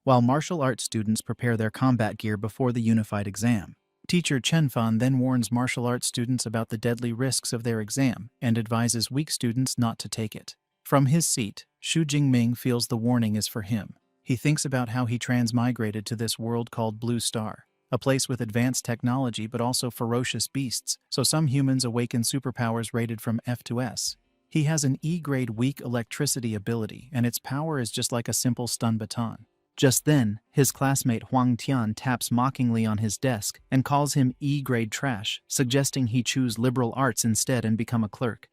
while martial arts students prepare their combat gear before the unified exam. Teacher Chen Fan then warns martial arts students about the deadly risks of their exam and advises weak students not to take it. From his seat, Xu Jingming feels the warning is for him. He thinks about how he transmigrated to this world called Blue Star, a place with advanced technology but also ferocious beasts, so some humans awaken superpowers rated from F to S. He has an E-grade weak electricity ability, and its power is just like a simple stun baton. Just then, his classmate Huang Tian taps mockingly on his desk and calls him E-grade trash, suggesting he choose liberal arts instead and become a clerk.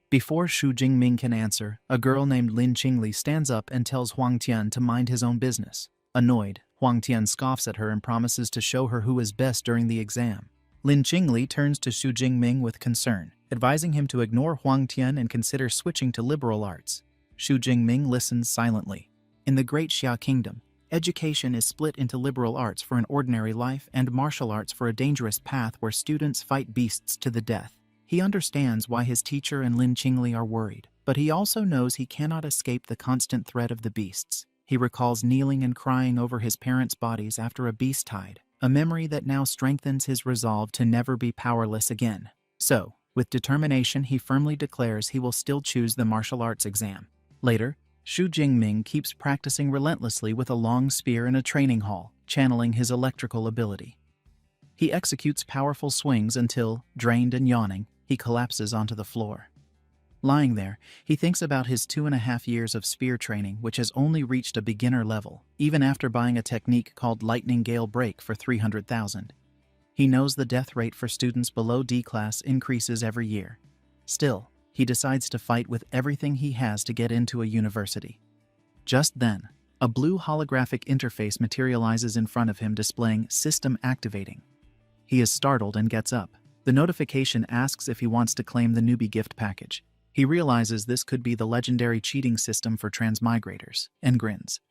Before Xu Jingming can answer, a girl named Lin Qingli stands up and tells Huang Tian to mind his own business. Annoyed, Huang Tian scoffs at her and promises to show her who is best during the exam. Lin Qingli turns to Xu Jingming with concern, advising him to ignore Huang Tian and consider switching to liberal arts. Xu Jingming listens silently. In the Great Xia Kingdom, education is split into liberal arts for an ordinary life and martial arts for a dangerous path where students fight beasts to the death. He understands why his teacher and Lin Qingli are worried, but he also knows he cannot escape the constant threat of the beasts. He recalls kneeling and crying over his parents' bodies after a beast died, a memory that now strengthens his resolve to never be powerless again. So, with determination, he firmly declares he will still choose the martial arts exam. Later, Xu Jingming keeps practicing relentlessly with a long spear in a training hall, channeling his electrical ability. He executes powerful swings until, drained and yawning, he collapses onto the floor. Lying there, he thinks about his 2.5 years of spear training, which has only reached a beginner level, even after buying a technique called Lightning Gale Break for 300,000. He knows the death rate for students below D class increases every year. Still, he decides to fight with everything he has to get into a university. Just then, a blue holographic interface materializes in front of him displaying System Activating. He is startled and gets up. The notification asks if he wants to claim the newbie gift package. He realizes this could be the legendary cheating system for transmigrators, and grins.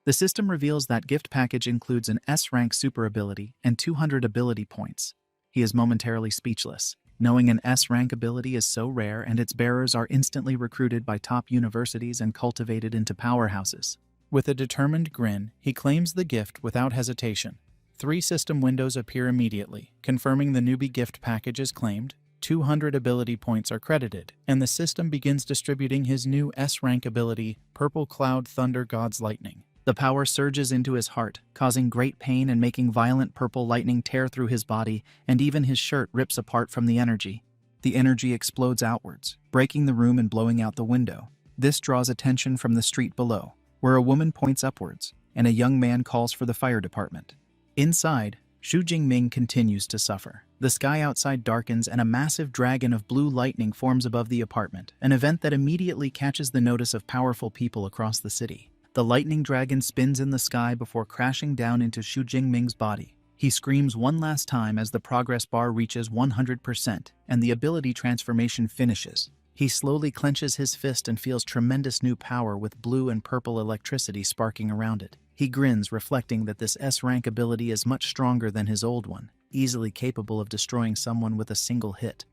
The system reveals that gift package includes an S-rank super ability and 200 ability points. He is momentarily speechless, knowing an S-rank ability is so rare and its bearers are instantly recruited by top universities and cultivated into powerhouses. With a determined grin, he claims the gift without hesitation. 3 system windows appear immediately, confirming the newbie gift package is claimed, 200 ability points are credited, and the system begins distributing his new S-rank ability, Purple Cloud Thunder God's Lightning. The power surges into his heart, causing great pain and making violent purple lightning tear through his body, and even his shirt rips apart from the energy. The energy explodes outwards, breaking the room and blowing out the window. This draws attention from the street below, where a woman points upwards, and a young man calls for the fire department. Inside, Xu Jingming continues to suffer. The sky outside darkens and a massive dragon of blue lightning forms above the apartment, an event that immediately catches the notice of powerful people across the city. The lightning dragon spins in the sky before crashing down into Xu Jingming's body. He screams one last time as the progress bar reaches 100% and the ability transformation finishes. He slowly clenches his fist and feels tremendous new power with blue and purple electricity sparking around it. He grins, reflecting that this S-rank ability is much stronger than his old one, easily capable of destroying someone with a single hit.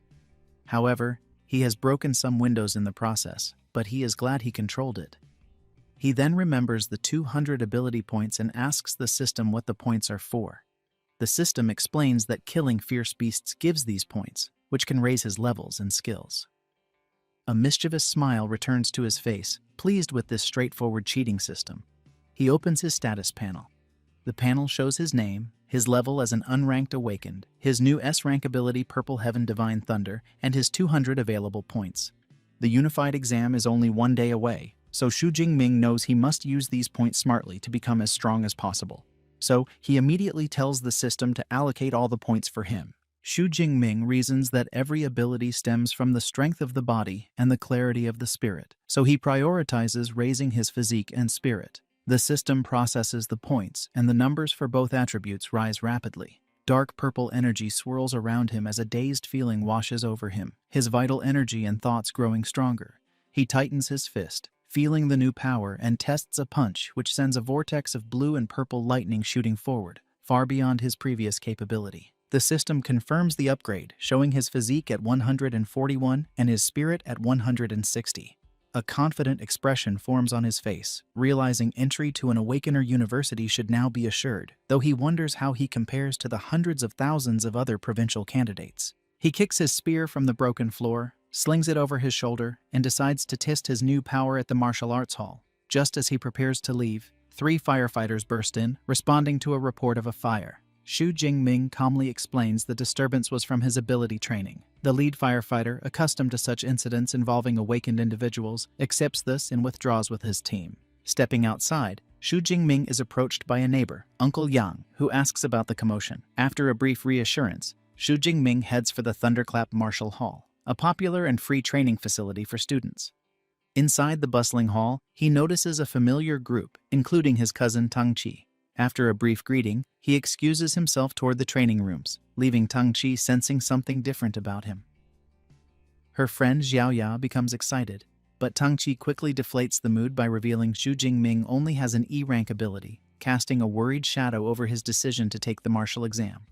However, he has broken some windows in the process, but he is glad he controlled it. He then remembers the 200 ability points and asks the system what the points are for. The system explains that killing fierce beasts gives these points, which can raise his levels and skills. A mischievous smile returns to his face, pleased with this straightforward cheating system. He opens his status panel. The panel shows his name, his level as an unranked awakened, his new S-rank ability Purple Heaven Divine Thunder, and his 200 available points. The unified exam is only 1 day away, so Xu Jingming knows he must use these points smartly to become as strong as possible. So, he immediately tells the system to allocate all the points for him. Xu Jingming reasons that every ability stems from the strength of the body and the clarity of the spirit, so he prioritizes raising his physique and spirit. The system processes the points, and the numbers for both attributes rise rapidly. Dark purple energy swirls around him as a dazed feeling washes over him, his vital energy and thoughts growing stronger. He tightens his fist, feeling the new power, and tests a punch which sends a vortex of blue and purple lightning shooting forward, far beyond his previous capability. The system confirms the upgrade, showing his physique at 141 and his spirit at 160. A confident expression forms on his face, realizing entry to an Awakener university should now be assured, though he wonders how he compares to the hundreds of thousands of other provincial candidates. He kicks his spear from the broken floor, slings it over his shoulder, and decides to test his new power at the martial arts hall. Just as he prepares to leave, 3 firefighters burst in, responding to a report of a fire. Xu Jingming calmly explains the disturbance was from his ability training. The lead firefighter, accustomed to such incidents involving awakened individuals, accepts this and withdraws with his team. Stepping outside, Xu Jingming is approached by a neighbor, Uncle Yang, who asks about the commotion. After a brief reassurance, Xu Jingming heads for the Thunderclap Martial Hall, a popular and free training facility for students. Inside the bustling hall, he notices a familiar group, including his cousin Tang Qi. After a brief greeting, he excuses himself toward the training rooms, leaving Tang Qi sensing something different about him. Her friend Xiaoya becomes excited, but Tang Qi quickly deflates the mood by revealing Xu Jingming only has an E-rank ability, casting a worried shadow over his decision to take the martial exam.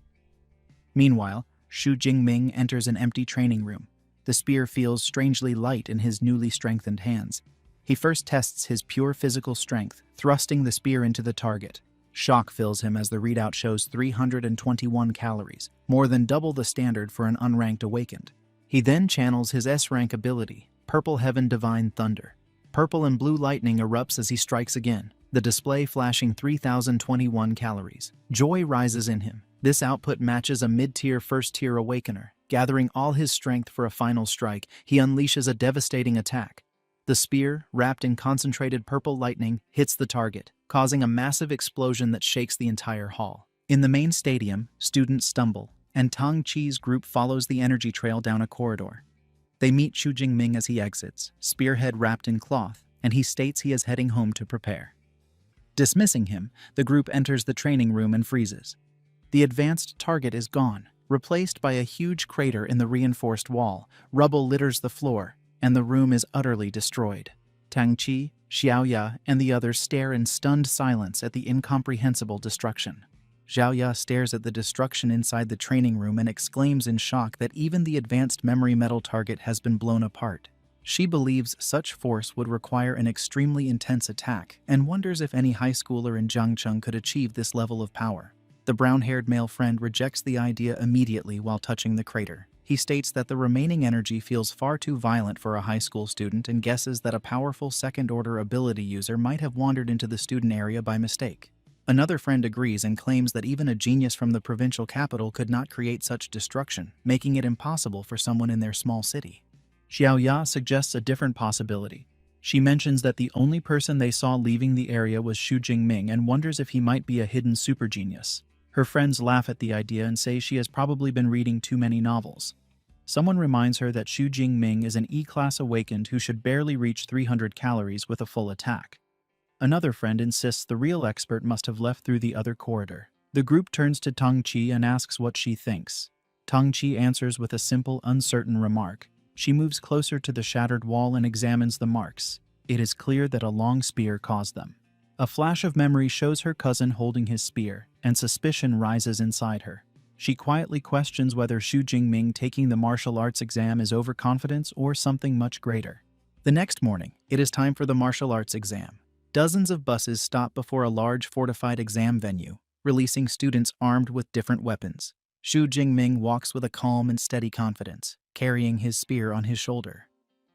Meanwhile, Xu Jingming enters an empty training room. The spear feels strangely light in his newly strengthened hands. He first tests his pure physical strength, thrusting the spear into the target. Shock fills him as the readout shows 321 calories, more than double the standard for an unranked awakened. He then channels his S-rank ability, Purple Heaven Divine Thunder. Purple and blue lightning erupts as he strikes again, the display flashing 3,021 calories. Joy rises in him. This output matches a mid-tier first-tier awakener. Gathering all his strength for a final strike, he unleashes a devastating attack. The spear, wrapped in concentrated purple lightning, hits the target, causing a massive explosion that shakes the entire hall. In the main stadium, students stumble, and Tang Qi's group follows the energy trail down a corridor. They meet Xu Jingming as he exits, spearhead wrapped in cloth, and he states he is heading home to prepare. Dismissing him, the group enters the training room and freezes. The advanced target is gone, replaced by a huge crater in the reinforced wall. Rubble litters the floor, and the room is utterly destroyed. Tang Qi, Xiaoya, and the others stare in stunned silence at the incomprehensible destruction. Xiaoya stares at the destruction inside the training room and exclaims in shock that even the advanced memory metal target has been blown apart. She believes such force would require an extremely intense attack and wonders if any high schooler in Jiangcheng could achieve this level of power. The brown-haired male friend rejects the idea immediately while touching the crater. He states that the remaining energy feels far too violent for a high school student and guesses that a powerful second-order ability user might have wandered into the student area by mistake. Another friend agrees and claims that even a genius from the provincial capital could not create such destruction, making it impossible for someone in their small city. Xiaoya suggests a different possibility. She mentions that the only person they saw leaving the area was Xu Jingming and wonders if he might be a hidden super genius. Her friends laugh at the idea and say she has probably been reading too many novels. Someone reminds her that Xu Jingming is an E-class awakened who should barely reach 300 calories with a full attack. Another friend insists the real expert must have left through the other corridor. The group turns to Tang Qi and asks what she thinks. Tang Qi answers with a simple, uncertain remark. She moves closer to the shattered wall and examines the marks. It is clear that a long spear caused them. A flash of memory shows her cousin holding his spear, and suspicion rises inside her. She quietly questions whether Xu Jingming taking the martial arts exam is overconfidence or something much greater. The next morning, it is time for the martial arts exam. Dozens of buses stop before a large fortified exam venue, releasing students armed with different weapons. Xu Jingming walks with a calm and steady confidence, carrying his spear on his shoulder.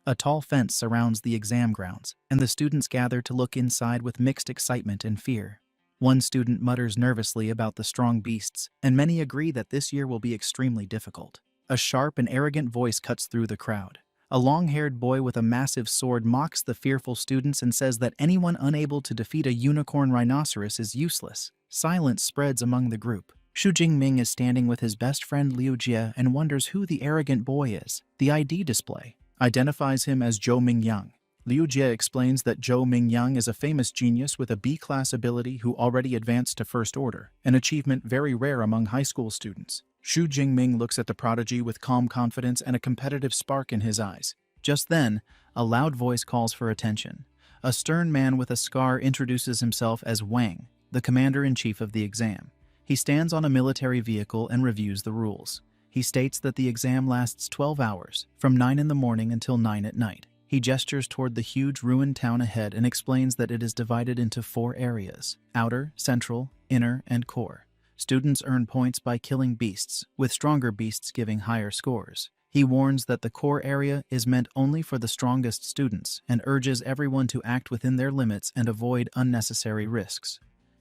A tall fence surrounds the exam grounds, and the students gather to look inside with mixed excitement and fear. One student mutters nervously about the strong beasts, and many agree that this year will be extremely difficult. A sharp and arrogant voice cuts through the crowd. A long-haired boy with a massive sword mocks the fearful students and says that anyone unable to defeat a unicorn rhinoceros is useless. Silence spreads among the group. Xu Jingming is standing with his best friend Liu Jie and wonders who the arrogant boy is. The ID display identifies him as Zhou Mingyang. Liu Jie explains that Zhou Mingyang is a famous genius with a B-class ability who already advanced to First Order, an achievement very rare among high school students. Xu Jingming looks at the prodigy with calm confidence and a competitive spark in his eyes. Just then, a loud voice calls for attention. A stern man with a scar introduces himself as Wang, the commander-in-chief of the exam. He stands on a military vehicle and reviews the rules. He states that the exam lasts 12 hours, from 9 in the morning until 9 at night. He gestures toward the huge ruined town ahead and explains that it is divided into 4 areas: outer, central, inner, and core. Students earn points by killing beasts, with stronger beasts giving higher scores. He warns that the core area is meant only for the strongest students and urges everyone to act within their limits and avoid unnecessary risks.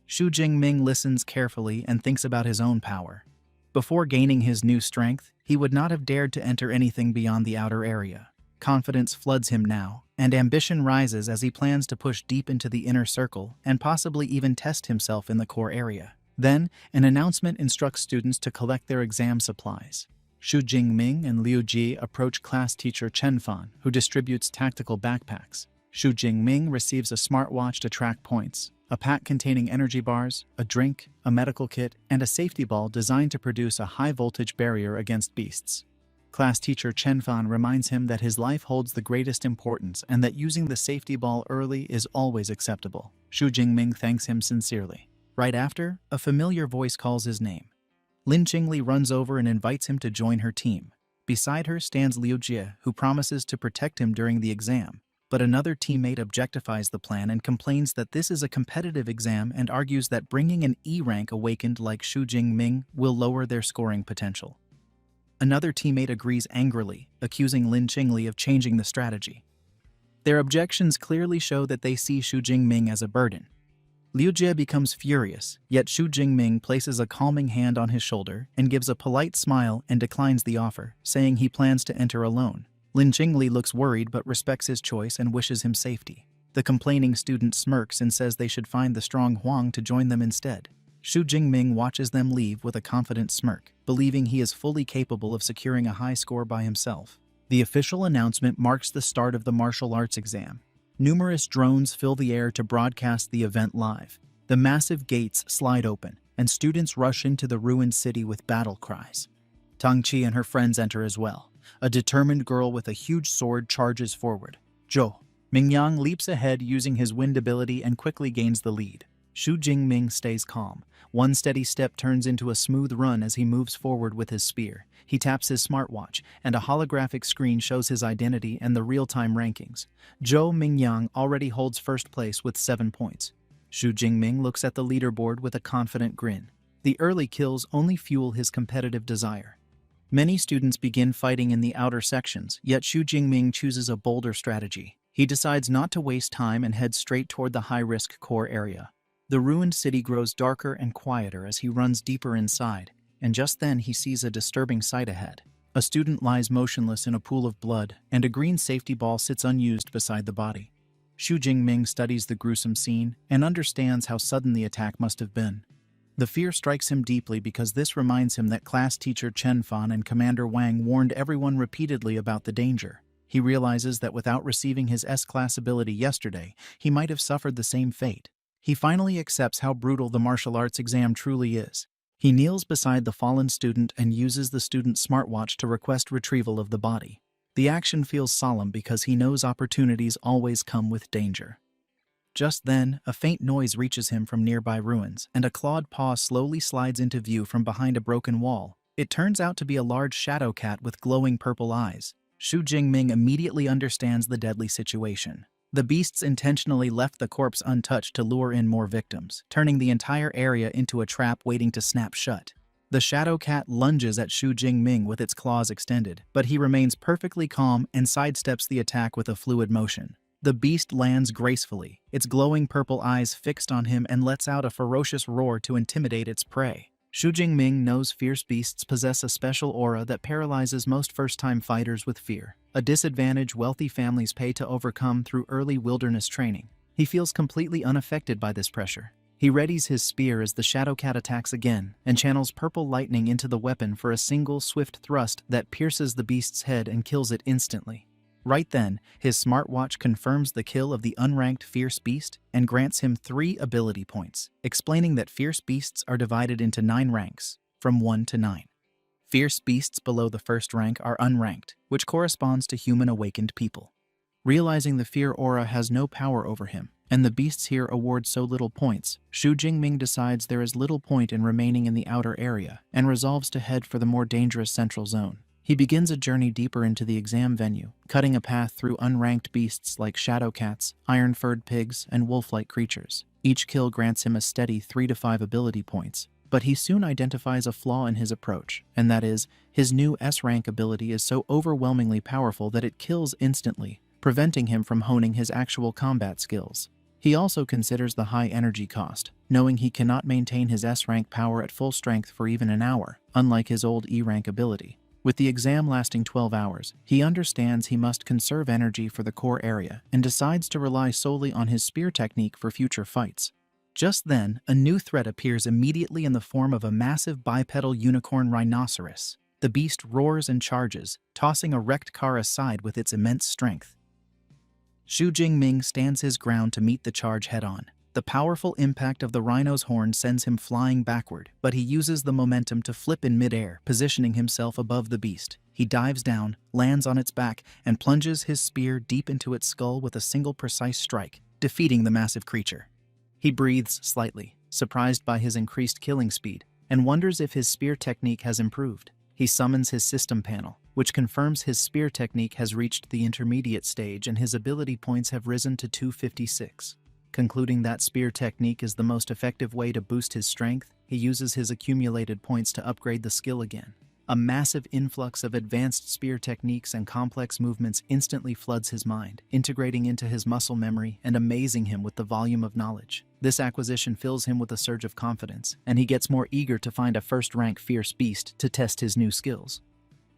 Xu Jingming listens carefully and thinks about his own power. Before gaining his new strength, he would not have dared to enter anything beyond the outer area. Confidence floods him now, and ambition rises as he plans to push deep into the inner circle and possibly even test himself in the core area. Then, an announcement instructs students to collect their exam supplies. Xu Jingming and Liu Ji approach class teacher Chen Fan, who distributes tactical backpacks. Xu Jingming receives a smartwatch to track points, a pack containing energy bars, a drink, a medical kit, and a safety ball designed to produce a high-voltage barrier against beasts. Class teacher Chen Fan reminds him that his life holds the greatest importance and that using the safety ball early is always acceptable. Xu Jingming thanks him sincerely. Right after, a familiar voice calls his name. Lin Qingli runs over and invites him to join her team. Beside her stands Liu Jie, who promises to protect him during the exam. But another teammate objectifies the plan and complains that this is a competitive exam and argues that bringing an E rank awakened like Xu Jingming will lower their scoring potential. Another teammate agrees angrily, accusing Lin Qingli of changing the strategy. Their objections clearly show that they see Xu Jingming as a burden. Liu Jie becomes furious, yet Xu Jingming places a calming hand on his shoulder and gives a polite smile and declines the offer, saying he plans to enter alone. Lin Qingli looks worried but respects his choice and wishes him safety. The complaining student smirks and says they should find the strong Huang to join them instead. Xu Jingming watches them leave with a confident smirk, believing he is fully capable of securing a high score by himself. The official announcement marks the start of the martial arts exam. Numerous drones fill the air to broadcast the event live. The massive gates slide open, and students rush into the ruined city with battle cries. Tang Qi and her friends enter as well. A determined girl with a huge sword charges forward. Zhou Mingyang leaps ahead using his wind ability and quickly gains the lead. Xu Jingming stays calm. One steady step turns into a smooth run as he moves forward with his spear. He taps his smartwatch, and a holographic screen shows his identity and the real-time rankings. Zhou Mingyang already holds first place with 7 points. Xu Jingming looks at the leaderboard with a confident grin. The early kills only fuel his competitive desire. Many students begin fighting in the outer sections, yet Xu Jingming chooses a bolder strategy. He decides not to waste time and heads straight toward the high-risk core area. The ruined city grows darker and quieter as he runs deeper inside, and just then he sees a disturbing sight ahead. A student lies motionless in a pool of blood, and a green safety ball sits unused beside the body. Xu Jingming studies the gruesome scene and understands how sudden the attack must have been. The fear strikes him deeply because this reminds him that class teacher Chen Fan and Commander Wang warned everyone repeatedly about the danger. He realizes that without receiving his S-Class ability yesterday, he might have suffered the same fate. He finally accepts how brutal the martial arts exam truly is. He kneels beside the fallen student and uses the student's smartwatch to request retrieval of the body. The action feels solemn because he knows opportunities always come with danger. Just then, a faint noise reaches him from nearby ruins, and a clawed paw slowly slides into view from behind a broken wall. It turns out to be a large shadow cat with glowing purple eyes. Xu Jingming immediately understands the deadly situation. The beasts intentionally left the corpse untouched to lure in more victims, turning the entire area into a trap waiting to snap shut. The shadow cat lunges at Xu Jingming with its claws extended, but he remains perfectly calm and sidesteps the attack with a fluid motion. The beast lands gracefully, its glowing purple eyes fixed on him, and lets out a ferocious roar to intimidate its prey. Xu Jingming knows fierce beasts possess a special aura that paralyzes most first-time fighters with fear, a disadvantage wealthy families pay to overcome through early wilderness training. He feels completely unaffected by this pressure. He readies his spear as the shadow cat attacks again, and channels purple lightning into the weapon for a single swift thrust that pierces the beast's head and kills it instantly. Right then, his smartwatch confirms the kill of the unranked fierce beast and grants him 3 ability points, explaining that fierce beasts are divided into 9 ranks, from 1 to 9. Fierce beasts below the first rank are unranked, which corresponds to human awakened people. Realizing the fear aura has no power over him, and the beasts here award so little points, Xu Jingming decides there is little point in remaining in the outer area and resolves to head for the more dangerous central zone. He begins a journey deeper into the exam venue, cutting a path through unranked beasts like shadow cats, iron-furred pigs, and wolf-like creatures. Each kill grants him a steady 3 to 5 ability points, but he soon identifies a flaw in his approach, and that is, his new S-rank ability is so overwhelmingly powerful that it kills instantly, preventing him from honing his actual combat skills. He also considers the high energy cost, knowing he cannot maintain his S-rank power at full strength for even an hour, unlike his old E-rank ability. With the exam lasting 12 hours, he understands he must conserve energy for the core area and decides to rely solely on his spear technique for future fights. Just then, a new threat appears immediately in the form of a massive bipedal unicorn rhinoceros. The beast roars and charges, tossing a wrecked car aside with its immense strength. Xu Jingming stands his ground to meet the charge head-on. The powerful impact of the rhino's horn sends him flying backward, but he uses the momentum to flip in midair, positioning himself above the beast. He dives down, lands on its back, and plunges his spear deep into its skull with a single precise strike, defeating the massive creature. He breathes slightly, surprised by his increased killing speed, and wonders if his spear technique has improved. He summons his system panel, which confirms his spear technique has reached the intermediate stage and his ability points have risen to 256. Concluding that spear technique is the most effective way to boost his strength, he uses his accumulated points to upgrade the skill again. A massive influx of advanced spear techniques and complex movements instantly floods his mind, integrating into his muscle memory and amazing him with the volume of knowledge. This acquisition fills him with a surge of confidence, and he gets more eager to find a first-rank fierce beast to test his new skills.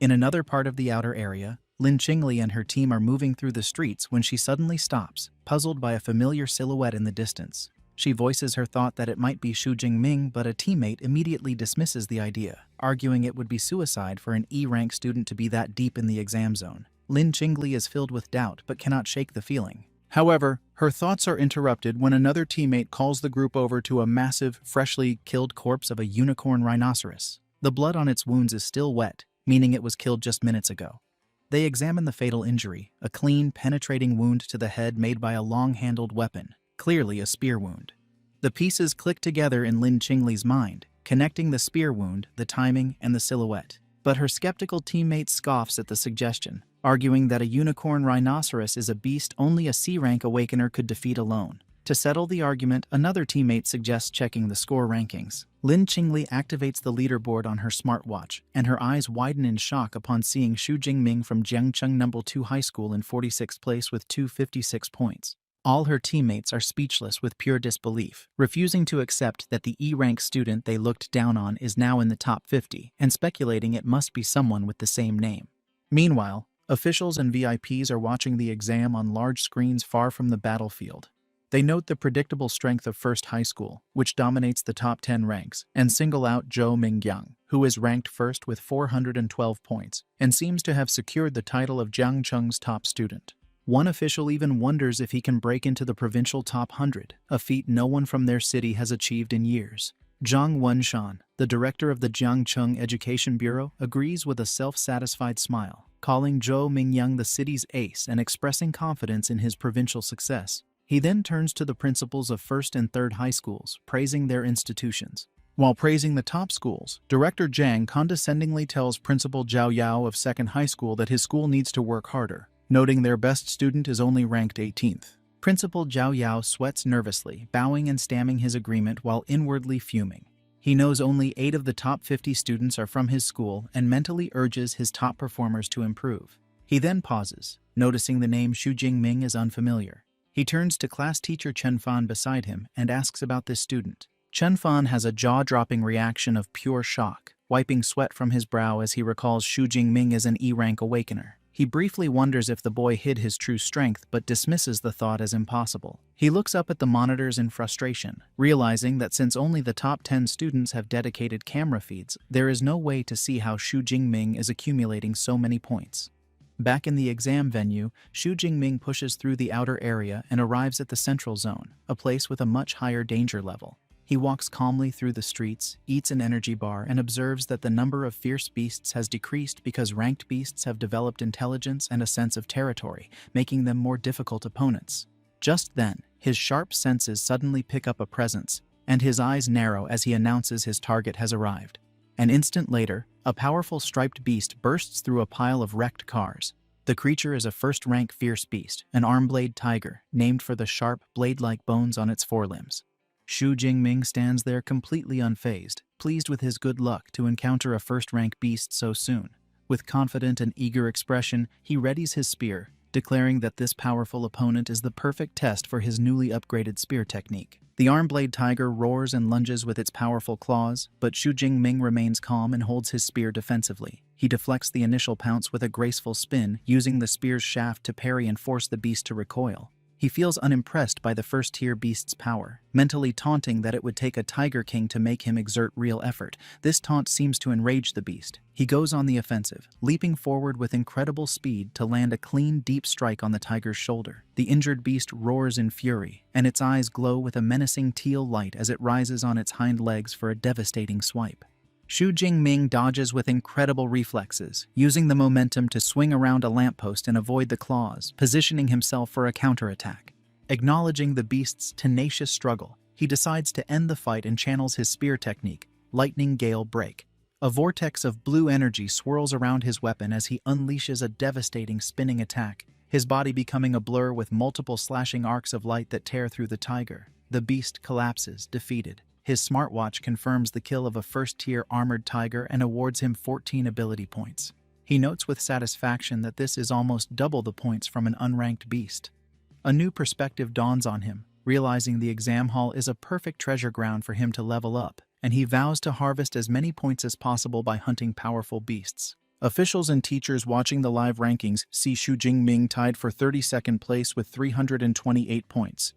In another part of the outer area, Lin Qingli and her team are moving through the streets when she suddenly stops, puzzled by a familiar silhouette in the distance. She voices her thought that it might be Xu Jingming, but a teammate immediately dismisses the idea, arguing it would be suicide for an E-rank student to be that deep in the exam zone. Lin Qingli is filled with doubt but cannot shake the feeling. However, her thoughts are interrupted when another teammate calls the group over to a massive, freshly killed corpse of a unicorn rhinoceros. The blood on its wounds is still wet, meaning it was killed just minutes ago. They examine the fatal injury, a clean, penetrating wound to the head made by a long-handled weapon, clearly a spear wound. The pieces click together in Lin Qingli's mind, connecting the spear wound, the timing, and the silhouette. But her skeptical teammate scoffs at the suggestion, arguing that a unicorn rhinoceros is a beast only a C-rank awakener could defeat alone. To settle the argument, another teammate suggests checking the score rankings. Lin Qingli activates the leaderboard on her smartwatch, and her eyes widen in shock upon seeing Xu Jingming from Jiangcheng No. 2 High School in 46th place with 256 points. All her teammates are speechless with pure disbelief, refusing to accept that the E-rank student they looked down on is now in the top 50, and speculating it must be someone with the same name. Meanwhile, officials and VIPs are watching the exam on large screens far from the battlefield. They note the predictable strength of First High School, which dominates the top 10 ranks, and single out Zhou Mingyang, who is ranked first with 412 points, and seems to have secured the title of Jiangcheng's top student. One official even wonders if he can break into the provincial top 100, a feat no one from their city has achieved in years. Zhang Wenshan, the director of the Jiangcheng Education Bureau, agrees with a self-satisfied smile, calling Zhou Mingyang the city's ace and expressing confidence in his provincial success. He then turns to the principals of first and third high schools, praising their institutions. While praising the top schools, Director Zhang condescendingly tells Principal Zhao Yao of second high school that his school needs to work harder, noting their best student is only ranked 18th. Principal Zhao Yao sweats nervously, bowing and stamming his agreement while inwardly fuming. He knows only 8 of the top 50 students are from his school and mentally urges his top performers to improve. He then pauses, noticing the name Xu Jingming is unfamiliar. He turns to class teacher Chen Fan beside him and asks about this student. Chen Fan has a jaw-dropping reaction of pure shock, wiping sweat from his brow as he recalls Xu Jingming as an E-rank awakener. He briefly wonders if the boy hid his true strength but dismisses the thought as impossible. He looks up at the monitors in frustration, realizing that since only the top 10 students have dedicated camera feeds, there is no way to see how Xu Jingming is accumulating so many points. Back in the exam venue, Xu Jingming pushes through the outer area and arrives at the central zone, a place with a much higher danger level. He walks calmly through the streets, eats an energy bar, and observes that the number of fierce beasts has decreased because ranked beasts have developed intelligence and a sense of territory, making them more difficult opponents. Just then, his sharp senses suddenly pick up a presence, and his eyes narrow as he announces his target has arrived. An instant later, a powerful striped beast bursts through a pile of wrecked cars. The creature is a first-rank fierce beast, an arm-blade tiger, named for the sharp, blade-like bones on its forelimbs. Xu Jingming stands there completely unfazed, pleased with his good luck to encounter a first-rank beast so soon. With confident and eager expression, he readies his spear, declaring that this powerful opponent is the perfect test for his newly upgraded spear technique. The arm-blade tiger roars and lunges with its powerful claws, but Xu Jingming remains calm and holds his spear defensively. He deflects the initial pounce with a graceful spin, using the spear's shaft to parry and force the beast to recoil. He feels unimpressed by the first-tier beast's power, mentally taunting that it would take a Tiger King to make him exert real effort. This taunt seems to enrage the beast. He goes on the offensive, leaping forward with incredible speed to land a clean, deep strike on the tiger's shoulder. The injured beast roars in fury, and its eyes glow with a menacing teal light as it rises on its hind legs for a devastating swipe. Xu Jingming dodges with incredible reflexes, using the momentum to swing around a lamppost and avoid the claws, positioning himself for a counterattack. Acknowledging the beast's tenacious struggle, he decides to end the fight and channels his spear technique, Lightning Gale Break. A vortex of blue energy swirls around his weapon as he unleashes a devastating spinning attack, his body becoming a blur with multiple slashing arcs of light that tear through the tiger. The beast collapses, defeated. His smartwatch confirms the kill of a first-tier armored tiger and awards him 14 ability points. He notes with satisfaction that this is almost double the points from an unranked beast. A new perspective dawns on him, realizing the exam hall is a perfect treasure ground for him to level up, and he vows to harvest as many points as possible by hunting powerful beasts. Officials and teachers watching the live rankings see Xu Jingming tied for 32nd place with 328 points.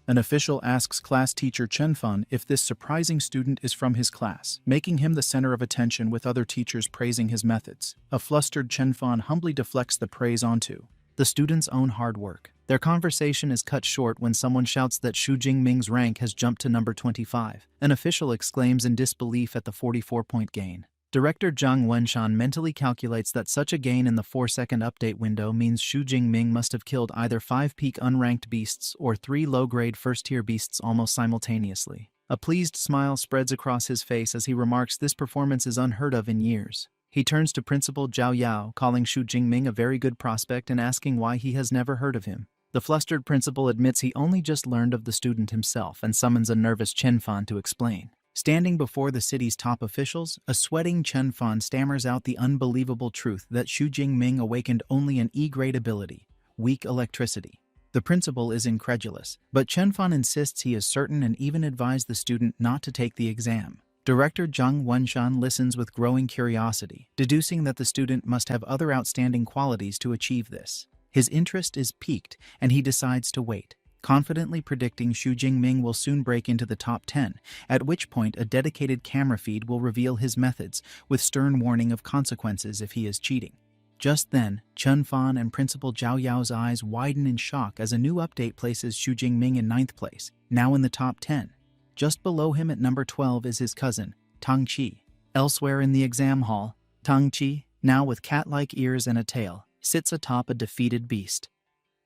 An official asks class teacher Chenfan if this surprising student is from his class, making him the center of attention with other teachers praising his methods. A flustered Chenfan humbly deflects the praise onto the student's own hard work. Their conversation is cut short when someone shouts that Xu Jingming's rank has jumped to number 25. An official exclaims in disbelief at the 44-point gain. Director Zhang Wenshan mentally calculates that such a gain in the 4-second update window means Xu Jingming must have killed either 5 peak unranked beasts or 3 low-grade first-tier beasts almost simultaneously. A pleased smile spreads across his face as he remarks this performance is unheard of in years. He turns to Principal Zhao Yao, calling Xu Jingming a very good prospect and asking why he has never heard of him. The flustered principal admits he only just learned of the student himself and summons a nervous Chenfan to explain. Standing before the city's top officials, a sweating Chenfan stammers out the unbelievable truth that Xu Jingming awakened only an E-grade ability, weak electricity. The principal is incredulous, but Chenfan insists he is certain and even advised the student not to take the exam. Director Zhang Wenshan listens with growing curiosity, deducing that the student must have other outstanding qualities to achieve this. His interest is piqued, and he decides to wait, confidently predicting Xu Jingming will soon break into the top 10, at which point a dedicated camera feed will reveal his methods, with stern warning of consequences if he is cheating. Just then, Chenfan and Principal Zhao Yao's eyes widen in shock as a new update places Xu Jingming in 9th place, now in the top 10. Just below him at number 12 is his cousin, Tang Qi. Elsewhere in the exam hall, Tang Qi, now with cat-like ears and a tail, sits atop a defeated beast.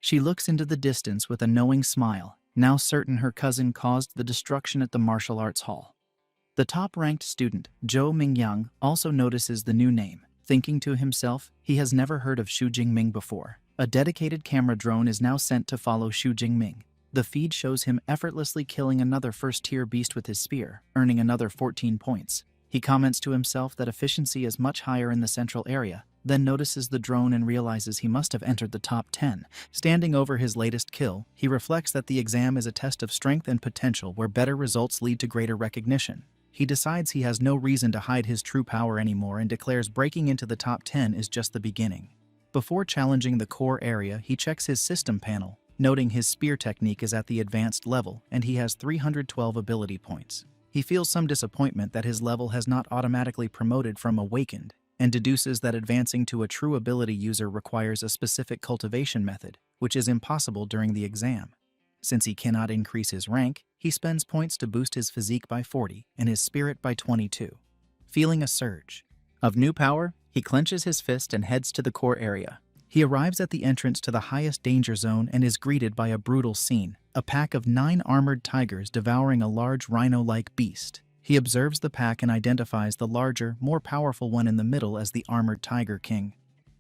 She looks into the distance with a knowing smile, now certain her cousin caused the destruction at the martial arts hall. The top-ranked student, Zhou Mingyang, also notices the new name, thinking to himself he has never heard of Xu Jingming before. A dedicated camera drone is now sent to follow Xu Jingming. The feed shows him effortlessly killing another first-tier beast with his spear, earning another 14 points. He comments to himself that efficiency is much higher in the central area, then notices the drone and realizes he must have entered the top 10. Standing over his latest kill, he reflects that the exam is a test of strength and potential where better results lead to greater recognition. He decides he has no reason to hide his true power anymore and declares breaking into the top 10 is just the beginning. Before challenging the core area, he checks his system panel, noting his spear technique is at the advanced level and he has 312 ability points. He feels some disappointment that his level has not automatically promoted from awakened, and deduces that advancing to a true ability user requires a specific cultivation method, which is impossible during the exam. Since he cannot increase his rank, he spends points to boost his physique by 40 and his spirit by 22. Feeling a surge of new power, he clenches his fist and heads to the core area. He arrives at the entrance to the highest danger zone and is greeted by a brutal scene, a pack of 9 armored tigers devouring a large rhino-like beast. He observes the pack and identifies the larger, more powerful one in the middle as the armored Tiger King.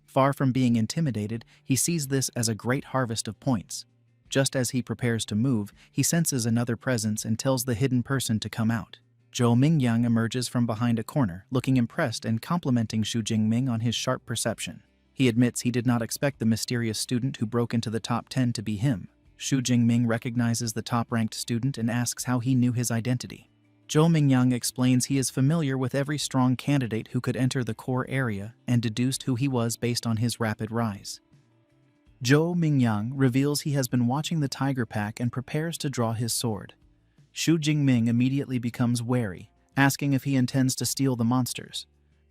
Far from being intimidated, he sees this as a great harvest of points. Just as he prepares to move, he senses another presence and tells the hidden person to come out. Zhou Mingyang emerges from behind a corner, looking impressed and complimenting Xu Jingming on his sharp perception. He admits he did not expect the mysterious student who broke into the top 10 to be him. Xu Jingming recognizes the top-ranked student and asks how he knew his identity. Zhou Mingyang explains he is familiar with every strong candidate who could enter the core area and deduced who he was based on his rapid rise. Zhou Mingyang reveals he has been watching the tiger pack and prepares to draw his sword. Xu Jingming immediately becomes wary, asking if he intends to steal the monsters.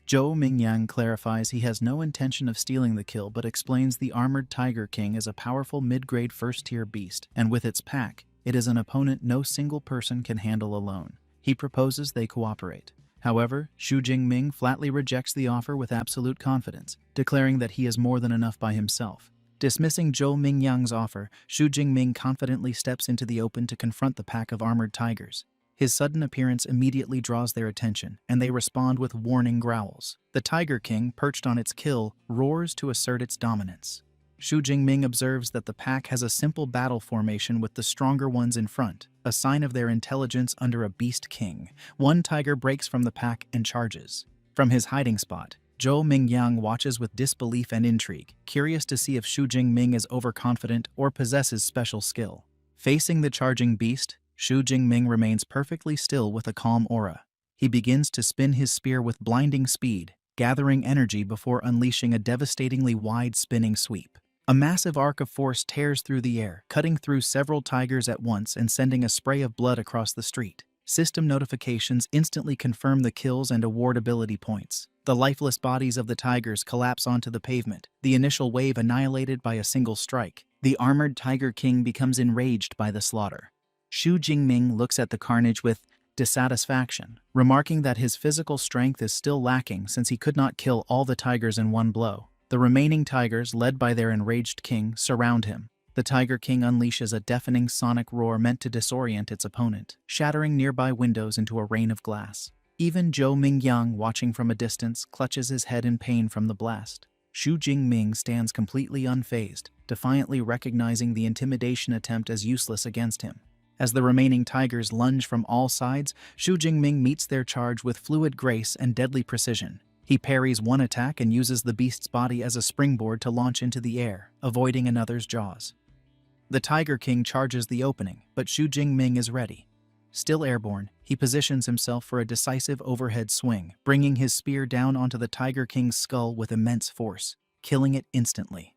Zhou Mingyang clarifies he has no intention of stealing the kill but explains the armored Tiger King is a powerful mid-grade first-tier beast, and with its pack, it is an opponent no single person can handle alone. He proposes they cooperate. However, Xu Jingming flatly rejects the offer with absolute confidence, declaring that he is more than enough by himself. Dismissing Zhou Mingyang's offer, Xu Jingming confidently steps into the open to confront the pack of armored tigers. His sudden appearance immediately draws their attention, and they respond with warning growls. The Tiger King, perched on its kill, roars to assert its dominance. Xu Jingming observes that the pack has a simple battle formation with the stronger ones in front, a sign of their intelligence under a beast king. One tiger breaks from the pack and charges. From his hiding spot, Zhou Mingyang watches with disbelief and intrigue, curious to see if Xu Jingming is overconfident or possesses special skill. Facing the charging beast, Xu Jingming remains perfectly still with a calm aura. He begins to spin his spear with blinding speed, gathering energy before unleashing a devastatingly wide spinning sweep. A massive arc of force tears through the air, cutting through several tigers at once and sending a spray of blood across the street. System notifications instantly confirm the kills and award ability points. The lifeless bodies of the tigers collapse onto the pavement, the initial wave annihilated by a single strike. The armored Tiger King becomes enraged by the slaughter. Xu Jingming looks at the carnage with dissatisfaction, remarking that his physical strength is still lacking since he could not kill all the tigers in one blow. The remaining tigers, led by their enraged king, surround him. The Tiger King unleashes a deafening sonic roar meant to disorient its opponent, shattering nearby windows into a rain of glass. Even Zhou Mingyang, watching from a distance, clutches his head in pain from the blast. Xu Jingming stands completely unfazed, defiantly recognizing the intimidation attempt as useless against him. As the remaining tigers lunge from all sides, Xu Jingming meets their charge with fluid grace and deadly precision. He parries one attack and uses the beast's body as a springboard to launch into the air, avoiding another's jaws. The Tiger King charges the opening, but Xu Jingming is ready. Still airborne, he positions himself for a decisive overhead swing, bringing his spear down onto the Tiger King's skull with immense force, killing it instantly.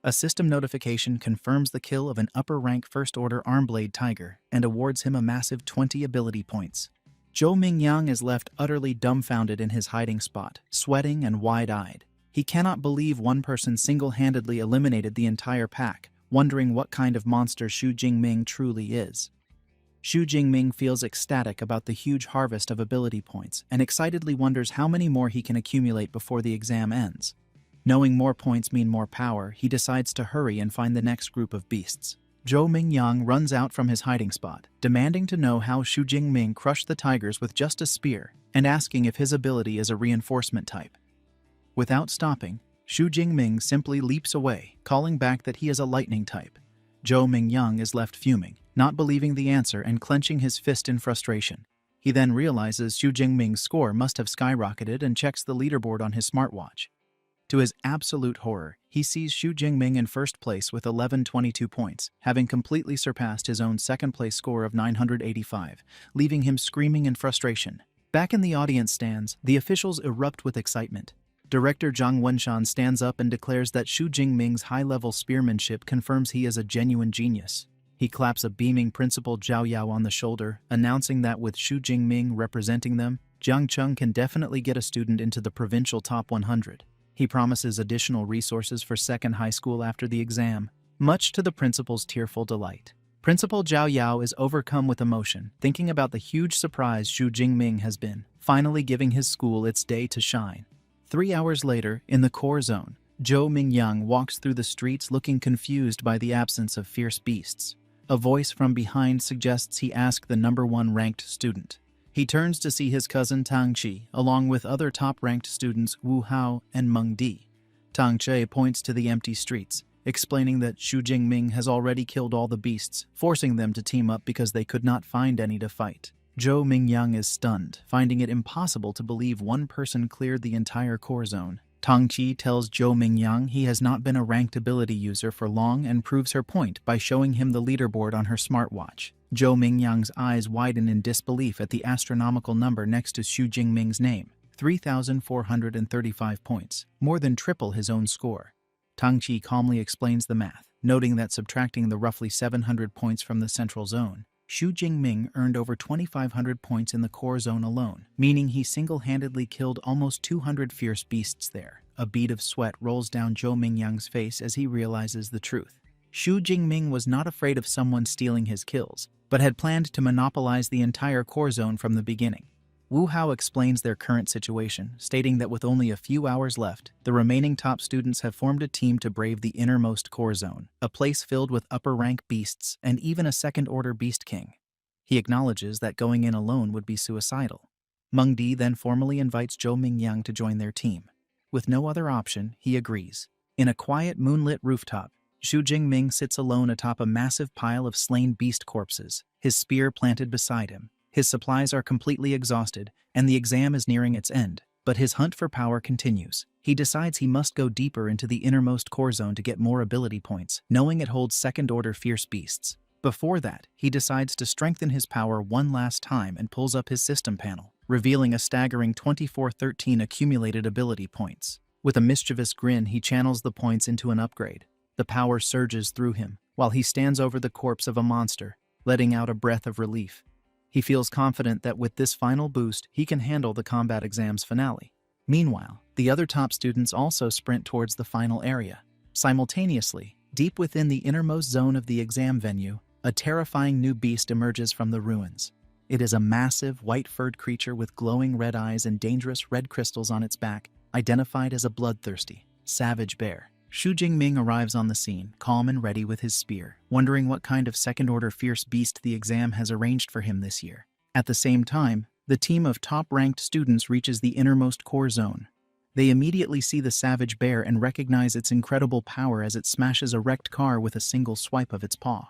A system notification confirms the kill of an upper-rank first-order Armblade Tiger and awards him a massive 20 ability points. Zhou Mingyang is left utterly dumbfounded in his hiding spot, sweating and wide-eyed. He cannot believe one person single-handedly eliminated the entire pack, wondering what kind of monster Xu Jingming truly is. Xu Jingming feels ecstatic about the huge harvest of ability points and excitedly wonders how many more he can accumulate before the exam ends. Knowing more points mean more power, he decides to hurry and find the next group of beasts. Zhou Mingyang runs out from his hiding spot, demanding to know how Xu Jingming crushed the tigers with just a spear and asking if his ability is a reinforcement type. Without stopping, Xu Jingming simply leaps away, calling back that he is a lightning type. Zhou Mingyang is left fuming, not believing the answer and clenching his fist in frustration. He then realizes Xu Jingming's score must have skyrocketed and checks the leaderboard on his smartwatch. To his absolute horror, he sees Xu Jingming in first place with 1122 points, having completely surpassed his own second-place score of 985, leaving him screaming in frustration. Back in the audience stands, the officials erupt with excitement. Director Zhang Wenshan stands up and declares that Xu Jingming's high-level spearmanship confirms he is a genuine genius. He claps a beaming Principal Zhao Yao on the shoulder, announcing that with Xu Jingming representing them, Jiang Cheng can definitely get a student into the provincial top 100. He promises additional resources for second high school after the exam, much to the principal's tearful delight. Principal Zhao Yao is overcome with emotion, thinking about the huge surprise Xu Jingming has been, finally giving his school its day to shine. 3 hours later, in the core zone, Zhou Mingyang walks through the streets looking confused by the absence of fierce beasts. A voice from behind suggests he ask the #1 ranked student. He turns to see his cousin Tang Qi, along with other top-ranked students Wu Hao and Meng Di. Tang Qi points to the empty streets, explaining that Xu Jingming has already killed all the beasts, forcing them to team up because they could not find any to fight. Zhou Mingyang is stunned, finding it impossible to believe one person cleared the entire core zone. Tang Qi tells Zhou Mingyang he has not been a ranked ability user for long and proves her point by showing him the leaderboard on her smartwatch. Zhou Mingyang's eyes widen in disbelief at the astronomical number next to Xu Jingming's name, 3,435 points, more than triple his own score. Tang Qi calmly explains the math, noting that subtracting the roughly 700 points from the central zone, Xu Jingming earned over 2,500 points in the core zone alone, meaning he single-handedly killed almost 200 fierce beasts there. A bead of sweat rolls down Zhou Mingyang's face as he realizes the truth. Xu Jingming was not afraid of someone stealing his kills, but had planned to monopolize the entire core zone from the beginning. Wu Hao explains their current situation, stating that with only a few hours left, the remaining top students have formed a team to brave the innermost core zone, a place filled with upper-rank beasts and even a second-order beast king. He acknowledges that going in alone would be suicidal. Meng Di then formally invites Zhou Mingyang to join their team. With no other option, he agrees. In a quiet, moonlit rooftop, Xu Jingming sits alone atop a massive pile of slain beast corpses, his spear planted beside him. His supplies are completely exhausted, and the exam is nearing its end, but his hunt for power continues. He decides he must go deeper into the innermost core zone to get more ability points, knowing it holds second-order fierce beasts. Before that, he decides to strengthen his power one last time and pulls up his system panel, revealing a staggering 2413 accumulated ability points. With a mischievous grin, he channels the points into an upgrade. The power surges through him, while he stands over the corpse of a monster, letting out a breath of relief. He feels confident that with this final boost, he can handle the combat exam's finale. Meanwhile, the other top students also sprint towards the final area. Simultaneously, deep within the innermost zone of the exam venue, a terrifying new beast emerges from the ruins. It is a massive, white-furred creature with glowing red eyes and dangerous red crystals on its back, identified as a bloodthirsty, savage bear. Xu Jingming arrives on the scene, calm and ready with his spear, wondering what kind of second-order fierce beast the exam has arranged for him this year. At the same time, the team of top-ranked students reaches the innermost core zone. They immediately see the savage bear and recognize its incredible power as it smashes a wrecked car with a single swipe of its paw.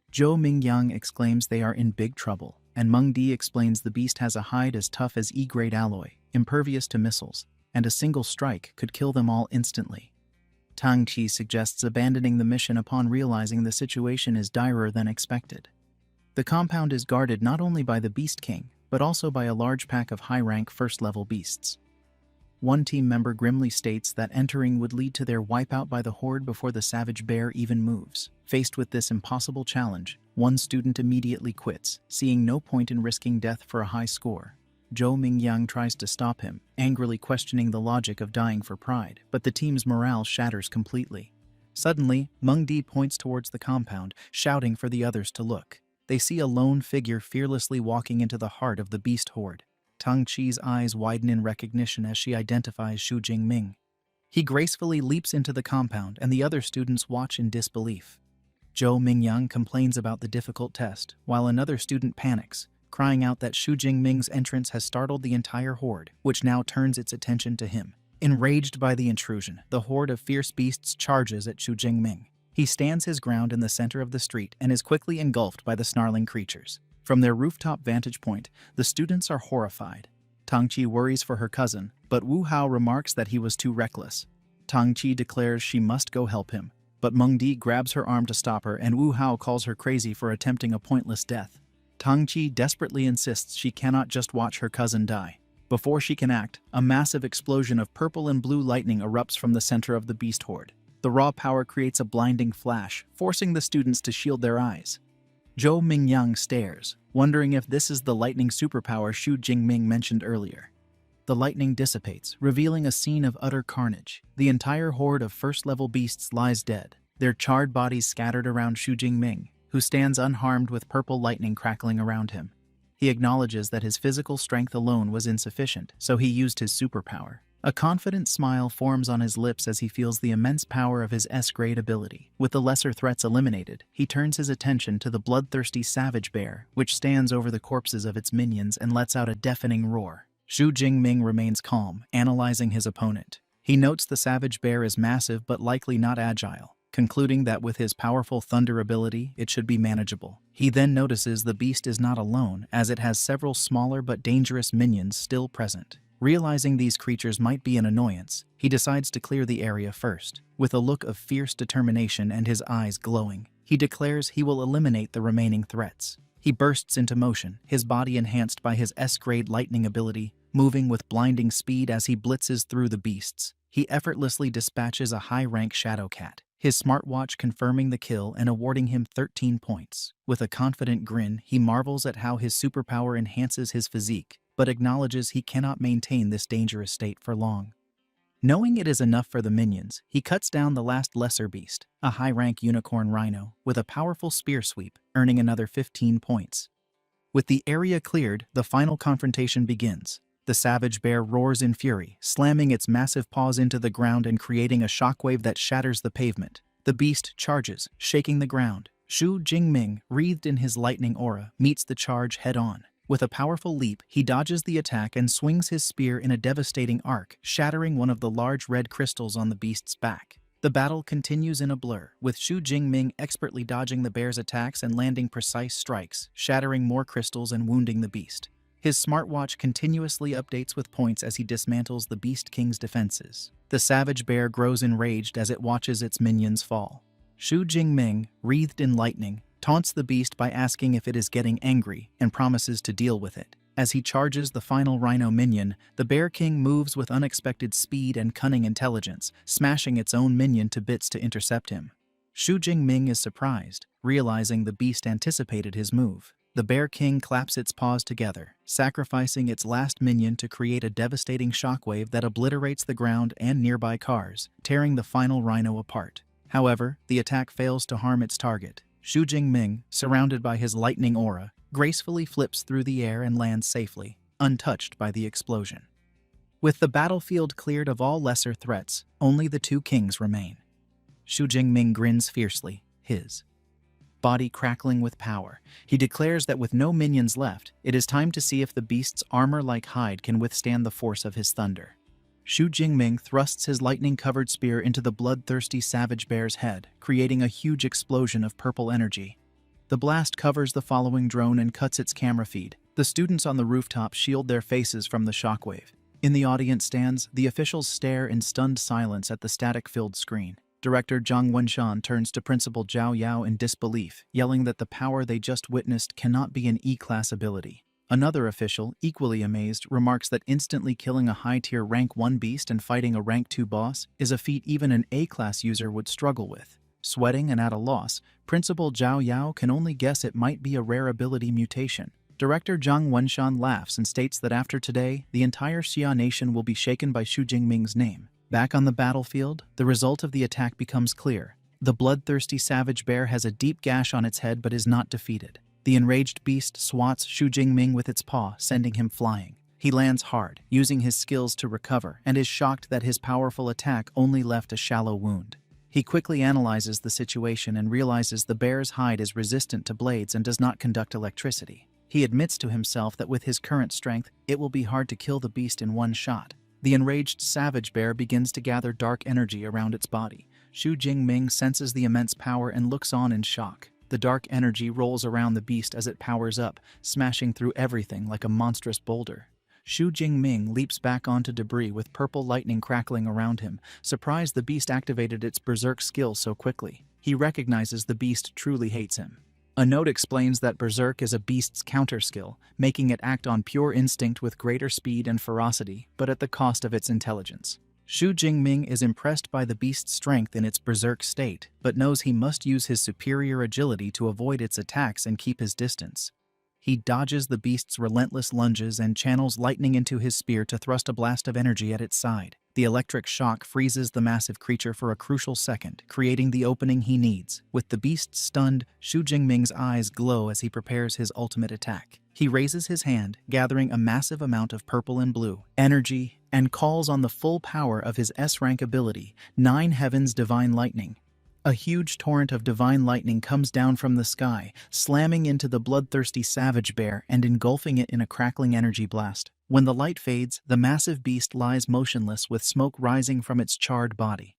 Zhou Mingyang exclaims they are in big trouble, and Meng Di explains the beast has a hide as tough as E-grade alloy, impervious to missiles, and a single strike could kill them all instantly. Tang Qi suggests abandoning the mission upon realizing the situation is direr than expected. The compound is guarded not only by the Beast King, but also by a large pack of high-rank first-level beasts. One team member grimly states that entering would lead to their wipeout by the horde before the savage bear even moves. Faced with this impossible challenge, one student immediately quits, seeing no point in risking death for a high score. Zhou Mingyang tries to stop him, angrily questioning the logic of dying for pride, but the team's morale shatters completely. Suddenly, Meng Di points towards the compound, shouting for the others to look. They see a lone figure fearlessly walking into the heart of the beast horde. Tang Qi's eyes widen in recognition as she identifies Xu Jingming. He gracefully leaps into the compound, and the other students watch in disbelief. Zhou Mingyang complains about the difficult test, while another student panics, crying out that Xu Jingming's entrance has startled the entire horde, which now turns its attention to him. Enraged by the intrusion, the horde of fierce beasts charges at Xu Jingming. He stands his ground in the center of the street and is quickly engulfed by the snarling creatures. From their rooftop vantage point, the students are horrified. Tang Qi worries for her cousin, but Wu Hao remarks that he was too reckless. Tang Qi declares she must go help him, but Meng Di grabs her arm to stop her and Wu Hao calls her crazy for attempting a pointless death. Tang Qi desperately insists she cannot just watch her cousin die. Before she can act, a massive explosion of purple and blue lightning erupts from the center of the beast horde. The raw power creates a blinding flash, forcing the students to shield their eyes. Zhou Mingyang stares, wondering if this is the lightning superpower Xu Jingming mentioned earlier. The lightning dissipates, revealing a scene of utter carnage. The entire horde of first-level beasts lies dead, their charred bodies scattered around Xu Jingming, who stands unharmed with purple lightning crackling around him. He acknowledges that his physical strength alone was insufficient, so he used his superpower. A confident smile forms on his lips as he feels the immense power of his S-grade ability. With the lesser threats eliminated, he turns his attention to the bloodthirsty savage bear, which stands over the corpses of its minions and lets out a deafening roar. Xu Jingming remains calm, analyzing his opponent. He notes the savage bear is massive but likely not agile, concluding that with his powerful thunder ability, it should be manageable. He then notices the beast is not alone, as it has several smaller but dangerous minions still present. Realizing these creatures might be an annoyance, he decides to clear the area first. With a look of fierce determination and his eyes glowing, he declares he will eliminate the remaining threats. He bursts into motion, his body enhanced by his S-grade lightning ability, moving with blinding speed as he blitzes through the beasts. He effortlessly dispatches a high-rank shadow cat, his smartwatch confirming the kill and awarding him 13 points. With a confident grin, he marvels at how his superpower enhances his physique, but acknowledges he cannot maintain this dangerous state for long. Knowing it is enough for the minions, he cuts down the last lesser beast, a high-rank unicorn rhino, with a powerful spear sweep, earning another 15 points. With the area cleared, the final confrontation begins. The savage bear roars in fury, slamming its massive paws into the ground and creating a shockwave that shatters the pavement. The beast charges, shaking the ground. Xu Jingming, wreathed in his lightning aura, meets the charge head-on. With a powerful leap, he dodges the attack and swings his spear in a devastating arc, shattering one of the large red crystals on the beast's back. The battle continues in a blur, with Xu Jingming expertly dodging the bear's attacks and landing precise strikes, shattering more crystals and wounding the beast. His smartwatch continuously updates with points as he dismantles the Beast King's defenses. The savage bear grows enraged as it watches its minions fall. Xu Jingming, wreathed in lightning, taunts the beast by asking if it is getting angry and promises to deal with it. As he charges the final rhino minion, the Bear King moves with unexpected speed and cunning intelligence, smashing its own minion to bits to intercept him. Xu Jingming is surprised, realizing the beast anticipated his move. The Bear King claps its paws together, sacrificing its last minion to create a devastating shockwave that obliterates the ground and nearby cars, tearing the final rhino apart. However, the attack fails to harm its target. Xu Jingming, surrounded by his lightning aura, gracefully flips through the air and lands safely, untouched by the explosion. With the battlefield cleared of all lesser threats, only the two kings remain. Xu Jingming grins fiercely, his body crackling with power. He declares that with no minions left, it is time to see if the beast's armor-like hide can withstand the force of his thunder. Xu Jingming thrusts his lightning-covered spear into the bloodthirsty savage bear's head, creating a huge explosion of purple energy. The blast covers the following drone and cuts its camera feed. The students on the rooftop shield their faces from the shockwave. In the audience stands, the officials stare in stunned silence at the static-filled screen. Director Zhang Wenshan turns to Principal Zhao Yao in disbelief, yelling that the power they just witnessed cannot be an E-class ability. Another official, equally amazed, remarks that instantly killing a high-tier rank 1 beast and fighting a rank 2 boss is a feat even an A-class user would struggle with. Sweating and at a loss, Principal Zhao Yao can only guess it might be a rare ability mutation. Director Zhang Wenshan laughs and states that after today, the entire Xia nation will be shaken by Xu Jingming's name. Back on the battlefield, the result of the attack becomes clear. The bloodthirsty savage bear has a deep gash on its head but is not defeated. The enraged beast swats Xu Jingming with its paw, sending him flying. He lands hard, using his skills to recover, and is shocked that his powerful attack only left a shallow wound. He quickly analyzes the situation and realizes the bear's hide is resistant to blades and does not conduct electricity. He admits to himself that with his current strength, it will be hard to kill the beast in one shot. The enraged savage bear begins to gather dark energy around its body. Xu Jingming senses the immense power and looks on in shock. The dark energy rolls around the beast as it powers up, smashing through everything like a monstrous boulder. Xu Jingming leaps back onto debris with purple lightning crackling around him, surprised the beast activated its berserk skill so quickly. He recognizes the beast truly hates him. A note explains that berserk is a beast's counter skill, making it act on pure instinct with greater speed and ferocity, but at the cost of its intelligence. Xu Jingming is impressed by the beast's strength in its berserk state, but knows he must use his superior agility to avoid its attacks and keep his distance. He dodges the beast's relentless lunges and channels lightning into his spear to thrust a blast of energy at its side. The electric shock freezes the massive creature for a crucial second, creating the opening he needs. With the beast stunned, Xu Jingming's eyes glow as he prepares his ultimate attack. He raises his hand, gathering a massive amount of purple and blue energy, and calls on the full power of his S-rank ability, 9 Heaven's Divine Lightning. A huge torrent of divine lightning comes down from the sky, slamming into the bloodthirsty savage bear and engulfing it in a crackling energy blast. When the light fades, the massive beast lies motionless with smoke rising from its charred body.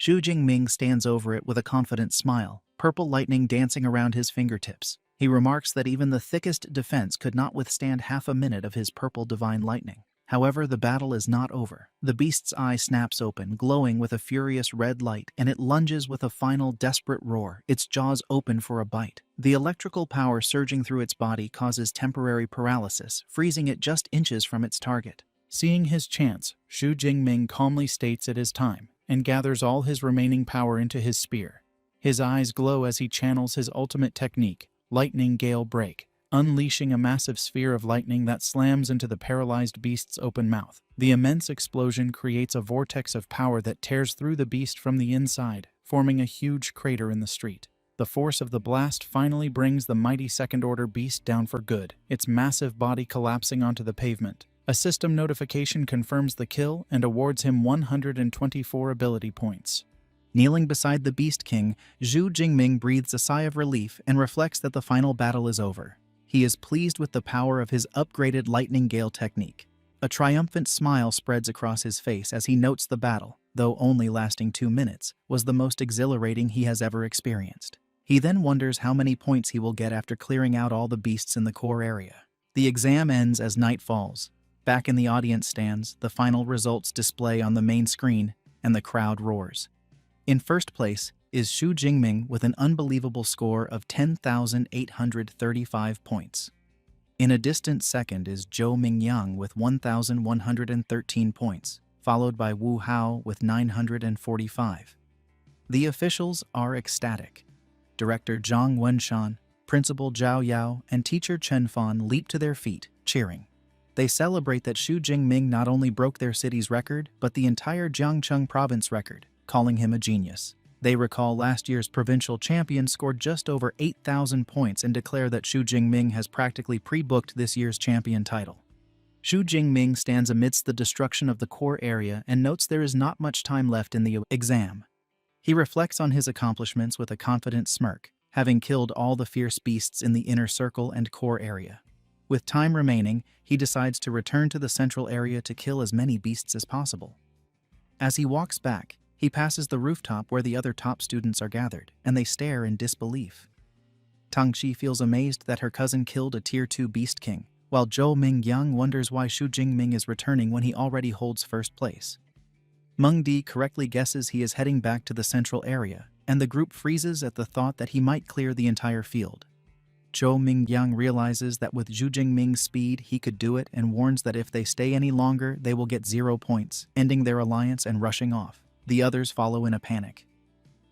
Xu Jingming stands over it with a confident smile, purple lightning dancing around his fingertips. He remarks that even the thickest defense could not withstand half a minute of his purple divine lightning. However, the battle is not over. The beast's eye snaps open, glowing with a furious red light, and it lunges with a final desperate roar, its jaws open for a bite. The electrical power surging through its body causes temporary paralysis, freezing it just inches from its target. Seeing his chance, Xu Jingming calmly states it is time, and gathers all his remaining power into his spear. His eyes glow as he channels his ultimate technique, Lightning Gale Break, unleashing a massive sphere of lightning that slams into the paralyzed beast's open mouth. The immense explosion creates a vortex of power that tears through the beast from the inside, forming a huge crater in the street. The force of the blast finally brings the mighty second-order beast down for good, its massive body collapsing onto the pavement. A system notification confirms the kill and awards him 124 ability points. Kneeling beside the Beast King, Xu Jingming breathes a sigh of relief and reflects that the final battle is over. He is pleased with the power of his upgraded Lightning Gale technique. A triumphant smile spreads across his face as he notes the battle, though only lasting 2 minutes, was the most exhilarating he has ever experienced. He then wonders how many points he will get after clearing out all the beasts in the core area. The exam ends as night falls. Back in the audience stands, the final results display on the main screen, and the crowd roars. In first place is Xu Jingming with an unbelievable score of 10,835 points. In a distant second is Zhou Mingyang with 1,113 points, followed by Wu Hao with 945. The officials are ecstatic. Director Zhang Wenshan, Principal Zhao Yao, and teacher Chen Fan leap to their feet, cheering. They celebrate that Xu Jingming not only broke their city's record, but the entire Jiangcheng province record, calling him a genius. They recall last year's provincial champion scored just over 8,000 points and declare that Xu Jingming has practically pre-booked this year's champion title. Xu Jingming stands amidst the destruction of the core area and notes there is not much time left in the exam. He reflects on his accomplishments with a confident smirk, having killed all the fierce beasts in the inner circle and core area. With time remaining, he decides to return to the central area to kill as many beasts as possible. As he walks back, he passes the rooftop where the other top students are gathered, and they stare in disbelief. Tangxi feels amazed that her cousin killed a Tier 2 Beast King, while Zhou Mingyang wonders why Xu Jingming is returning when he already holds first place. Meng Di correctly guesses he is heading back to the central area, and the group freezes at the thought that he might clear the entire field. Zhou Mingyang realizes that with Xu Jingming's speed he could do it and warns that if they stay any longer they will get 0 points, ending their alliance and rushing off. The others follow in a panic.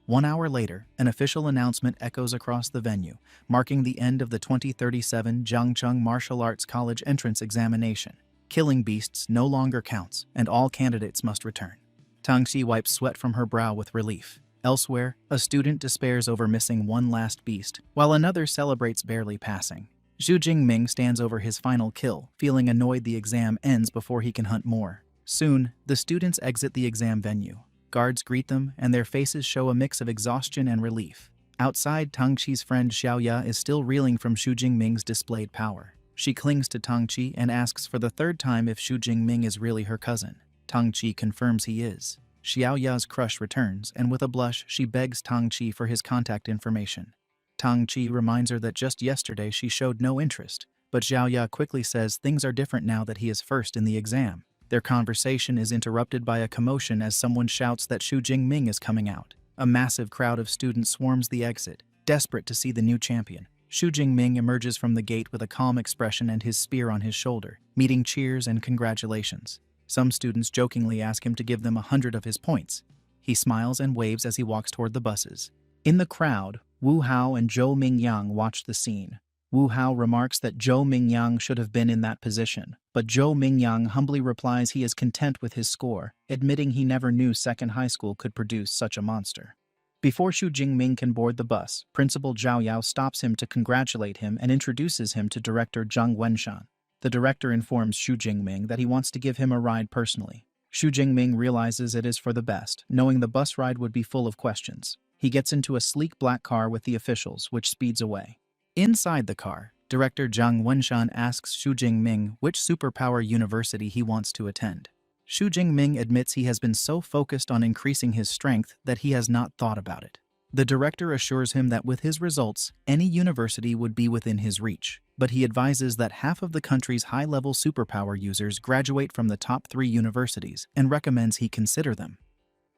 1 hour later, an official announcement echoes across the venue, marking the end of the 2037 Jiangcheng Martial Arts College entrance examination. Killing beasts no longer counts, and all candidates must return. Tangxi wipes sweat from her brow with relief. Elsewhere, a student despairs over missing one last beast, while another celebrates barely passing. Xu Jingming stands over his final kill, feeling annoyed the exam ends before he can hunt more. Soon, the students exit the exam venue. Guards greet them, and their faces show a mix of exhaustion and relief. Outside, Tangxi's friend Xiaoya is still reeling from Xu Jingming's displayed power. She clings to Tangxi and asks for the 3rd time if Xu Jingming is really her cousin. Tangxi confirms he is. Xiaoya's crush returns, and with a blush, she begs Tangxi for his contact information. Tangxi reminds her that just yesterday she showed no interest, but Xiaoya quickly says things are different now that he is first in the exam. Their conversation is interrupted by a commotion as someone shouts that Xu Jingming is coming out. A massive crowd of students swarms the exit, desperate to see the new champion. Xu Jingming emerges from the gate with a calm expression and his spear on his shoulder, meeting cheers and congratulations. Some students jokingly ask him to give them 100 of his points. He smiles and waves as he walks toward the buses. In the crowd, Wu Hao and Zhou Mingyang watch the scene. Wu Hao remarks that Zhou Mingyang should have been in that position, but Zhou Mingyang humbly replies he is content with his score, admitting he never knew second high school could produce such a monster. Before Xu Jingming can board the bus, Principal Zhao Yao stops him to congratulate him and introduces him to Director Zhang Wenshan. The director informs Xu Jingming that he wants to give him a ride personally. Xu Jingming realizes it is for the best, knowing the bus ride would be full of questions. He gets into a sleek black car with the officials, which speeds away. Inside the car, director Zhang Wenshan asks Xu Jingming which superpower university he wants to attend. Xu Jingming admits he has been so focused on increasing his strength that he has not thought about it. The director assures him that with his results, any university would be within his reach, but he advises that half of the country's high-level superpower users graduate from the top 3 universities and recommends he consider them.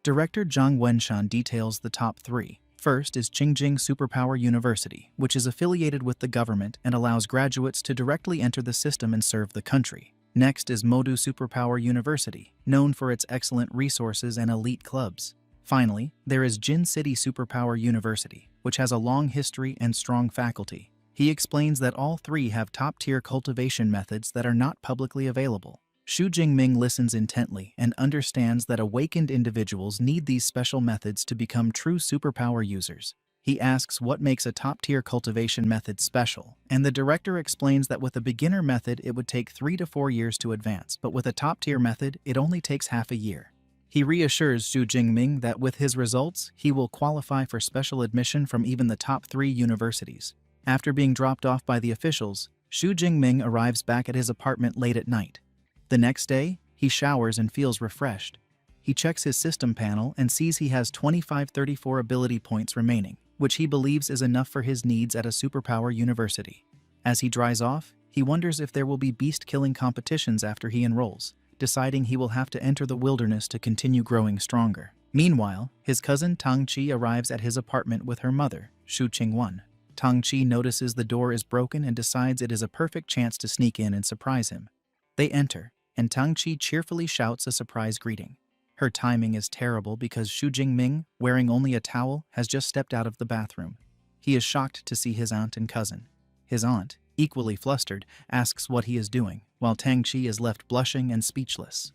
Director Zhang Wenshan details the top 3. First is Qingjing Superpower University, which is affiliated with the government and allows graduates to directly enter the system and serve the country. Next is Modu Superpower University, known for its excellent resources and elite clubs. Finally, there is Jin City Superpower University, which has a long history and strong faculty. He explains that all 3 have top-tier cultivation methods that are not publicly available. Xu Jingming listens intently and understands that awakened individuals need these special methods to become true superpower users. He asks what makes a top-tier cultivation method special, and the director explains that with a beginner method it would take 3 to 4 years to advance, but with a top-tier method it only takes half a year. He reassures Xu Jingming that with his results, he will qualify for special admission from even the top 3 universities. After being dropped off by the officials, Xu Jingming arrives back at his apartment late at night. The next day, he showers and feels refreshed. He checks his system panel and sees he has 2534 ability points remaining, which he believes is enough for his needs at a superpower university. As he dries off, he wonders if there will be beast-killing competitions after he enrolls, deciding he will have to enter the wilderness to continue growing stronger. Meanwhile, his cousin Tang Qi arrives at his apartment with her mother, Xu Qingwen. Tang Qi notices the door is broken and decides it is a perfect chance to sneak in and surprise him. They enter, and Tang Qi cheerfully shouts a surprise greeting. Her timing is terrible because Xu Jingming, wearing only a towel, has just stepped out of the bathroom. He is shocked to see his aunt and cousin. His aunt, equally flustered, asks what he is doing, while Tang Qi is left blushing and speechless.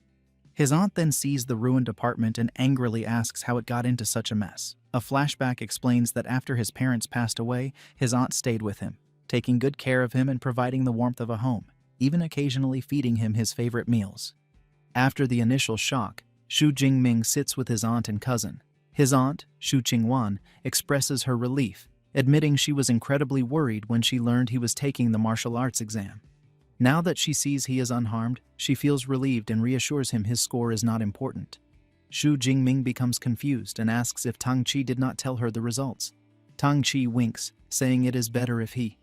His aunt then sees the ruined apartment and angrily asks how it got into such a mess. A flashback explains that after his parents passed away, his aunt stayed with him, taking good care of him and providing the warmth of a home, even occasionally feeding him his favorite meals. After the initial shock, Xu Jingming sits with his aunt and cousin. His aunt, Xu Qingwen, expresses her relief, admitting she was incredibly worried when she learned he was taking the martial arts exam. Now that she sees he is unharmed, she feels relieved and reassures him his score is not important. Xu Jingming becomes confused and asks if Tang Qi did not tell her the results. Tang Qi winks, saying it is better if he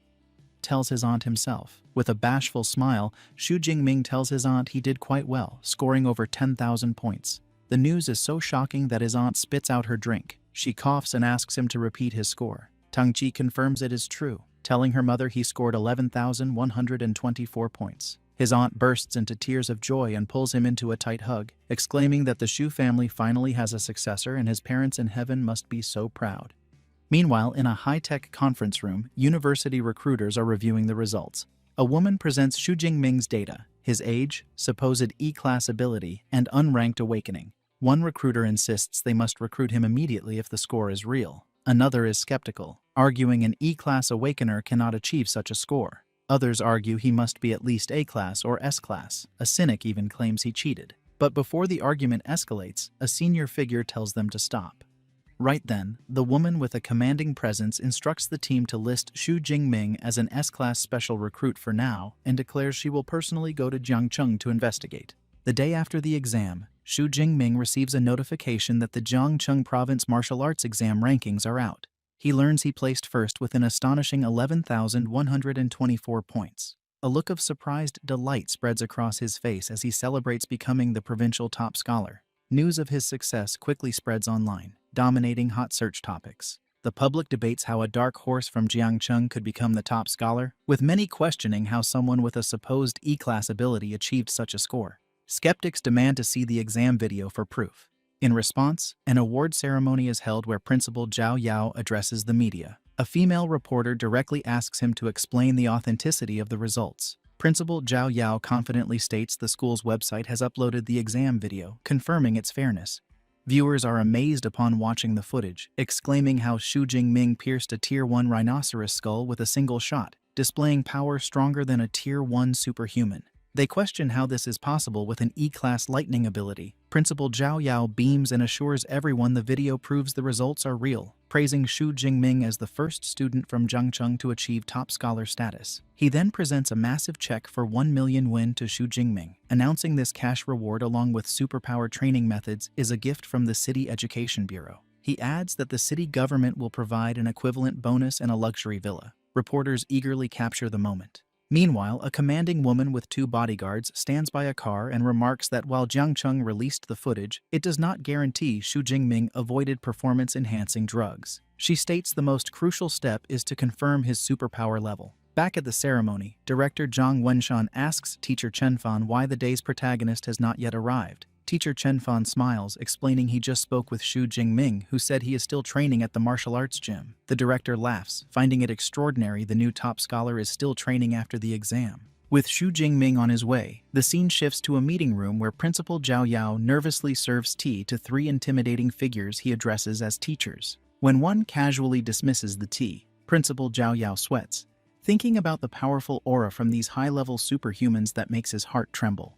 tells his aunt himself. With a bashful smile, Xu Jingming tells his aunt he did quite well, scoring over 10,000 points. The news is so shocking that his aunt spits out her drink. She coughs and asks him to repeat his score. Tang Qi confirms it is true, telling her mother he scored 11,124 points. His aunt bursts into tears of joy and pulls him into a tight hug, exclaiming that the Xu family finally has a successor and his parents in heaven must be so proud. Meanwhile, in a high-tech conference room, university recruiters are reviewing the results. A woman presents Xu Jingming's data, his age, supposed E-class ability, and unranked awakening. One recruiter insists they must recruit him immediately if the score is real. Another is skeptical, arguing an E-class awakener cannot achieve such a score. Others argue he must be at least A-class or S-class. A cynic even claims he cheated. But before the argument escalates, a senior figure tells them to stop. Right then, the woman with a commanding presence instructs the team to list Xu Jingming as an S-class special recruit for now and declares she will personally go to Jiangcheng to investigate. The day after the exam, Xu Jingming receives a notification that the Jiangcheng Province Martial Arts exam rankings are out. He learns he placed first with an astonishing 11,124 points. A look of surprised delight spreads across his face as he celebrates becoming the provincial top scholar. News of his success quickly spreads online, dominating hot search topics. The public debates how a dark horse from Jiangcheng could become the top scholar, with many questioning how someone with a supposed E-class ability achieved such a score. Skeptics demand to see the exam video for proof. In response, an award ceremony is held where Principal Zhao Yao addresses the media. A female reporter directly asks him to explain the authenticity of the results. Principal Zhao Yao confidently states the school's website has uploaded the exam video, confirming its fairness. Viewers are amazed upon watching the footage, exclaiming how Xu Jingming pierced a Tier 1 rhinoceros skull with a single shot. displaying power stronger than a Tier 1 superhuman. They question how this is possible with an E-Class lightning ability. Principal Zhao Yao beams and assures everyone the video proves the results are real, praising Xu Jingming as the first student from Zhangcheng to achieve top scholar status. He then presents a massive check for 1 million yuan to Xu Jingming, announcing this cash reward along with superpower training methods is a gift from the City Education Bureau. He adds that the city government will provide an equivalent bonus and a luxury villa. Reporters eagerly capture the moment. Meanwhile, a commanding woman with 2 bodyguards stands by a car and remarks that while Jiang Cheng released the footage, it does not guarantee Xu Jingming avoided performance-enhancing drugs. She states the most crucial step is to confirm his superpower level. Back at the ceremony, director Zhang Wenshan asks teacher Chen Fan why the day's protagonist has not yet arrived. Teacher Chen Fan smiles, explaining he just spoke with Xu Jingming, who said he is still training at the martial arts gym. The director laughs, finding it extraordinary the new top scholar is still training after the exam. With Xu Jingming on his way, the scene shifts to a meeting room where Principal Zhao Yao nervously serves tea to 3 intimidating figures he addresses as teachers. When one casually dismisses the tea, Principal Zhao Yao sweats, thinking about the powerful aura from these high-level superhumans that makes his heart tremble.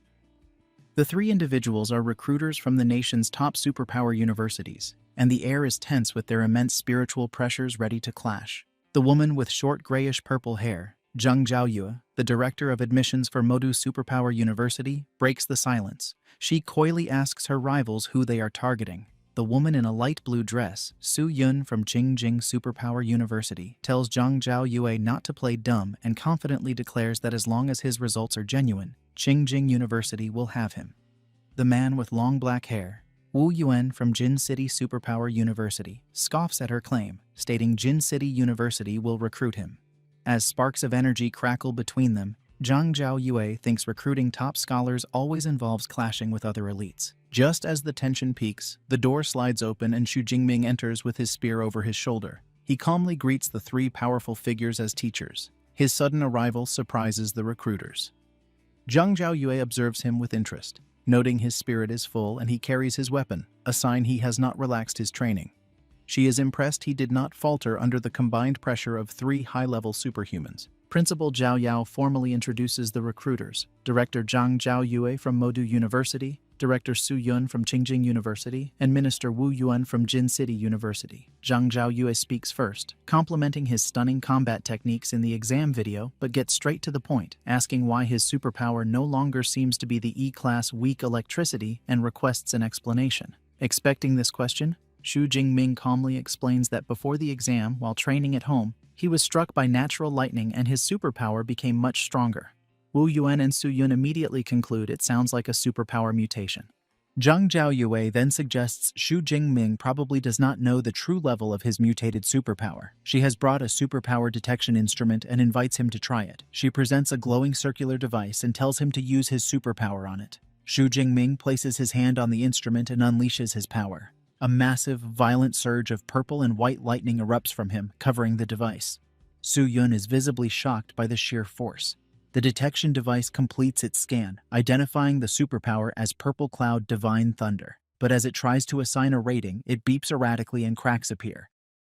The 3 individuals are recruiters from the nation's top superpower universities, and the air is tense with their immense spiritual pressures ready to clash. The woman with short grayish-purple hair, Zhang Zhaoyue, the director of admissions for Modu Superpower University, breaks the silence. She coyly asks her rivals who they are targeting. The woman in a light blue dress, Su Yun from Qingjing Superpower University, tells Zhang Zhaoyue not to play dumb and confidently declares that as long as his results are genuine, Qingjing University will have him. The man with long black hair, Wu Yuan from Jin City Superpower University, scoffs at her claim, stating Jin City University will recruit him. As sparks of energy crackle between them, Zhang Zhaoyue thinks recruiting top scholars always involves clashing with other elites. Just as the tension peaks, the door slides open and Xu Jingming enters with his spear over his shoulder. He calmly greets the 3 powerful figures as teachers. His sudden arrival surprises the recruiters. Zhang Zhaoyue observes him with interest, noting his spirit is full and he carries his weapon, a sign he has not relaxed his training. She is impressed he did not falter under the combined pressure of 3 high-level superhumans. Principal Zhao Yao formally introduces the recruiters, Director Zhang Zhaoyue from Modu University, Director Su Yun from Qingjing University, and Minister Wu Yuan from Jin City University. Zhang Zhaoyue speaks first, complimenting his stunning combat techniques in the exam video, but gets straight to the point, asking why his superpower no longer seems to be the E-Class weak electricity and requests an explanation. Expecting this question, Xu Jingming calmly explains that before the exam, while training at home, he was struck by natural lightning and his superpower became much stronger. Wu Yuan and Su Yun immediately conclude it sounds like a superpower mutation. Zhang Zhaoyue then suggests Xu Jingming probably does not know the true level of his mutated superpower. She has brought a superpower detection instrument and invites him to try it. She presents a glowing circular device and tells him to use his superpower on it. Xu Jingming places his hand on the instrument and unleashes his power. A massive, violent surge of purple and white lightning erupts from him, covering the device. Su Yun is visibly shocked by the sheer force. The detection device completes its scan, identifying the superpower as Purple Cloud Divine Thunder. But as it tries to assign a rating, it beeps erratically and cracks appear.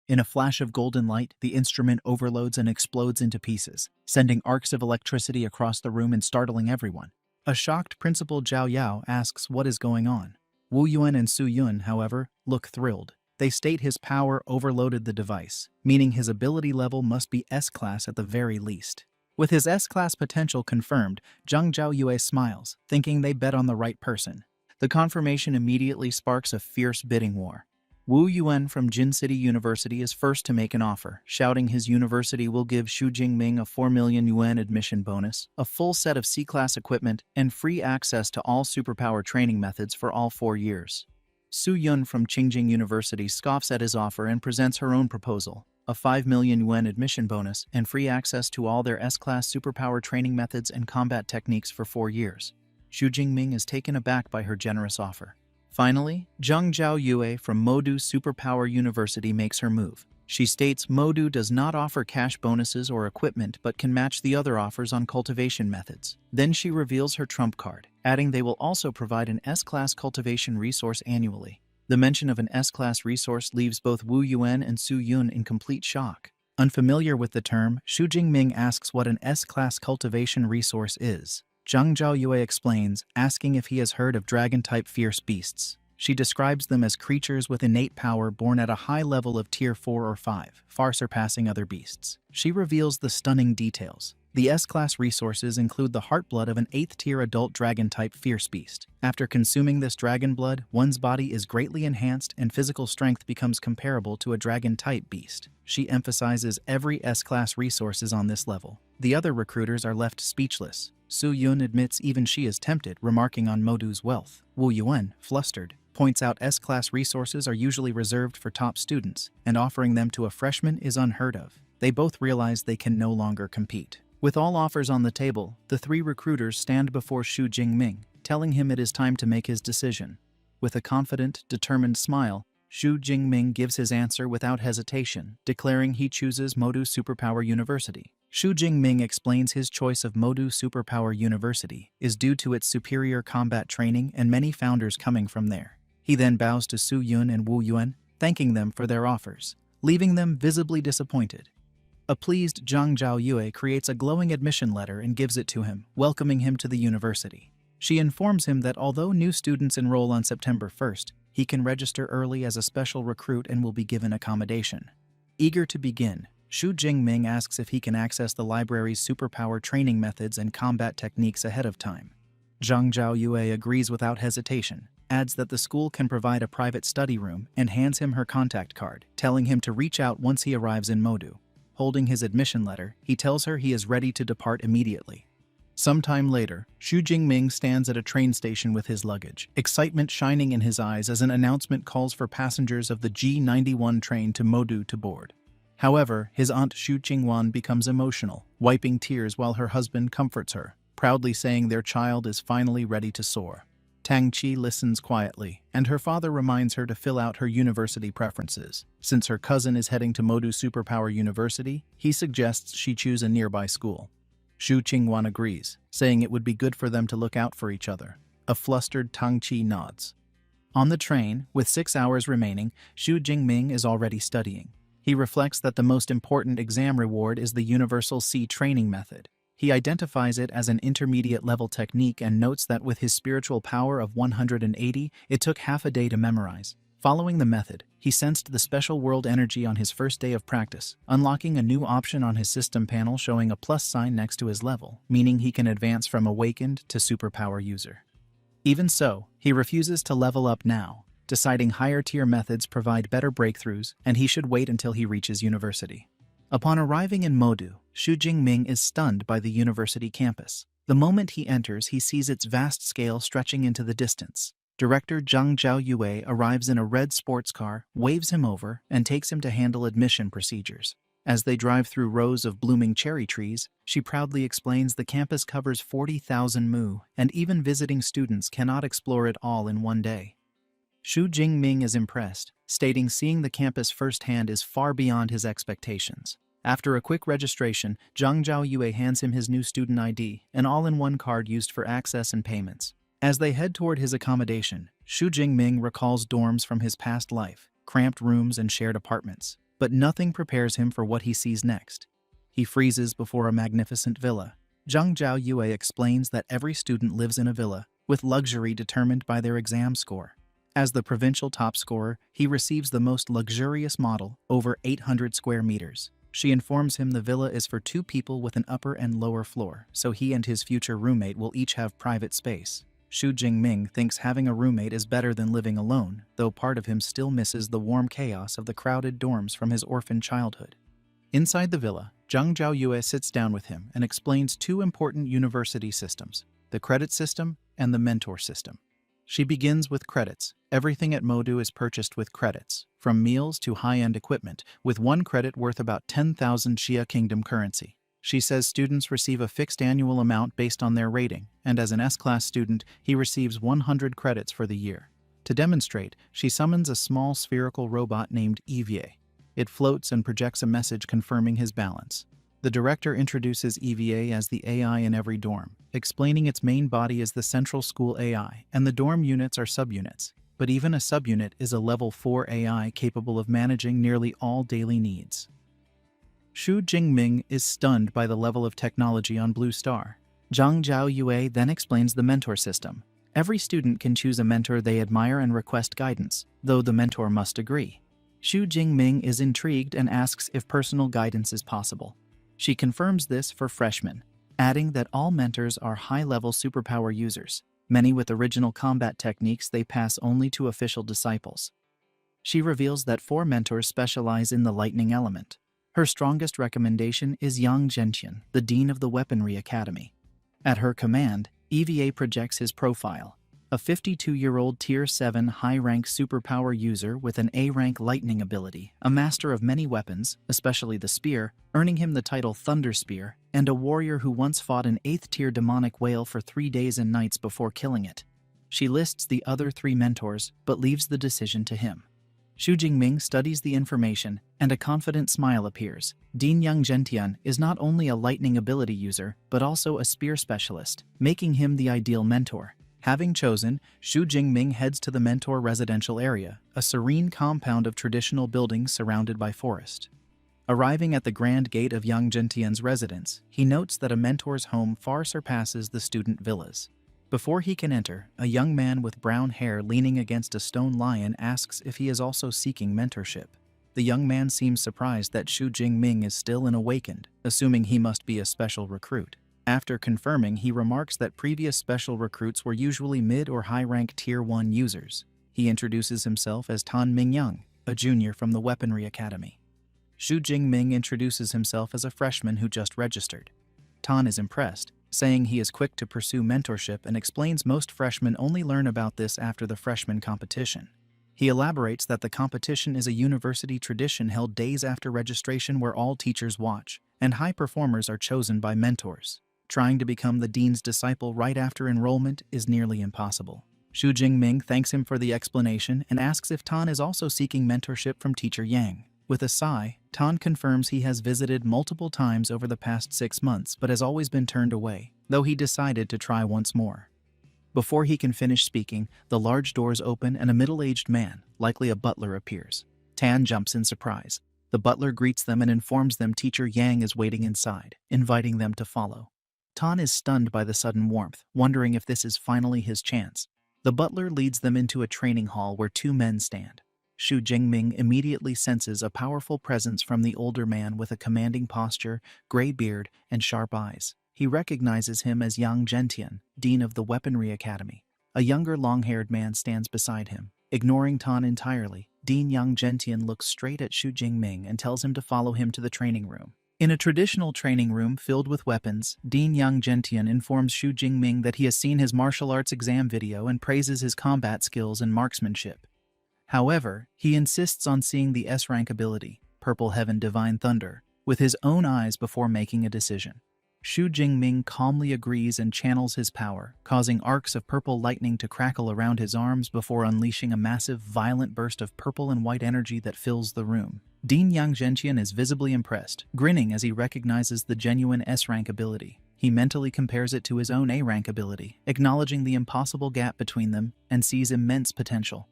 In a flash of golden light, the instrument overloads and explodes into pieces, sending arcs of electricity across the room and startling everyone. A shocked Principal Zhao Yao asks what is going on. Wu Yuan and Su Yun, however, look thrilled. They state his power overloaded the device, meaning his ability level must be S-Class at the very least. With his S-Class potential confirmed, Zhang Zhaoyue smiles, thinking they bet on the right person. The confirmation immediately sparks a fierce bidding war. Wu Yuan from Jin City University is first to make an offer, shouting his university will give Xu Jingming a 4 million yuan admission bonus, a full set of C-Class equipment, and free access to all superpower training methods for all 4 years. Su Yun from Qingjing University scoffs at his offer and presents her own proposal, a 5 million yuan admission bonus and free access to all their S-Class superpower training methods and combat techniques for 4 years. Xu Jingming is taken aback by her generous offer. Finally, Zhang Zhaoyue from Modu Superpower University makes her move. She states Modu does not offer cash bonuses or equipment but can match the other offers on cultivation methods. Then she reveals her trump card, adding they will also provide an S-Class cultivation resource annually. The mention of an S-Class resource leaves both Wu Yuan and Su Yun in complete shock. Unfamiliar with the term, Xu Jingming asks what an S-Class cultivation resource is. Zhang Zhaoyue explains, asking if he has heard of dragon-type fierce beasts. She describes them as creatures with innate power born at a high level of Tier 4 or 5, far surpassing other beasts. She reveals the stunning details. The S-Class resources include the heartblood of an 8th-tier adult dragon-type fierce beast. After consuming this dragon blood, one's body is greatly enhanced and physical strength becomes comparable to a dragon-type beast. She emphasizes every S-Class resource is on this level. The other recruiters are left speechless. Su Yun admits even she is tempted, remarking on Modu's wealth. Wu Yuan, flustered, points out S-Class resources are usually reserved for top students, and offering them to a freshman is unheard of. They both realize they can no longer compete. With all offers on the table, the three recruiters stand before Xu Jingming, telling him it is time to make his decision. With a confident, determined smile, Xu Jingming gives his answer without hesitation, declaring he chooses Modu Superpower University. Xu Jingming explains his choice of Modu Superpower University is due to its superior combat training and many founders coming from there. He then bows to Su Yun and Wu Yuan, thanking them for their offers, leaving them visibly disappointed. A pleased Zhang Zhaoyue creates a glowing admission letter and gives it to him, welcoming him to the university. She informs him that although new students enroll on September 1st, he can register early as a special recruit and will be given accommodation. Eager to begin, Xu Jingming asks if he can access the library's superpower training methods and combat techniques ahead of time. Zhang Zhaoyue agrees without hesitation, adds that the school can provide a private study room, and hands him her contact card, telling him to reach out once he arrives in Modu. Holding his admission letter, he tells her he is ready to depart immediately. Sometime later, Xu Jingming stands at a train station with his luggage, excitement shining in his eyes as an announcement calls for passengers of the G91 train to Modu to board. However, his aunt Xu Qingwan becomes emotional, wiping tears while her husband comforts her, proudly saying their child is finally ready to soar. Tang Qi listens quietly, and her father reminds her to fill out her university preferences. Since her cousin is heading to Modu Superpower University, he suggests she choose a nearby school. Xu Qingwan agrees, saying it would be good for them to look out for each other. A flustered Tang Qi nods. On the train, with 6 hours remaining, Xu Jingming is already studying. He reflects that the most important exam reward is the Universal C training method. He identifies it as an intermediate-level technique and notes that with his spiritual power of 180, it took half a day to memorize. Following the method, he sensed the special world energy on his first day of practice, unlocking a new option on his system panel showing a plus sign next to his level, meaning he can advance from awakened to superpower user. Even so, he refuses to level up now, deciding higher-tier methods provide better breakthroughs, and he should wait until he reaches university. Upon arriving in Modu, Xu Jingming is stunned by the university campus. The moment he enters, he sees its vast scale stretching into the distance. Director Zhang Zhaoyue arrives in a red sports car, waves him over, and takes him to handle admission procedures. As they drive through rows of blooming cherry trees, she proudly explains the campus covers 40,000 mu, and even visiting students cannot explore it all in one day. Xu Jingming is impressed, stating seeing the campus firsthand is far beyond his expectations. After a quick registration, Zhang Zhaoyue hands him his new student ID, an all-in-one card used for access and payments. As they head toward his accommodation, Xu Jingming recalls dorms from his past life, cramped rooms and shared apartments. But nothing prepares him for what he sees next. He freezes before a magnificent villa. Zhang Zhaoyue explains that every student lives in a villa, with luxury determined by their exam score. As the provincial top scorer, he receives the most luxurious model, over 800 square meters. She informs him the villa is for 2 people with an upper and lower floor, so he and his future roommate will each have private space. Xu Jingming thinks having a roommate is better than living alone, though part of him still misses the warm chaos of the crowded dorms from his orphaned childhood. Inside the villa, Zhang Zhaoyue sits down with him and explains 2 important university systems, the credit system and the mentor system. She begins with credits. Everything at Modu is purchased with credits, from meals to high-end equipment, with 1 credit worth about 10,000 Xia Kingdom currency. She says students receive a fixed annual amount based on their rating, and as an S-Class student, he receives 100 credits for the year. To demonstrate, she summons a small spherical robot named EVA. It floats and projects a message confirming his balance. The director introduces EVA as the AI in every dorm, explaining its main body is the central school AI, and the dorm units are subunits. But even a subunit is a level 4 AI capable of managing nearly all daily needs. Xu Jingming is stunned by the level of technology on Blue Star. Zhang Zhaoyue then explains the mentor system. Every student can choose a mentor they admire and request guidance, though the mentor must agree. Xu Jingming is intrigued and asks if personal guidance is possible. She confirms this for freshmen, adding that all mentors are high-level superpower users. Many with original combat techniques they pass only to official disciples. She reveals that 4 mentors specialize in the lightning element. Her strongest recommendation is Yang Zhentian, the dean of the Weaponry Academy. At her command, EVA projects his profile, a 52-year-old Tier 7 high-rank superpower user with an A-rank lightning ability, a master of many weapons, especially the spear, earning him the title Thunder Spear, and a warrior who once fought an 8th-tier demonic whale for 3 days and nights before killing it. She lists the other 3 mentors, but leaves the decision to him. Xu Jingming studies the information, and a confident smile appears. Dean Yang Zhentian is not only a lightning ability user, but also a spear specialist, making him the ideal mentor. Having chosen, Xu Jingming heads to the mentor residential area, a serene compound of traditional buildings surrounded by forest. Arriving at the grand gate of Yang Zhentian's residence, he notes that a mentor's home far surpasses the student villas. Before he can enter, a young man with brown hair leaning against a stone lion asks if he is also seeking mentorship. The young man seems surprised that Xu Jingming is still unawakened, assuming he must be a special recruit. After confirming, he remarks that previous special recruits were usually mid- or high-rank Tier 1 users. He introduces himself as Tan Mingyang, a junior from the Weaponry Academy. Xu Jingming introduces himself as a freshman who just registered. Tan is impressed, saying he is quick to pursue mentorship and explains most freshmen only learn about this after the freshman competition. He elaborates that the competition is a university tradition held days after registration where all teachers watch, and high performers are chosen by mentors. Trying to become the dean's disciple right after enrollment is nearly impossible. Xu Jingming thanks him for the explanation and asks if Tan is also seeking mentorship from teacher Yang. With a sigh, Tan confirms he has visited multiple times over the past 6 months but has always been turned away, though he decided to try once more. Before he can finish speaking, the large doors open and a middle-aged man, likely a butler, appears. Tan jumps in surprise. The butler greets them and informs them teacher Yang is waiting inside, inviting them to follow. Tan is stunned by the sudden warmth, wondering if this is finally his chance. The butler leads them into a training hall where 2 men stand. Xu Jingming immediately senses a powerful presence from the older man with a commanding posture, gray beard, and sharp eyes. He recognizes him as Yang Zhentian, dean of the Weaponry Academy. A younger long-haired man stands beside him. Ignoring Tan entirely, Dean Yang Zhentian looks straight at Xu Jingming and tells him to follow him to the training room. In a traditional training room filled with weapons, Dean Yang Zhentian informs Xu Jingming that he has seen his martial arts exam video and praises his combat skills and marksmanship. However, he insists on seeing the S-rank ability, Purple Heaven Divine Thunder, with his own eyes before making a decision. Xu Jingming calmly agrees and channels his power, causing arcs of purple lightning to crackle around his arms before unleashing a massive, violent burst of purple and white energy that fills the room. Dean Yang Zhentian is visibly impressed, grinning as he recognizes the genuine S-rank ability. He mentally compares it to his own A-rank ability, acknowledging the impossible gap between them, and sees immense potential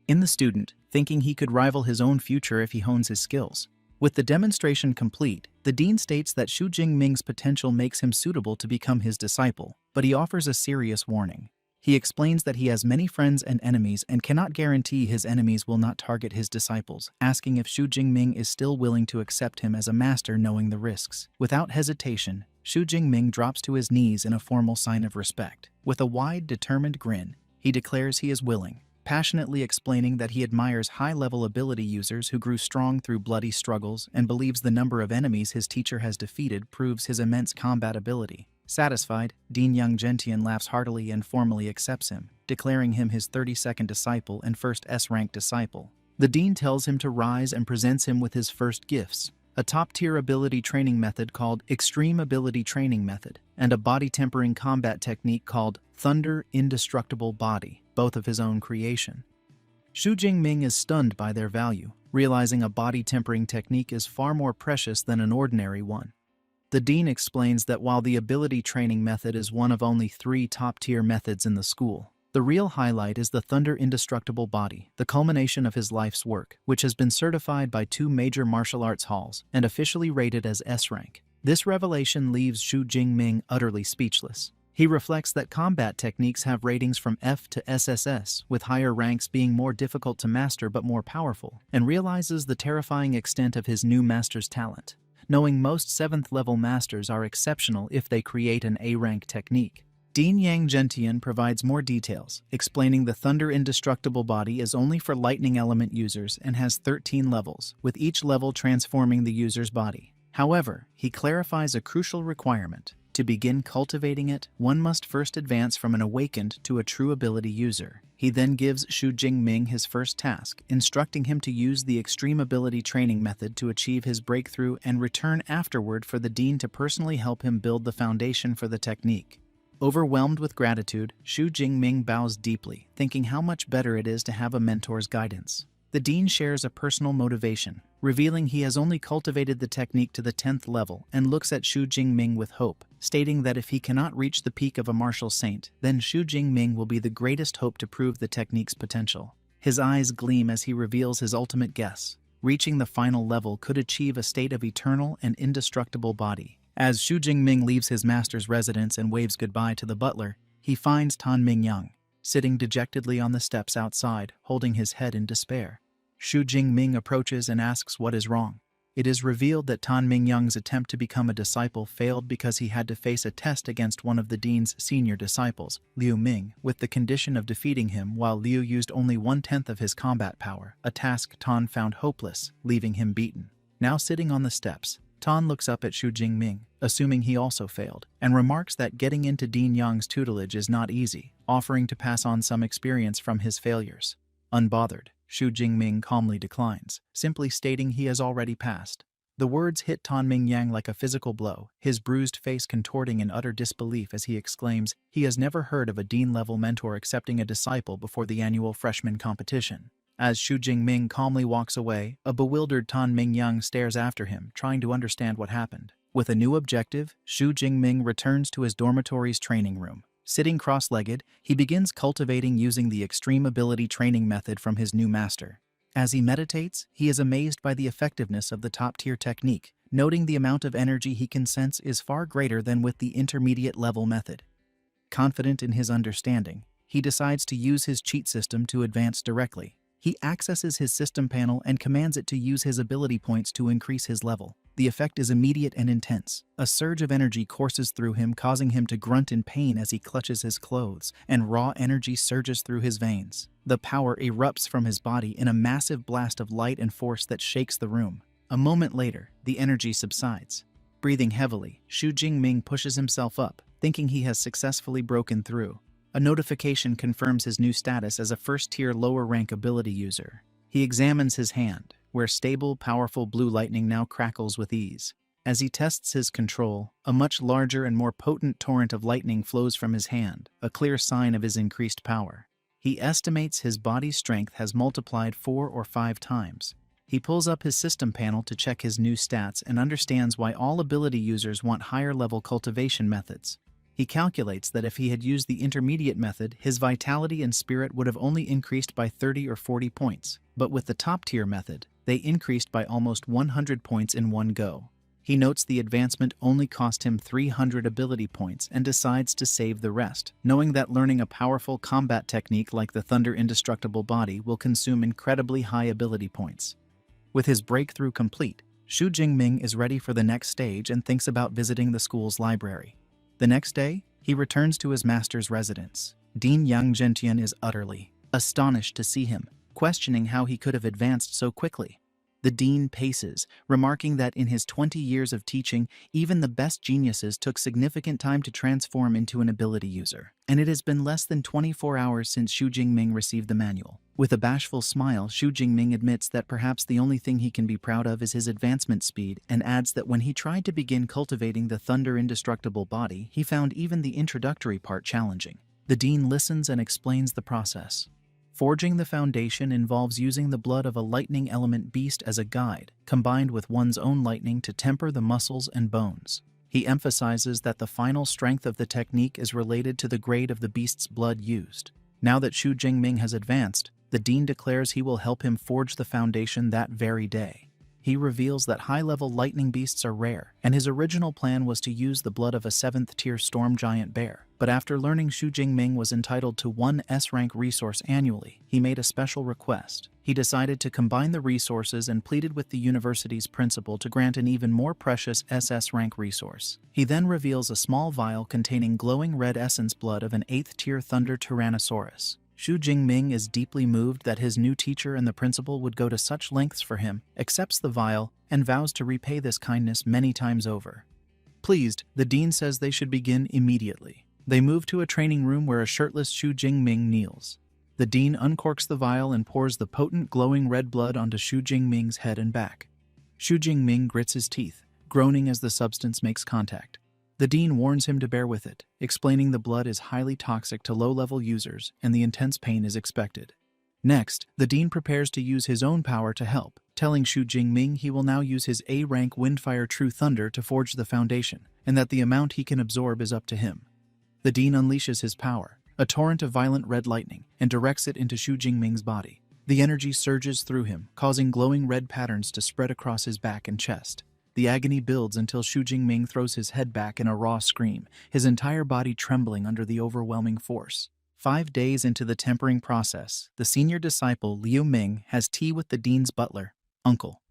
in the student, thinking he could rival his own future if he hones his skills. With the demonstration complete, the dean states that Xu Jingming's potential makes him suitable to become his disciple, but he offers a serious warning. He explains that he has many friends and enemies and cannot guarantee his enemies will not target his disciples, asking if Xu Jingming is still willing to accept him as a master knowing the risks. Without hesitation, Xu Jingming drops to his knees in a formal sign of respect. With a wide, determined grin, he declares he is willing, passionately explaining that he admires high-level ability users who grew strong through bloody struggles and believes the number of enemies his teacher has defeated proves his immense combat ability. Satisfied, Dean Yang Zhentian laughs heartily and formally accepts him, declaring him his 32nd disciple and first S-rank disciple. The dean tells him to rise and presents him with his first gifts, a top-tier ability training method called Extreme Ability Training Method, and a body-tempering combat technique called Thunder Indestructible Body, both of his own creation. Xu Jingming is stunned by their value, realizing a body-tempering technique is far more precious than an ordinary one. The dean explains that while the ability training method is one of only 3 top-tier methods in the school, The real highlight is the Thunder Indestructible Body, the culmination of his life's work, which has been certified by 2 major martial arts halls and officially rated as S rank. This revelation leaves Xu Jingming utterly speechless. He reflects that combat techniques have ratings from F to SSS, with higher ranks being more difficult to master but more powerful, and realizes the terrifying extent of his new master's talent, knowing most 7th-level masters are exceptional if they create an A-rank technique. Dean Yang Gentian provides more details, explaining the Thunder Indestructible Body is only for lightning element users and has 13 levels, with each level transforming the user's body. However, he clarifies a crucial requirement. To begin cultivating it, one must first advance from an awakened to a true ability user. He then gives Xu Jingming his first task, instructing him to use the extreme ability training method to achieve his breakthrough and return afterward for the dean to personally help him build the foundation for the technique. Overwhelmed with gratitude, Xu Jingming bows deeply, thinking how much better it is to have a mentor's guidance. The dean shares a personal motivation, revealing he has only cultivated the technique to the 10th level and looks at Xu Jingming with hope, stating that if he cannot reach the peak of a martial saint, then Xu Jingming will be the greatest hope to prove the technique's potential. His eyes gleam as he reveals his ultimate guess. Reaching the final level could achieve a state of eternal and indestructible body. As Xu Jingming leaves his master's residence and waves goodbye to the butler, he finds Tan Mingyang, sitting dejectedly on the steps outside, holding his head in despair. Xu Jingming approaches and asks what is wrong. It is revealed that Tan Mingyang's attempt to become a disciple failed because he had to face a test against one of the dean's senior disciples, Liu Ming, with the condition of defeating him while Liu used only 1/10 of his combat power, a task Tan found hopeless, leaving him beaten. Now sitting on the steps, Tan looks up at Xu Jingming, assuming he also failed, and remarks that getting into Dean Yang's tutelage is not easy, offering to pass on some experience from his failures. Unbothered, Xu Jingming calmly declines, simply stating he has already passed. The words hit Tan Mingyang like a physical blow, his bruised face contorting in utter disbelief as he exclaims he has never heard of a dean-level mentor accepting a disciple before the annual freshman competition. As Xu Jingming calmly walks away, a bewildered Tan Mingyang stares after him, trying to understand what happened. With a new objective, Xu Jingming returns to his dormitory's training room. Sitting cross-legged, he begins cultivating using the extreme ability training method from his new master. As he meditates, he is amazed by the effectiveness of the top-tier technique, noting the amount of energy he can sense is far greater than with the intermediate-level method. Confident in his understanding, he decides to use his cheat system to advance directly. He accesses his system panel and commands it to use his ability points to increase his level. The effect is immediate and intense. A surge of energy courses through him, causing him to grunt in pain as he clutches his clothes, and raw energy surges through his veins. The power erupts from his body in a massive blast of light and force that shakes the room. A moment later, the energy subsides. Breathing heavily, Xu Jingming pushes himself up, thinking he has successfully broken through. A notification confirms his new status as a first-tier lower-rank ability user. He examines his hand, where stable, powerful blue lightning now crackles with ease. As he tests his control, a much larger and more potent torrent of lightning flows from his hand, a clear sign of his increased power. He estimates his body's strength has multiplied 4 or 5 times. He pulls up his system panel to check his new stats and understands why all ability users want higher-level cultivation methods. He calculates that if he had used the intermediate method, his vitality and spirit would have only increased by 30 or 40 points, but with the top-tier method, they increased by almost 100 points in one go. He notes the advancement only cost him 300 ability points and decides to save the rest, knowing that learning a powerful combat technique like the Thunder Indestructible Body will consume incredibly high ability points. With his breakthrough complete, Xu Jingming is ready for the next stage and thinks about visiting the school's library. The next day, he returns to his master's residence. Dean Yang Gentian is utterly astonished to see him, questioning how he could have advanced so quickly. The dean paces, remarking that in his 20 years of teaching, even the best geniuses took significant time to transform into an ability user, and it has been less than 24 hours since Xu Jingming received the manual. With a bashful smile, Xu Jingming admits that perhaps the only thing he can be proud of is his advancement speed, and adds that when he tried to begin cultivating the Thunder Indestructible Body, he found even the introductory part challenging. The dean listens and explains the process. Forging the foundation involves using the blood of a lightning element beast as a guide, combined with one's own lightning to temper the muscles and bones. He emphasizes that the final strength of the technique is related to the grade of the beast's blood used. Now that Xu Jingming has advanced, the dean declares he will help him forge the foundation that very day. He reveals that high-level lightning beasts are rare, and his original plan was to use the blood of a 7th-tier storm giant bear. But after learning Xu Jingming was entitled to one S-rank resource annually, he made a special request. He decided to combine the resources and pleaded with the university's principal to grant an even more precious SS-rank resource. He then reveals a small vial containing glowing red essence blood of an 8th-tier thunder tyrannosaurus. Xu Jingming is deeply moved that his new teacher and the principal would go to such lengths for him, accepts the vial, and vows to repay this kindness many times over. Pleased, the dean says they should begin immediately. They move to a training room where a shirtless Xu Jingming kneels. The dean uncorks the vial and pours the potent glowing red blood onto Xu Jingming's head and back. Xu Jingming grits his teeth, groaning as the substance makes contact. The dean warns him to bear with it, explaining the blood is highly toxic to low-level users and the intense pain is expected. Next, the dean prepares to use his own power to help, telling Xu Jingming he will now use his A-rank Windfire True Thunder to forge the foundation, and that the amount he can absorb is up to him. The dean unleashes his power, a torrent of violent red lightning, and directs it into Xu Jingming's body. The energy surges through him, causing glowing red patterns to spread across his back and chest. The agony builds until Xu Jingming throws his head back in a raw scream, his entire body trembling under the overwhelming force. 5 days into the tempering process, the senior disciple Liu Ming has tea with the dean's butler, Uncle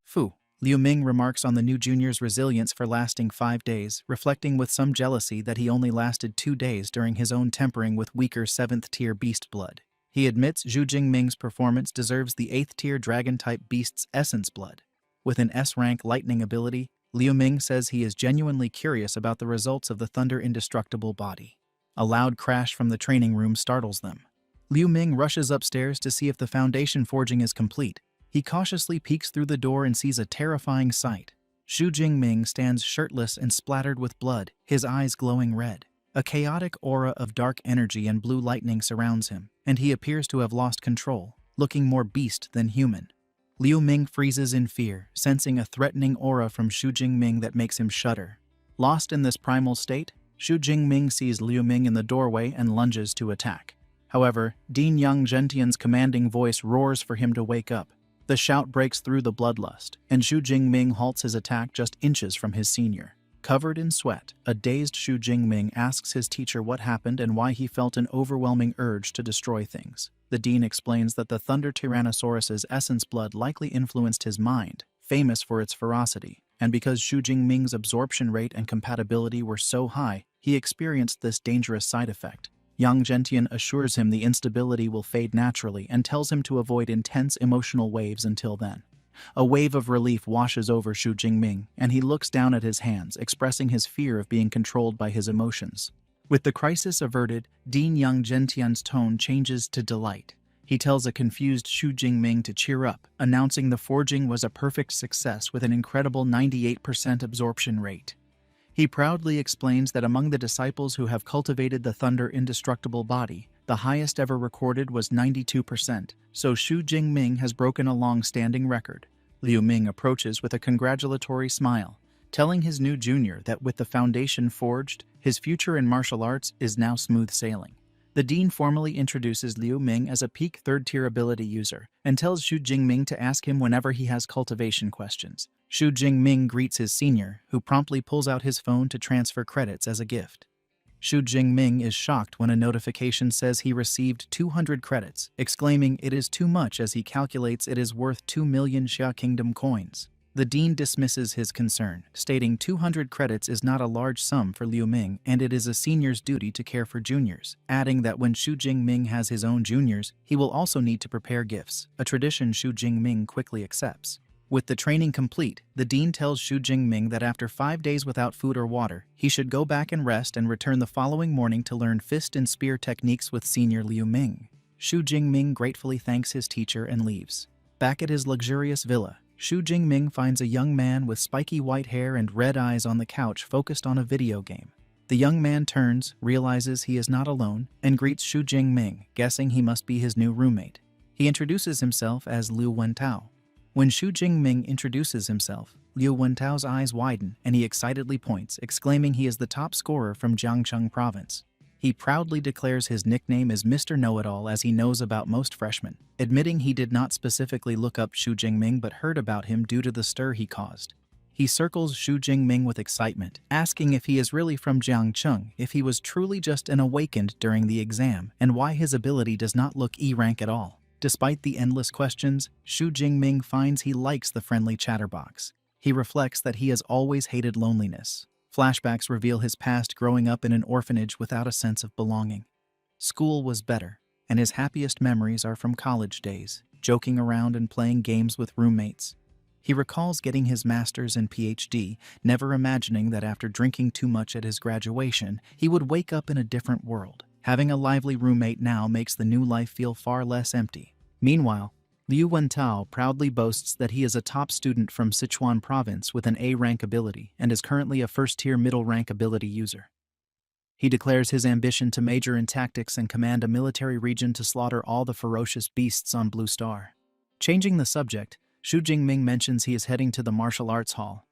Fu. Liu Ming remarks on the new junior's resilience for lasting 5 days, reflecting with some jealousy that he only lasted 2 days during his own tempering with weaker 7th-tier beast blood. He admits Xu Jingming's performance deserves the 8th-tier dragon-type beast's essence blood. With an S-rank lightning ability, Liu Ming says he is genuinely curious about the results of the thunder indestructible body. A loud crash from the training room startles them. Liu Ming rushes upstairs to see if the foundation forging is complete. He cautiously peeks through the door and sees a terrifying sight. Xu Jingming stands shirtless and splattered with blood, his eyes glowing red. A chaotic aura of dark energy and blue lightning surrounds him, and he appears to have lost control, looking more beast than human. Liu Ming freezes in fear, sensing a threatening aura from Xu Jingming that makes him shudder. Lost in this primal state, Xu Jingming sees Liu Ming in the doorway and lunges to attack. However, Dean Yang Zhentian's commanding voice roars for him to wake up. The shout breaks through the bloodlust, and Xu Jingming halts his attack just inches from his senior. Covered in sweat, a dazed Xu Jingming asks his teacher what happened and why he felt an overwhelming urge to destroy things. The dean explains that the Thunder Tyrannosaurus's essence blood likely influenced his mind, famous for its ferocity, and because Xu Jingming's absorption rate and compatibility were so high, he experienced this dangerous side effect. Yang Zhentian assures him the instability will fade naturally and tells him to avoid intense emotional waves until then. A wave of relief washes over Xu Jingming, and he looks down at his hands, expressing his fear of being controlled by his emotions. With the crisis averted, Dean Yang Zhentian's tone changes to delight. He tells a confused Xu Jingming to cheer up, announcing the forging was a perfect success with an incredible 98% absorption rate. He proudly explains that among the disciples who have cultivated the thunder indestructible body, the highest ever recorded was 92%, so Xu Jingming has broken a long-standing record. Liu Ming approaches with a congratulatory smile, telling his new junior that with the foundation forged, his future in martial arts is now smooth sailing. The dean formally introduces Liu Ming as a peak 3rd-tier ability user and tells Xu Jingming to ask him whenever he has cultivation questions. Xu Jingming greets his senior, who promptly pulls out his phone to transfer credits as a gift. Xu Jingming is shocked when a notification says he received 200 credits, exclaiming it is too much as he calculates it is worth 2 million Xia Kingdom coins. The dean dismisses his concern, stating 200 credits is not a large sum for Liu Ming and it is a senior's duty to care for juniors, adding that when Xu Jingming has his own juniors, he will also need to prepare gifts, a tradition Xu Jingming quickly accepts. With the training complete, the dean tells Xu Jingming that after 5 days without food or water, he should go back and rest and return the following morning to learn fist and spear techniques with senior Liu Ming. Xu Jingming gratefully thanks his teacher and leaves. Back at his luxurious villa, Xu Jingming finds a young man with spiky white hair and red eyes on the couch focused on a video game. The young man turns, realizes he is not alone, and greets Xu Jingming, guessing he must be his new roommate. He introduces himself as Liu Wentao. When Xu Jingming introduces himself, Liu Wentao's eyes widen and he excitedly points, exclaiming he is the top scorer from Jiangcheng province. He proudly declares his nickname is Mr. Know-It-All as he knows about most freshmen, admitting he did not specifically look up Xu Jingming but heard about him due to the stir he caused. He circles Xu Jingming with excitement, asking if he is really from Jiangcheng, if he was truly just an awakened during the exam, and why his ability does not look E-rank at all. Despite the endless questions, Xu Jingming finds he likes the friendly chatterbox. He reflects that he has always hated loneliness. Flashbacks reveal his past growing up in an orphanage without a sense of belonging. School was better, and his happiest memories are from college days, joking around and playing games with roommates. He recalls getting his master's and PhD, never imagining that after drinking too much at his graduation, he would wake up in a different world. Having a lively roommate now makes the new life feel far less empty. Meanwhile, Liu Wentao proudly boasts that he is a top student from Sichuan province with an A-rank ability and is currently a first-tier middle-rank ability user. He declares his ambition to major in tactics and command a military region to slaughter all the ferocious beasts on Blue Star. Changing the subject, Xu Jingming mentions he is heading to the martial arts hall.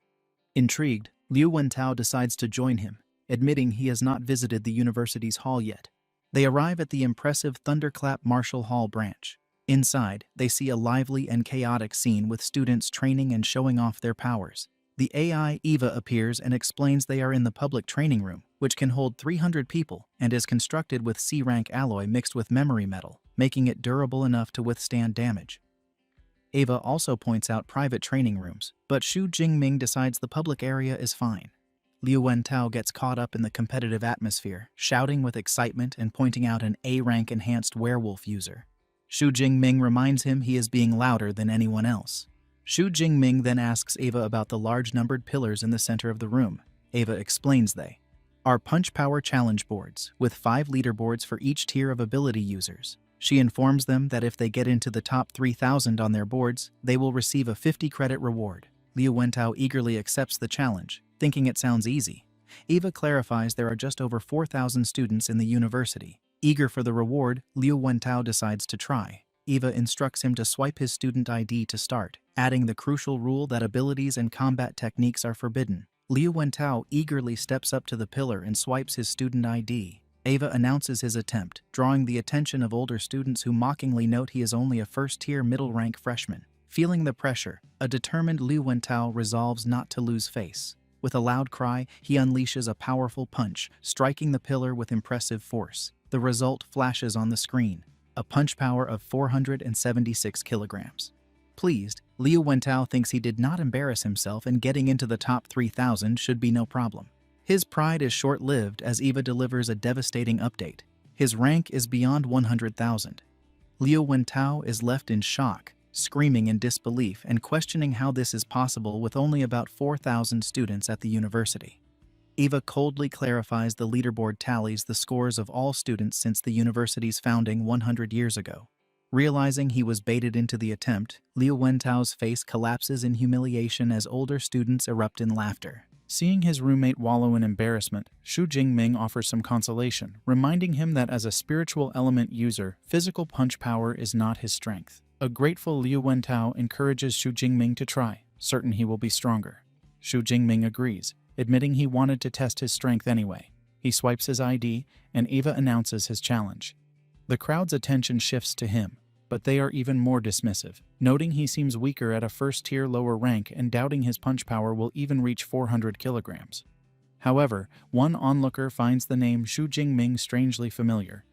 Intrigued, Liu Wentao decides to join him, admitting he has not visited the university's hall yet. They arrive at the impressive Thunderclap Martial Hall branch. Inside, they see a lively and chaotic scene with students training and showing off their powers. The AI Eva appears and explains they are in the public training room, which can hold 300 people and is constructed with C-rank alloy mixed with memory metal, making it durable enough to withstand damage. Ava also points out private training rooms, but Xu Jingming decides the public area is fine. Liu Wentao gets caught up in the competitive atmosphere, shouting with excitement and pointing out an A-rank enhanced werewolf user. Xu Jingming reminds him he is being louder than anyone else. Xu Jingming then asks Ava about the large numbered pillars in the center of the room. Ava explains they are punch power challenge boards, with 5 leaderboards for each tier of ability users. She informs them that if they get into the top 3,000 on their boards, they will receive a 50 credit reward. Liu Wentao eagerly accepts the challenge, thinking it sounds easy. Eva clarifies there are just over 4,000 students in the university. Eager for the reward, Liu Wentao decides to try. Eva instructs him to swipe his student ID to start, adding the crucial rule that abilities and combat techniques are forbidden. Liu Wentao eagerly steps up to the pillar and swipes his student ID. Ava announces his attempt, drawing the attention of older students who mockingly note he is only a first-tier middle-rank freshman. Feeling the pressure, a determined Liu Wentao resolves not to lose face. With a loud cry, he unleashes a powerful punch, striking the pillar with impressive force. The result flashes on the screen, a punch power of 476 kilograms. Pleased, Liu Wentao thinks he did not embarrass himself and getting into the top 3,000 should be no problem. His pride is short-lived as Eva delivers a devastating update. His rank is beyond 100,000. Liu Wentao is left in shock, screaming in disbelief and questioning how this is possible with only about 4,000 students at the university. Eva coldly clarifies the leaderboard tallies the scores of all students since the university's founding 100 years ago. Realizing he was baited into the attempt, Liu Wentao's face collapses in humiliation as older students erupt in laughter. Seeing his roommate wallow in embarrassment, Xu Jingming offers some consolation, reminding him that as a spiritual element user, physical punch power is not his strength. A grateful Liu Wentao encourages Xu Jingming to try, certain he will be stronger. Xu Jingming agrees, admitting he wanted to test his strength anyway. He swipes his ID, and Eva announces his challenge. The crowd's attention shifts to him, but they are even more dismissive, noting he seems weaker at a first-tier lower rank and doubting his punch power will even reach 400 kilograms. However, one onlooker finds the name Xu Jingming strangely familiar.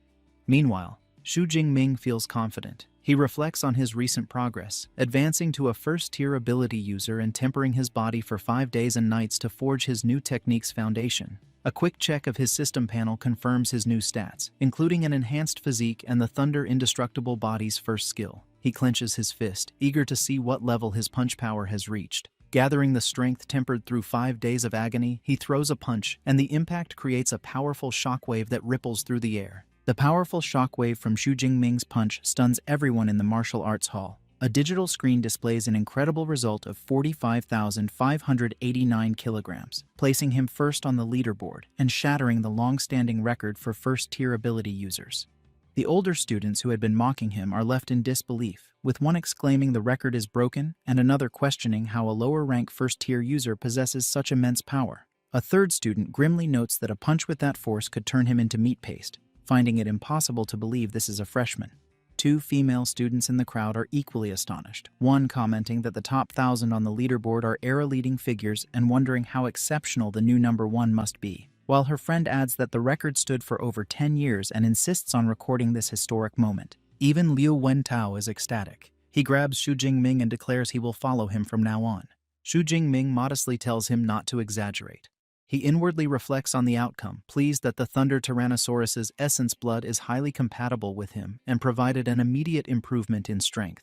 Meanwhile, Xu Jingming feels confident. He reflects on his recent progress, advancing to a first-tier ability user and tempering his body for 5 days and nights to forge his new technique's foundation. A quick check of his system panel confirms his new stats, including an enhanced physique and the Thunder Indestructible Body's first skill. He clenches his fist, eager to see what level his punch power has reached. Gathering the strength tempered through 5 days of agony, he throws a punch, and the impact creates a powerful shockwave that ripples through the air. The powerful shockwave from Xu Jingming's punch stuns everyone in the martial arts hall. A digital screen displays an incredible result of 45,589 kilograms, placing him first on the leaderboard and shattering the long-standing record for first-tier ability users. The older students who had been mocking him are left in disbelief, with one exclaiming the record is broken and another questioning how a lower-rank first-tier user possesses such immense power. A third student grimly notes that a punch with that force could turn him into meat paste, finding it impossible to believe this is a freshman. Two female students in the crowd are equally astonished, one commenting that the top 1,000 on the leaderboard are era-leading figures and wondering how exceptional the new number 1 must be, while her friend adds that the record stood for over 10 years and insists on recording this historic moment. Even Liu Wentao is ecstatic. He grabs Xu Jingming and declares he will follow him from now on. Xu Jingming modestly tells him not to exaggerate. He inwardly reflects on the outcome, pleased that the Thunder Tyrannosaurus's essence blood is highly compatible with him and provided an immediate improvement in strength.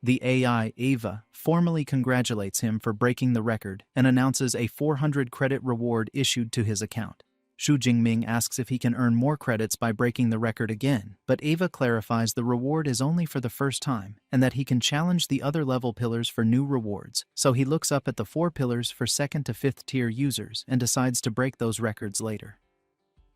The AI, Ava, formally congratulates him for breaking the record and announces a 400 credit reward issued to his account. Xu Jingming asks if he can earn more credits by breaking the record again, but Ava clarifies the reward is only for the first time and that he can challenge the other level pillars for new rewards, so he looks up at the 4 pillars for 2nd to 5th tier users and decides to break those records later.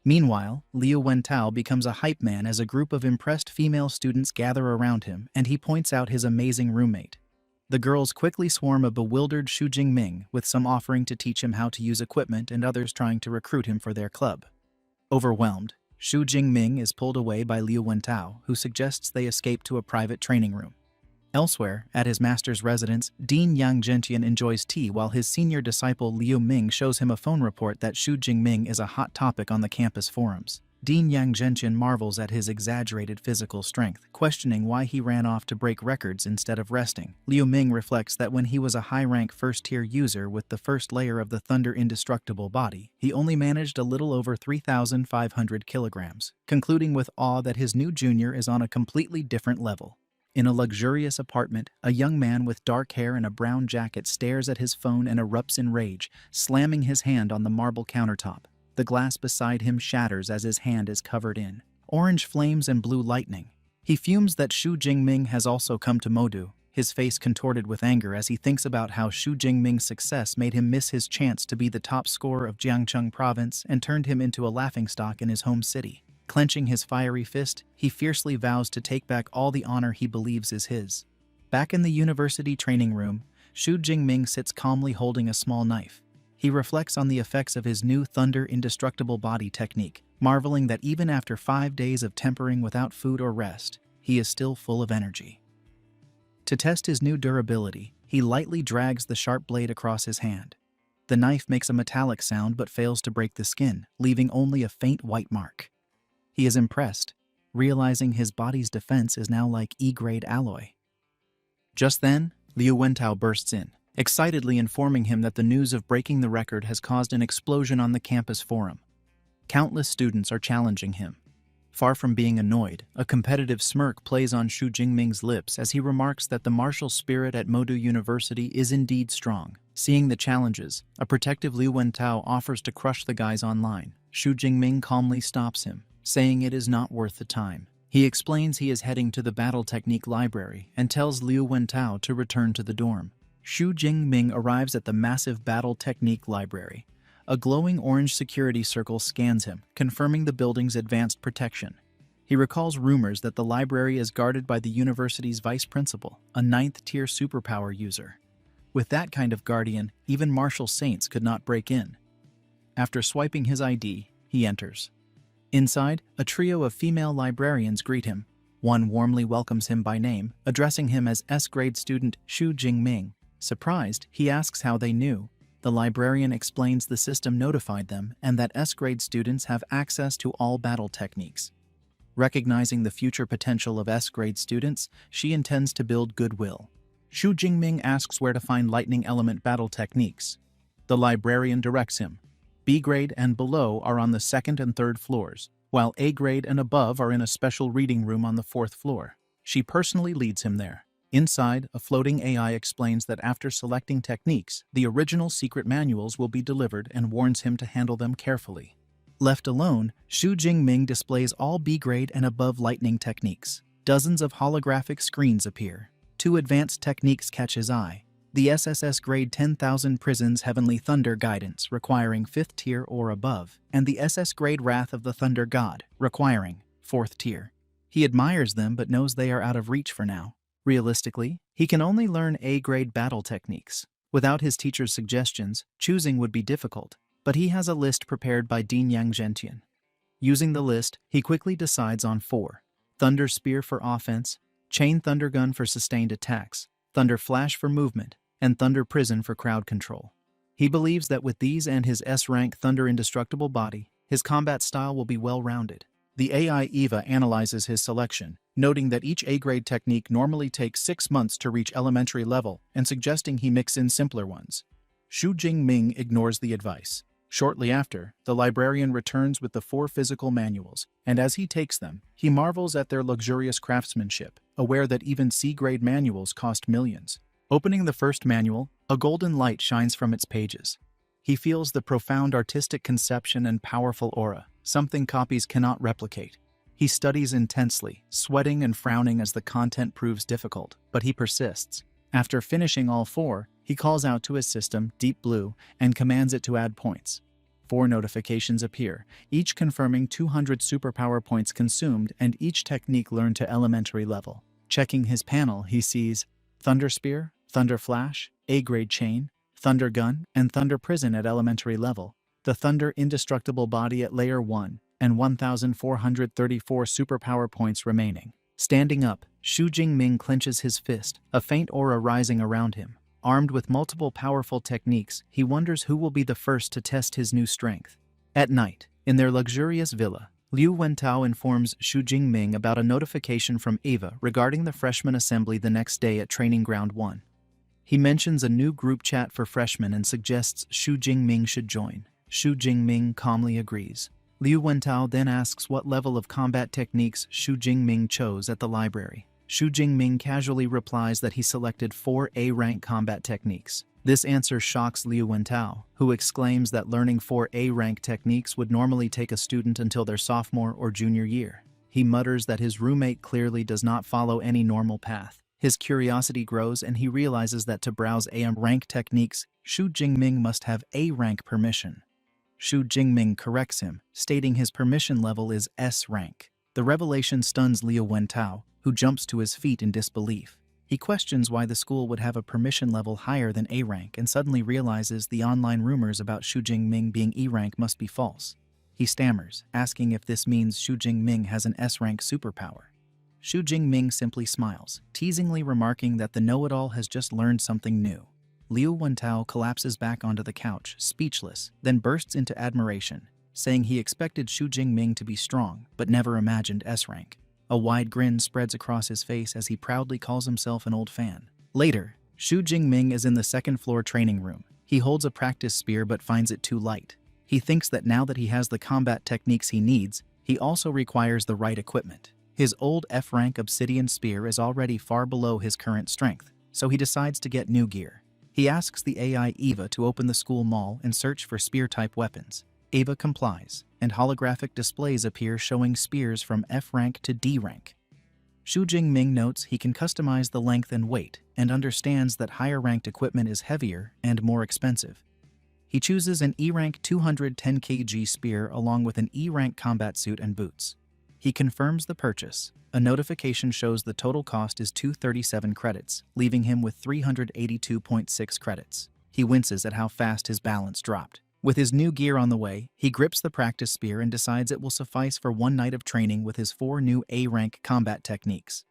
Meanwhile, Liu Wentao becomes a hype man as a group of impressed female students gather around him and he points out his amazing roommate. The girls quickly swarm a bewildered Xu Jingming, with some offering to teach him how to use equipment and others trying to recruit him for their club. Overwhelmed, Xu Jingming is pulled away by Liu Wentao, who suggests they escape to a private training room. Elsewhere, at his master's residence, Dean Yang Zhenqian enjoys tea while his senior disciple Liu Ming shows him a phone report that Xu Jingming is a hot topic on the campus forums. Dean Yang Zhenqian marvels at his exaggerated physical strength, questioning why he ran off to break records instead of resting. Liu Ming reflects that when he was a high-rank first-tier user with the first layer of the Thunder indestructible body, he only managed a little over 3,500 kilograms, concluding with awe that his new junior is on a completely different level. In a luxurious apartment, a young man with dark hair and a brown jacket stares at his phone and erupts in rage, slamming his hand on the marble countertop. The glass beside him shatters as his hand is covered in orange flames and blue lightning. He fumes that Xu Jingming has also come to Modu, his face contorted with anger as he thinks about how Xu Jingming's success made him miss his chance to be the top scorer of Jiangcheng province and turned him into a laughingstock in his home city. Clenching his fiery fist, he fiercely vows to take back all the honor he believes is his. Back in the university training room, Xu Jingming sits calmly holding a small knife. He reflects on the effects of his new Thunder indestructible body technique, marveling that even after 5 days of tempering without food or rest, he is still full of energy. To test his new durability, he lightly drags the sharp blade across his hand. The knife makes a metallic sound but fails to break the skin, leaving only a faint white mark. He is impressed, realizing his body's defense is now like E-grade alloy. Just then, Liu Wentao bursts in, excitedly informing him that the news of breaking the record has caused an explosion on the campus forum. Countless students are challenging him. Far from being annoyed, a competitive smirk plays on Xu Jingming's lips as he remarks that the martial spirit at Modu University is indeed strong. Seeing the challenges, a protective Liu Wentao offers to crush the guys online. Xu Jingming calmly stops him, saying it is not worth the time. He explains he is heading to the battle technique library and tells Liu Wentao to return to the dorm. Xu Jingming arrives at the massive battle technique library. A glowing orange security circle scans him, confirming the building's advanced protection. He recalls rumors that the library is guarded by the university's vice principal, a 9th-tier superpower user. With that kind of guardian, even martial saints could not break in. After swiping his ID, he enters. Inside, a trio of female librarians greet him. One warmly welcomes him by name, addressing him as S-grade student Xu Jingming. Surprised, he asks how they knew. The librarian explains the system notified them and that S-grade students have access to all battle techniques. Recognizing the future potential of S-grade students, she intends to build goodwill. Xu Jingming asks where to find lightning element battle techniques. The librarian directs him. B-grade and below are on the 2nd and 3rd floors, while A-grade and above are in a special reading room on the 4th floor. She personally leads him there. Inside, a floating AI explains that after selecting techniques, the original secret manuals will be delivered and warns him to handle them carefully. Left alone, Xu Jingming displays all B-grade and above lightning techniques. Dozens of holographic screens appear. 2 advanced techniques catch his eye. The SSS grade 10,000 Prison's Heavenly Thunder Guidance, requiring 5th tier or above, and the SS grade Wrath of the Thunder God, requiring 4th tier. He admires them but knows they are out of reach for now. Realistically, he can only learn A-grade battle techniques. Without his teacher's suggestions, choosing would be difficult. but he has a list prepared by Dean Yang Zhentian. Using the list, he quickly decides on 4. Thunder Spear for offense, Chain Thunder Gun for sustained attacks, Thunder Flash for movement, and Thunder Prison for crowd control. He believes that with these and his S-rank Thunder Indestructible body, his combat style will be well-rounded. The AI Eva analyzes his selection, noting that each A-grade technique normally takes 6 months to reach elementary level and suggesting he mix in simpler ones. Xu Jingming ignores the advice. Shortly after, the librarian returns with the 4 physical manuals, and as he takes them, he marvels at their luxurious craftsmanship, aware that even C-grade manuals cost millions. Opening the first manual, a golden light shines from its pages. He feels the profound artistic conception and powerful aura, something copies cannot replicate. He studies intensely, sweating and frowning as the content proves difficult, but he persists. After finishing all 4, he calls out to his system, Deep Blue, and commands it to add points. 4 notifications appear, each confirming 200 superpower points consumed and each technique learned to elementary level. Checking his panel, he sees Thunder Spear, Thunder Flash, A-grade Chain, Thunder Gun, and Thunder Prison at elementary level, the Thunder Indestructible body at layer 1, and 1,434 superpower points remaining. Standing up, Xu Jingming clenches his fist, a faint aura rising around him. Armed with multiple powerful techniques, he wonders who will be the first to test his new strength. At night, in their luxurious villa, Liu Wentao informs Xu Jingming about a notification from Eva regarding the freshman assembly the next day at Training Ground 1. He mentions a new group chat for freshmen and suggests Xu Jingming should join. Xu Jingming calmly agrees. Liu Wentao then asks what level of combat techniques Xu Jingming chose at the library. Xu Jingming casually replies that he selected 4 A-rank combat techniques. This answer shocks Liu Wentao, who exclaims that learning 4 A-rank techniques would normally take a student until their sophomore or junior year. He mutters that his roommate clearly does not follow any normal path. His curiosity grows and he realizes that to browse A-rank techniques, Xu Jingming must have A-rank permission. Xu Jingming corrects him, stating his permission level is S-rank. The revelation stuns Liu Wentao, who jumps to his feet in disbelief. He questions why the school would have a permission level higher than A-rank and suddenly realizes the online rumors about Xu Jingming being E-rank must be false. He stammers, asking if this means Xu Jingming has an S-rank superpower. Xu Jingming simply smiles, teasingly remarking that the know-it-all has just learned something new. Liu Wentao collapses back onto the couch, speechless, then bursts into admiration, saying he expected Xu Jingming to be strong, but never imagined S-rank. A wide grin spreads across his face as he proudly calls himself an old fan. Later, Xu Jingming is in the second-floor training room. He holds a practice spear but finds it too light. He thinks that now that he has the combat techniques he needs, he also requires the right equipment. His old F-rank obsidian spear is already far below his current strength, so he decides to get new gear. He asks the AI Eva to open the school mall and search for spear-type weapons. Eva complies, and holographic displays appear showing spears from F-rank to D-rank. Xu Jingming notes he can customize the length and weight, and understands that higher-ranked equipment is heavier and more expensive. He chooses an E-rank 210 kg spear along with an E-rank combat suit and boots. He confirms the purchase. A notification shows the total cost is 237 credits, leaving him with 382.6 credits. He winces at how fast his balance dropped. With his new gear on the way, he grips the practice spear and decides it will suffice for one night of training with his 4 new A-rank combat techniques.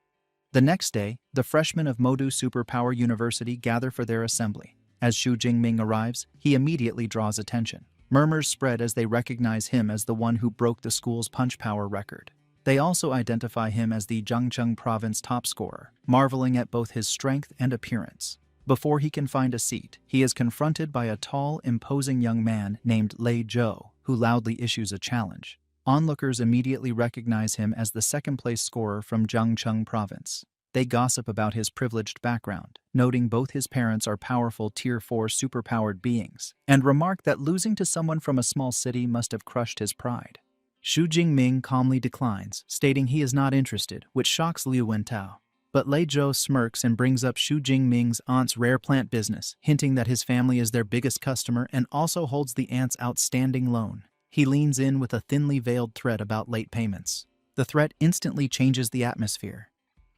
The next day, the freshmen of Modu Superpower University gather for their assembly. As Xu Jingming arrives, he immediately draws attention. Murmurs spread as they recognize him as the one who broke the school's punch power record. They also identify him as the Zhangcheng province top scorer, marveling at both his strength and appearance. Before he can find a seat, he is confronted by a tall, imposing young man named Lei Zhou, who loudly issues a challenge. Onlookers immediately recognize him as the second-place scorer from Zhangcheng province. They gossip about his privileged background, noting both his parents are powerful Tier 4 superpowered beings, and remark that losing to someone from a small city must have crushed his pride. Xu Jingming calmly declines, stating he is not interested, which shocks Liu Wentao. But Lei Zhou smirks and brings up Xu Jingming's aunt's rare plant business, hinting that his family is their biggest customer and also holds the aunt's outstanding loan. He leans in with a thinly veiled threat about late payments. The threat instantly changes the atmosphere.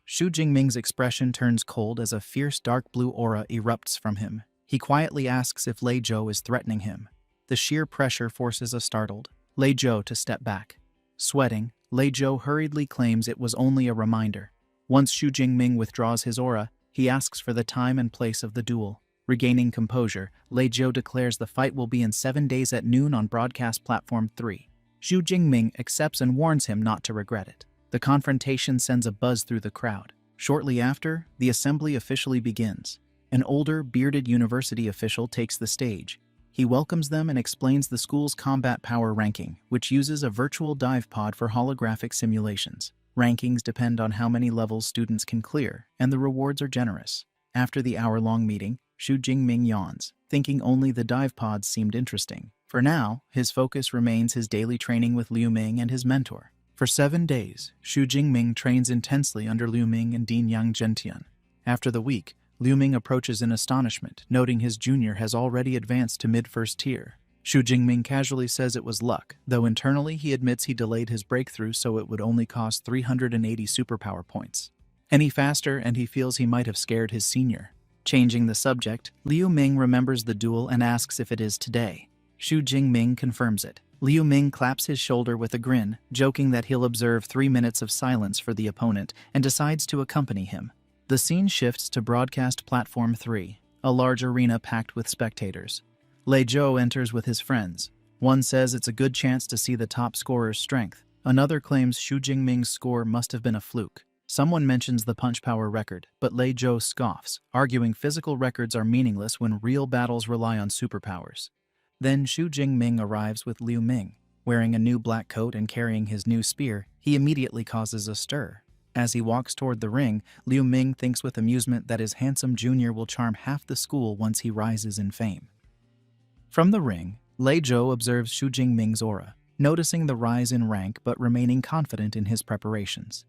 Xu Jingming's expression turns cold as a fierce dark blue aura erupts from him. He quietly asks if Lei Zhou is threatening him. The sheer pressure forces a startled Lei Zhou to step back. Sweating, Lei Zhou hurriedly claims it was only a reminder. Once Xu Jingming withdraws his aura, he asks for the time and place of the duel. Regaining composure, Lei Zhou declares the fight will be in 7 days at noon on broadcast platform 3. Xu Jingming accepts and warns him not to regret it. The confrontation sends a buzz through the crowd. Shortly after, the assembly officially begins. An older, bearded university official takes the stage. He welcomes them and explains the school's combat power ranking, which uses a virtual dive pod for holographic simulations. Rankings depend on how many levels students can clear, and the rewards are generous. After the hour-long meeting, Xu Jingming yawns, thinking only the dive pods seemed interesting. For now, his focus remains his daily training with Liu Ming and his mentor. For 7 days, Xu Jingming trains intensely under Liu Ming and Dean Yang Zhentian. After the week, Liu Ming approaches in astonishment, noting his junior has already advanced to mid-first tier. Xu Jingming casually says it was luck, though internally he admits he delayed his breakthrough so it would only cost 380 superpower points. Any faster and he feels he might have scared his senior. Changing the subject, Liu Ming remembers the duel and asks if it is today. Xu Jingming confirms it. Liu Ming claps his shoulder with a grin, joking that he'll observe 3 minutes of silence for the opponent, and decides to accompany him. The scene shifts to broadcast platform 3, a large arena packed with spectators. Lei Zhou enters with his friends. One says it's a good chance to see the top scorer's strength. Another claims Xu Jingming's score must have been a fluke. Someone mentions the punch power record, but Lei Zhou scoffs, arguing physical records are meaningless when real battles rely on superpowers. Then Xu Jingming arrives with Liu Ming. Wearing a new black coat and carrying his new spear, he immediately causes a stir. As he walks toward the ring, Liu Ming thinks with amusement that his handsome junior will charm half the school once he rises in fame. From the ring, Lei Zhou observes Xu Jingming's aura, noticing the rise in rank but remaining confident in his preparations.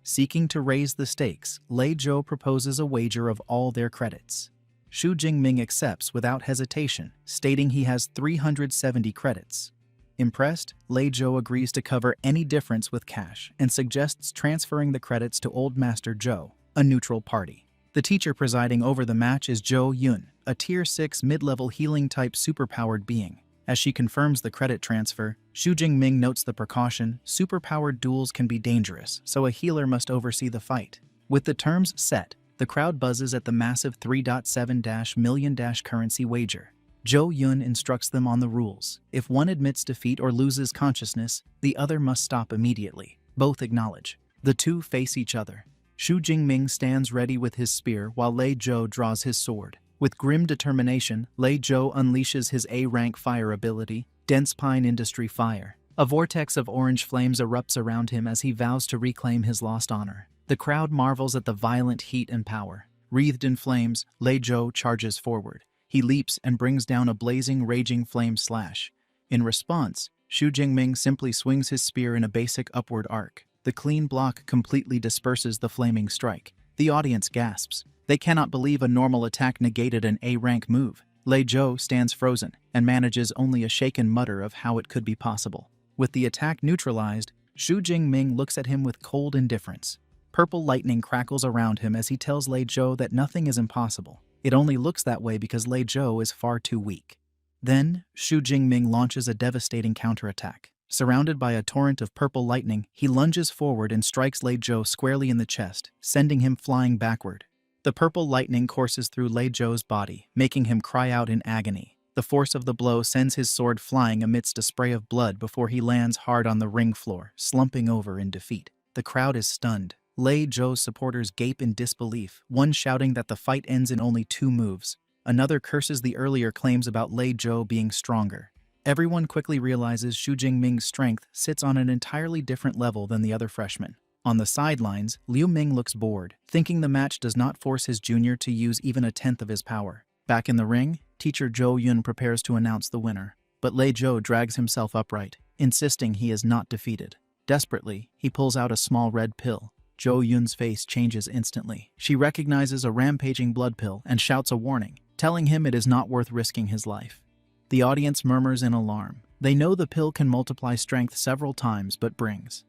Seeking to raise the stakes, Lei Zhou proposes a wager of all their credits. Xu Jingming accepts without hesitation, stating he has 370 credits. Impressed, Lei Zhou agrees to cover any difference with cash and suggests transferring the credits to Old Master Zhou, a neutral party. The teacher presiding over the match is Zhou Yun, a Tier 6 mid-level healing-type superpowered being. As she confirms the credit transfer, Xu Jingming notes the precaution: superpowered duels can be dangerous, so a healer must oversee the fight. With the terms set, the crowd buzzes at the massive 3.7 million currency wager. Zhou Yun instructs them on the rules. If one admits defeat or loses consciousness, the other must stop immediately. Both acknowledge. The two face each other. Xu Jingming stands ready with his spear while Lei Zhou draws his sword. With grim determination, Lei Zhou unleashes his A-rank fire ability, Dense Pine Industry Fire. A vortex of orange flames erupts around him as he vows to reclaim his lost honor. The crowd marvels at the violent heat and power. Wreathed in flames, Lei Zhou charges forward. He leaps and brings down a blazing, raging flame slash. In response, Xu Jingming simply swings his spear in a basic upward arc. The clean block completely disperses the flaming strike. The audience gasps. They cannot believe a normal attack negated an A-rank move. Lei Zhou stands frozen and manages only a shaken mutter of how it could be possible. With the attack neutralized, Xu Jingming looks at him with cold indifference. Purple lightning crackles around him as he tells Lei Zhou that nothing is impossible. It only looks that way because Lei Zhou is far too weak. Then, Xu Jingming launches a devastating counterattack. Surrounded by a torrent of purple lightning, he lunges forward and strikes Lei Zhou squarely in the chest, sending him flying backward. The purple lightning courses through Lei Zhou's body, making him cry out in agony. The force of the blow sends his sword flying amidst a spray of blood before he lands hard on the ring floor, slumping over in defeat. The crowd is stunned. Lei Zhou's supporters gape in disbelief, one shouting that the fight ends in only 2 moves. Another curses the earlier claims about Lei Zhou being stronger. Everyone quickly realizes Xu Jingming's strength sits on an entirely different level than the other freshmen. On the sidelines, Liu Ming looks bored, thinking the match does not force his junior to use even 1/10 of his power. Back in the ring, teacher Zhou Yun prepares to announce the winner. But Lei Zhou drags himself upright, insisting he is not defeated. Desperately, he pulls out a small red pill. Zhou Yun's face changes instantly. She recognizes a rampaging blood pill and shouts a warning, telling him it is not worth risking his life. The audience murmurs in alarm. They know the pill can multiply strength several times but brings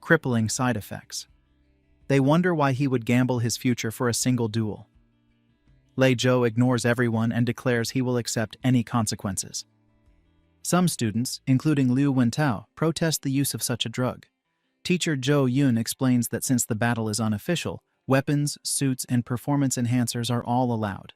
crippling side effects. They wonder why he would gamble his future for a single duel. Lei Zhou ignores everyone and declares he will accept any consequences. Some students, including Liu Wentao, protest the use of such a drug. Teacher Zhou Yun explains that since the battle is unofficial, weapons, suits, and performance enhancers are all allowed.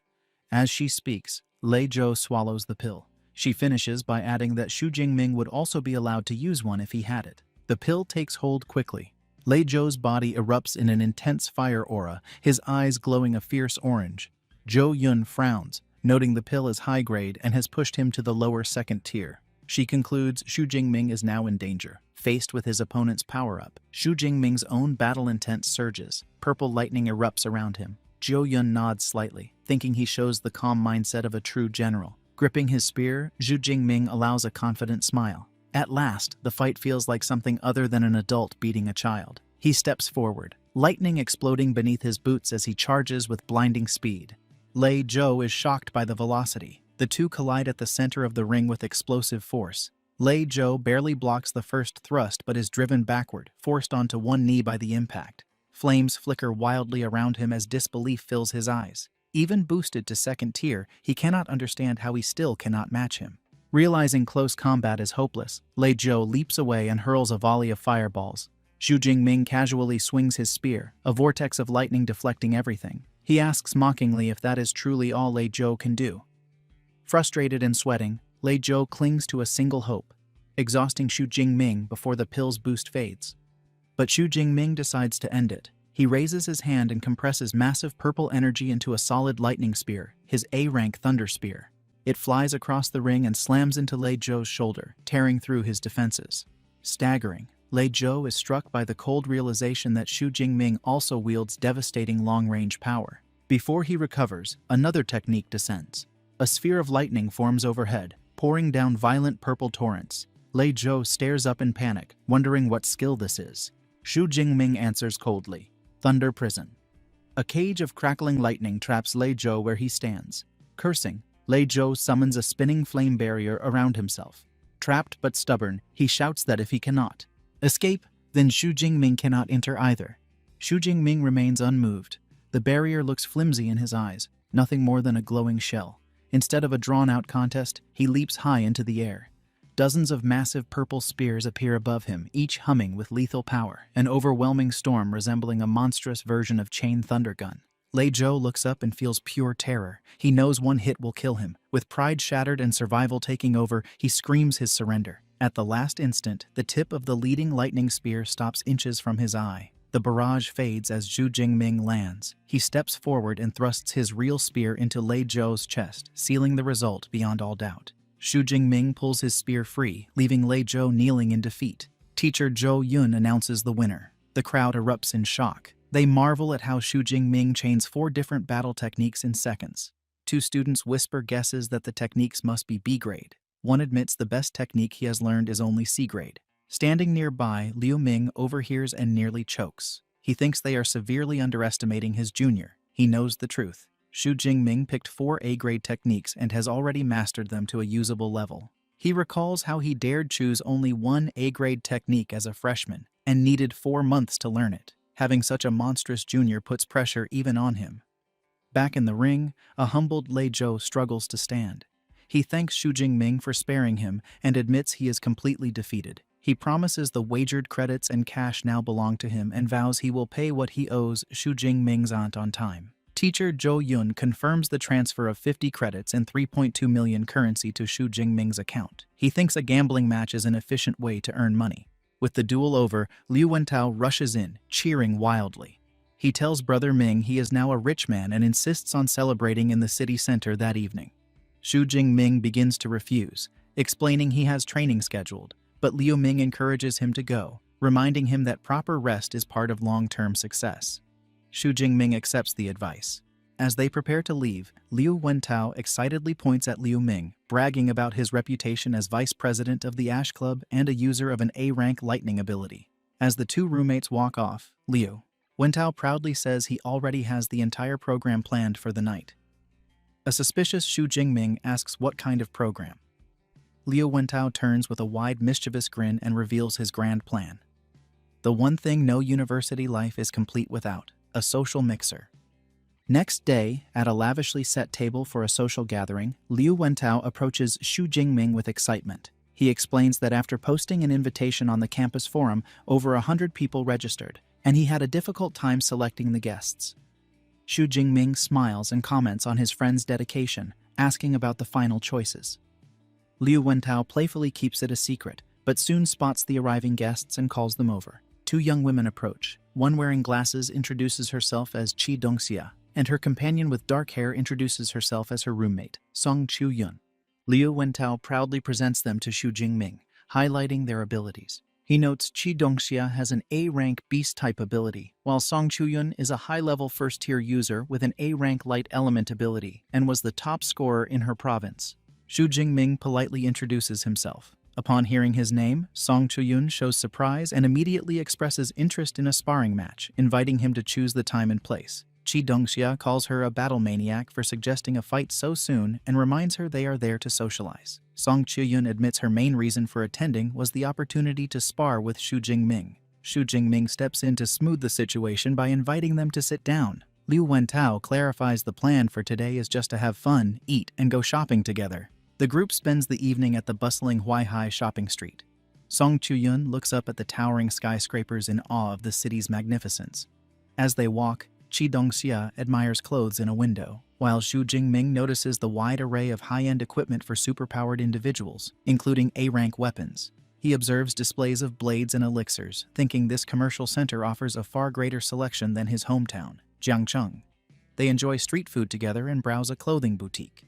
As she speaks, Lei Zhou swallows the pill. She finishes by adding that Xu Jingming would also be allowed to use one if he had it. The pill takes hold quickly. Lei Zhou's body erupts in an intense fire aura, his eyes glowing a fierce orange. Zhou Yun frowns, noting the pill is high grade and has pushed him to the lower second tier. She concludes Xu Jingming is now in danger. Faced with his opponent's power-up, Xu Jingming's own battle intent surges. Purple lightning erupts around him. Zhou Yun nods slightly, thinking he shows the calm mindset of a true general. Gripping his spear, Xu Jingming allows a confident smile. At last, the fight feels like something other than an adult beating a child. He steps forward, lightning exploding beneath his boots as he charges with blinding speed. Lei Zhou is shocked by the velocity. The two collide at the center of the ring with explosive force. Lei Zhou barely blocks the first thrust but is driven backward, forced onto one knee by the impact. Flames flicker wildly around him as disbelief fills his eyes. Even boosted to second tier, he cannot understand how he still cannot match him. Realizing close combat is hopeless, Lei Zhou leaps away and hurls a volley of fireballs. Xu Jingming casually swings his spear, a vortex of lightning deflecting everything. He asks mockingly if that is truly all Lei Zhou can do. Frustrated and sweating, Lei Zhou clings to a single hope, exhausting Xu Jingming before the pill's boost fades. But Xu Jingming decides to end it. He raises his hand and compresses massive purple energy into a solid lightning spear, his A-rank thunder spear. It flies across the ring and slams into Lei Zhou's shoulder, tearing through his defenses. Staggering, Lei Zhou is struck by the cold realization that Xu Jingming also wields devastating long-range power. Before he recovers, another technique descends. A sphere of lightning forms overhead, pouring down violent purple torrents. Lei Zhou stares up in panic, wondering what skill this is. Xu Jingming answers coldly, Thunder Prison. A cage of crackling lightning traps Lei Zhou where he stands. Cursing, Lei Zhou summons a spinning flame barrier around himself. Trapped but stubborn, he shouts that if he cannot escape, then Xu Jingming cannot enter either. Xu Jingming remains unmoved. The barrier looks flimsy in his eyes, nothing more than a glowing shell. Instead of a drawn-out contest, he leaps high into the air. Dozens of massive purple spears appear above him, each humming with lethal power, an overwhelming storm resembling a monstrous version of chain thunder gun. Lei Zhou looks up and feels pure terror. He knows one hit will kill him. With pride shattered and survival taking over, he screams his surrender. At the last instant, the tip of the leading lightning spear stops inches from his eye. The barrage fades as Xu Jingming lands. He steps forward and thrusts his real spear into Lei Zhou's chest, sealing the result beyond all doubt. Xu Jingming pulls his spear free, leaving Lei Zhou kneeling in defeat. Teacher Zhou Yun announces the winner. The crowd erupts in shock. They marvel at how Xu Jingming chains 4 different battle techniques in seconds. 2 students whisper guesses that the techniques must be B grade. One admits the best technique he has learned is only C grade. Standing nearby, Liu Ming overhears and nearly chokes. He thinks they are severely underestimating his junior. He knows the truth. Xu Jingming picked 4 A-grade techniques and has already mastered them to a usable level. He recalls how he dared choose only 1 A-grade technique as a freshman and needed 4 months to learn it. Having such a monstrous junior puts pressure even on him. Back in the ring, a humbled Lei Zhou struggles to stand. He thanks Xu Jingming for sparing him and admits he is completely defeated. He promises the wagered credits and cash now belong to him and vows he will pay what he owes Xu Jingming's aunt on time. Teacher Zhou Yun confirms the transfer of 50 credits and 3.2 million currency to Xu Jingming's account. He thinks a gambling match is an efficient way to earn money. With the duel over, Liu Wentao rushes in, cheering wildly. He tells Brother Ming he is now a rich man and insists on celebrating in the city center that evening. Xu Jingming begins to refuse, explaining he has training scheduled, but Liu Ming encourages him to go, reminding him that proper rest is part of long-term success. Xu Jingming accepts the advice. As they prepare to leave, Liu Wentao excitedly points at Liu Ming, bragging about his reputation as vice president of the Ash Club and a user of an A-rank lightning ability. As the 2 roommates walk off, Liu Wentao proudly says he already has the entire program planned for the night. A suspicious Xu Jingming asks what kind of program. Liu Wentao turns with a wide mischievous grin and reveals his grand plan. The one thing no university life is complete without: a social mixer. Next day, at a lavishly set table for a social gathering, Liu Wentao approaches Xu Jingming with excitement. He explains that after posting an invitation on the campus forum, over 100 people registered, and he had a difficult time selecting the guests. Xu Jingming smiles and comments on his friend's dedication, asking about the final choices. Liu Wentao playfully keeps it a secret, but soon spots the arriving guests and calls them over. Two young women approach. One wearing glasses introduces herself as Qi Dongxia, and her companion with dark hair introduces herself as her roommate, Song Chu Yun. Liu Wentao proudly presents them to Xu Jingming, highlighting their abilities. He notes Qi Dongxia has an A-rank beast-type ability, while Song Chu Yun is a high-level first-tier user with an A-rank light element ability and was the top scorer in her province. Xu Jingming politely introduces himself. Upon hearing his name, Song Chu Yun shows surprise and immediately expresses interest in a sparring match, inviting him to choose the time and place. Qi Dongxia calls her a battle maniac for suggesting a fight so soon and reminds her they are there to socialize. Song Chu Yun admits her main reason for attending was the opportunity to spar with Xu Jingming. Xu Jingming steps in to smooth the situation by inviting them to sit down. Liu Wentao clarifies the plan for today is just to have fun, eat, and go shopping together. The group spends the evening at the bustling Huaihai shopping street. Song Chu Yun looks up at the towering skyscrapers in awe of the city's magnificence. As they walk, Qi Dongxia admires clothes in a window, while Xu Jingming notices the wide array of high-end equipment for superpowered individuals, including A-rank weapons. He observes displays of blades and elixirs, thinking this commercial center offers a far greater selection than his hometown, Jiangcheng. They enjoy street food together and browse a clothing boutique.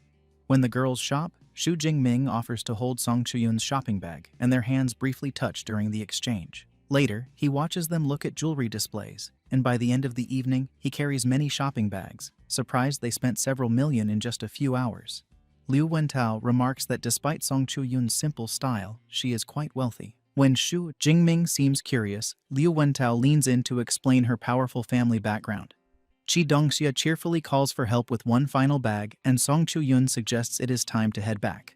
When the girls shop, Xu Jingming offers to hold Song Chu Yun's shopping bag, and their hands briefly touch during the exchange. Later, he watches them look at jewelry displays, and by the end of the evening, he carries many shopping bags, surprised they spent several million in just a few hours. Liu Wentao remarks that despite Song Chu Yun's simple style, she is quite wealthy. When Xu Jingming seems curious, Liu Wentao leans in to explain her powerful family background. Qi Dongxia cheerfully calls for help with one final bag, and Song Chu Yun suggests it is time to head back.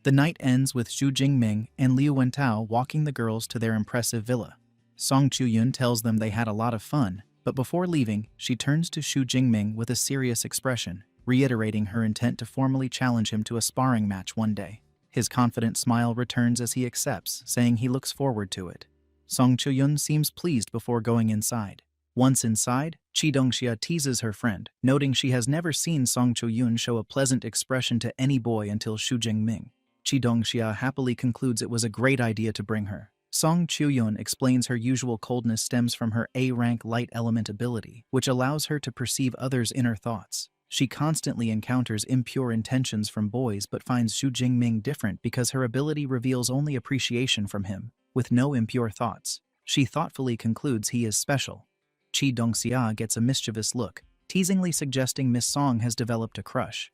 The night ends with Xu Jingming and Liu Wentao walking the girls to their impressive villa. Song Chu Yun tells them they had a lot of fun, but before leaving, she turns to Xu Jingming with a serious expression, reiterating her intent to formally challenge him to a sparring match one day. His confident smile returns as he accepts, saying he looks forward to it. Song Chu Yun seems pleased before going inside. Once inside, Qi Dongxia teases her friend, noting she has never seen Song Chu Yun show a pleasant expression to any boy until Xu Jingming. Qi Dongxia happily concludes it was a great idea to bring her. Song Chu Yun explains her usual coldness stems from her A-rank light element ability, which allows her to perceive others' inner thoughts. She constantly encounters impure intentions from boys but finds Xu Jingming different because her ability reveals only appreciation from him, with no impure thoughts. She thoughtfully concludes he is special. Qi Dongxia gets a mischievous look, teasingly suggesting Miss Song has developed a crush.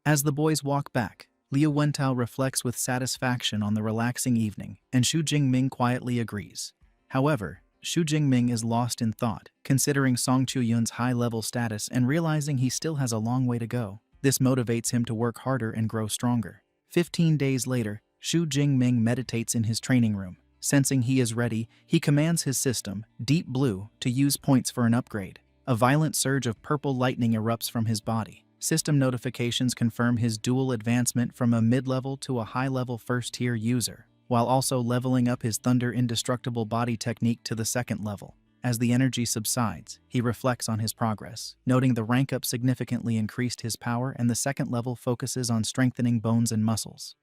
As the boys walk back, Liu Wentao reflects with satisfaction on the relaxing evening, and Xu Jingming quietly agrees. However, Xu Jingming is lost in thought, considering Song Chu Yun's high-level status and realizing he still has a long way to go. This motivates him to work harder and grow stronger. 15 days later, Xu Jingming meditates in his training room. Sensing he is ready, he commands his system, Deep Blue, to use points for an upgrade. A violent surge of purple lightning erupts from his body. System notifications confirm his dual advancement from a mid-level to a high-level first-tier user, while also leveling up his Thunder Indestructible Body technique to the second level. As the energy subsides, he reflects on his progress, noting the rank up significantly increased his power and the second level focuses on strengthening bones and muscles.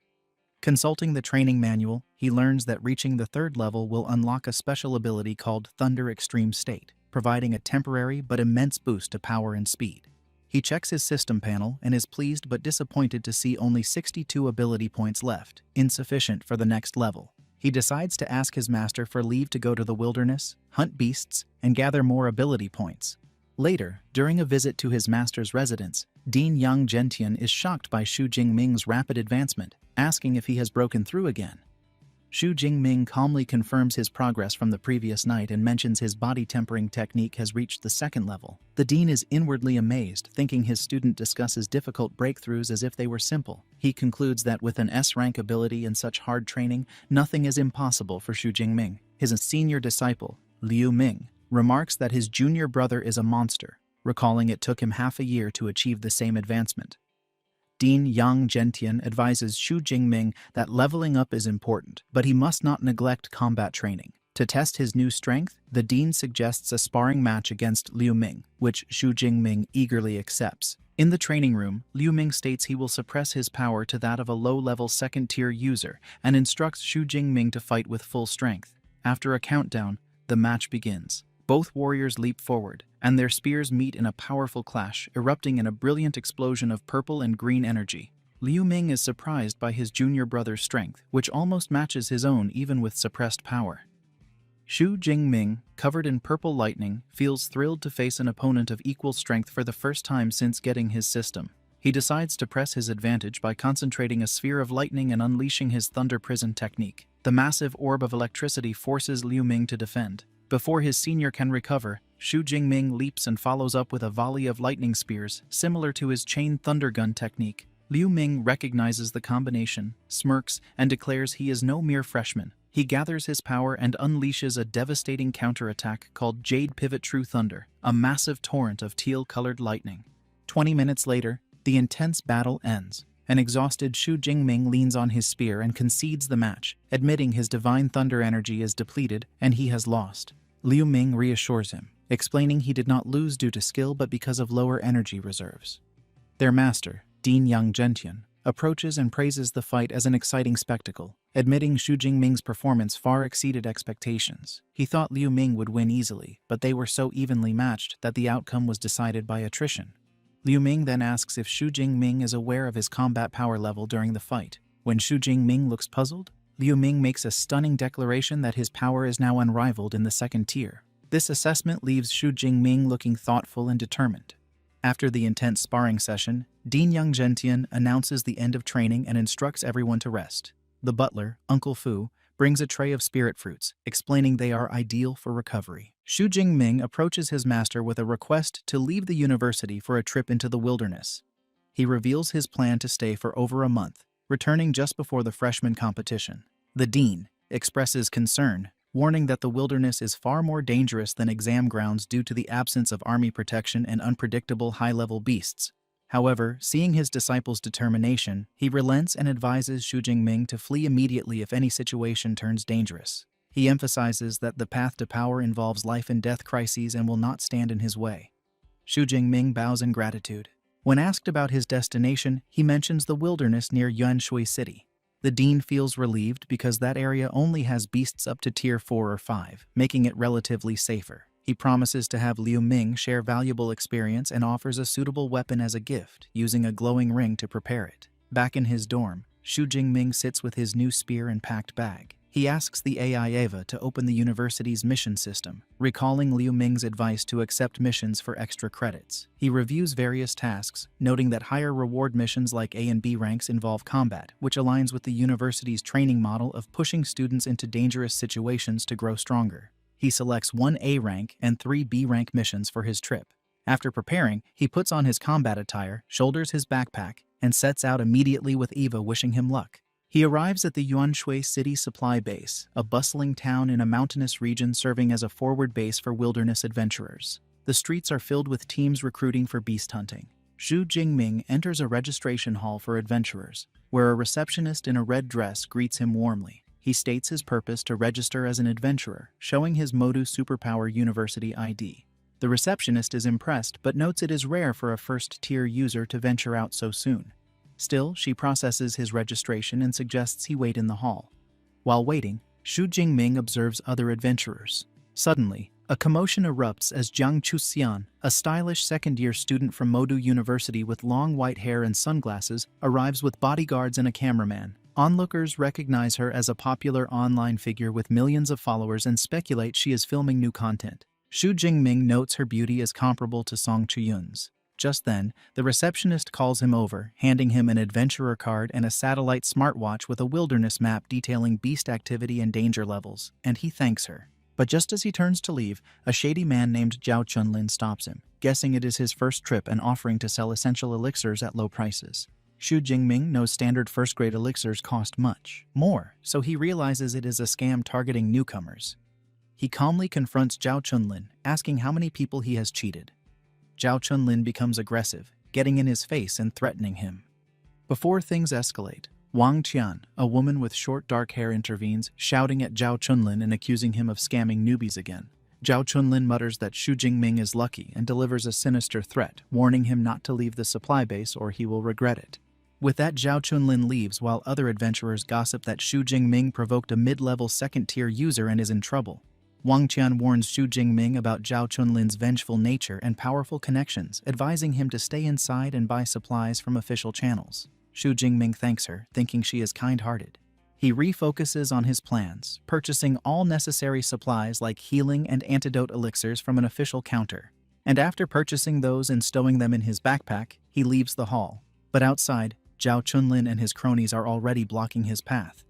Consulting the training manual, he learns that reaching the third level will unlock a special ability called Thunder Extreme State, providing a temporary but immense boost to power and speed. He checks his system panel and is pleased but disappointed to see only 62 ability points left, insufficient for the next level. He decides to ask his master for leave to go to the wilderness, hunt beasts, and gather more ability points. Later, during a visit to his master's residence, Dean Yang Gentian is shocked by Xu Jingming's rapid advancement, asking if he has broken through again. Xu Jingming calmly confirms his progress from the previous night and mentions his body tempering technique has reached the second level. The dean is inwardly amazed, thinking his student discusses difficult breakthroughs as if they were simple. He concludes that with an S-rank ability and such hard training, nothing is impossible for Xu Jingming. His senior disciple, Liu Ming, remarks that his junior brother is a monster, recalling it took him half a year to achieve the same advancement. Dean Yang Zhentian advises Xu Jingming that leveling up is important, but he must not neglect combat training. To test his new strength, the dean suggests a sparring match against Liu Ming, which Xu Jingming eagerly accepts. In the training room, Liu Ming states he will suppress his power to that of a low-level second-tier user and instructs Xu Jingming to fight with full strength. After a countdown, the match begins. Both warriors leap forward, and their spears meet in a powerful clash, erupting in a brilliant explosion of purple and green energy. Liu Ming is surprised by his junior brother's strength, which almost matches his own even with suppressed power. Xu Jingming, covered in purple lightning, feels thrilled to face an opponent of equal strength for the first time since getting his system. He decides to press his advantage by concentrating a sphere of lightning and unleashing his Thunder Prison technique. The massive orb of electricity forces Liu Ming to defend. Before his senior can recover, Xu Jingming leaps and follows up with a volley of lightning spears, similar to his chain thunder gun technique. Liu Ming recognizes the combination, smirks, and declares he is no mere freshman. He gathers his power and unleashes a devastating counterattack called Jade Pivot True Thunder, a massive torrent of teal-colored lightning. 20 minutes later, the intense battle ends. An exhausted Xu Jingming leans on his spear and concedes the match, admitting his divine thunder energy is depleted and he has lost. Liu Ming reassures him, explaining he did not lose due to skill but because of lower energy reserves. Their master, Dean Yang Zhentian, approaches and praises the fight as an exciting spectacle, admitting Xu Jingming's performance far exceeded expectations. He thought Liu Ming would win easily, but they were so evenly matched that the outcome was decided by attrition. Liu Ming then asks if Xu Jingming is aware of his combat power level during the fight. When Xu Jingming looks puzzled, Liu Ming makes a stunning declaration that his power is now unrivaled in the second tier. This assessment leaves Xu Jingming looking thoughtful and determined. After the intense sparring session, Dean Yang Zhentian announces the end of training and instructs everyone to rest. The butler, Uncle Fu, brings a tray of spirit fruits, explaining they are ideal for recovery. Xu Jingming approaches his master with a request to leave the university for a trip into the wilderness. He reveals his plan to stay for over a month, returning just before the freshman competition. The dean expresses concern, warning that the wilderness is far more dangerous than exam grounds due to the absence of army protection and unpredictable high-level beasts. However, seeing his disciple's determination, he relents and advises Xu Jingming to flee immediately if any situation turns dangerous. He emphasizes that the path to power involves life and death crises and will not stand in his way. Xu Jingming bows in gratitude. When asked about his destination, he mentions the wilderness near Yuanshui City. The dean feels relieved because that area only has beasts up to tier 4 or 5, making it relatively safer. He promises to have Liu Ming share valuable experience and offers a suitable weapon as a gift, using a glowing ring to prepare it. Back in his dorm, Xu Jingming sits with his new spear and packed bag. He asks the AI Eva to open the university's mission system, recalling Liu Ming's advice to accept missions for extra credits. He reviews various tasks, noting that higher reward missions like A and B ranks involve combat, which aligns with the university's training model of pushing students into dangerous situations to grow stronger. He selects 1 A rank and 3 B rank missions for his trip. After preparing, he puts on his combat attire, shoulders his backpack, and sets out immediately with Eva wishing him luck. He arrives at the Yuanshui City Supply Base, a bustling town in a mountainous region serving as a forward base for wilderness adventurers. The streets are filled with teams recruiting for beast hunting. Xu Jingming enters a registration hall for adventurers, where a receptionist in a red dress greets him warmly. He states his purpose to register as an adventurer, showing his Modu Superpower University ID. The receptionist is impressed but notes it is rare for a first-tier user to venture out so soon. Still, she processes his registration and suggests he wait in the hall. While waiting, Xu Jingming observes other adventurers. Suddenly, a commotion erupts as Song Chu Yun, a stylish second-year student from Modu University with long white hair and sunglasses, arrives with bodyguards and a cameraman. Onlookers recognize her as a popular online figure with millions of followers and speculate she is filming new content. Xu Jingming notes her beauty is comparable to Song Chu Yun's. Just then, the receptionist calls him over, handing him an adventurer card and a satellite smartwatch with a wilderness map detailing beast activity and danger levels, and he thanks her. But just as he turns to leave, a shady man named Zhao Chunlin stops him, guessing it is his first trip and offering to sell essential elixirs at low prices. Xu Jingming knows standard first-grade elixirs cost much more, so he realizes it is a scam targeting newcomers. He calmly confronts Zhao Chunlin, asking how many people he has cheated. Zhao Chunlin becomes aggressive, getting in his face and threatening him. Before things escalate, Wang Qian, a woman with short dark hair, intervenes, shouting at Zhao Chunlin and accusing him of scamming newbies again. Zhao Chunlin mutters that Xu Jingming is lucky and delivers a sinister threat, warning him not to leave the supply base or he will regret it. With that, Zhao Chunlin leaves while other adventurers gossip that Xu Jingming provoked a mid-level second-tier user and is in trouble. Wang Qian warns Xu Jingming about Zhao Chunlin's vengeful nature and powerful connections, advising him to stay inside and buy supplies from official channels. Xu Jingming thanks her, thinking she is kind-hearted. He refocuses on his plans, purchasing all necessary supplies like healing and antidote elixirs from an official counter. And after purchasing those and stowing them in his backpack, he leaves the hall. But outside, Zhao Chunlin and his cronies are already blocking his path.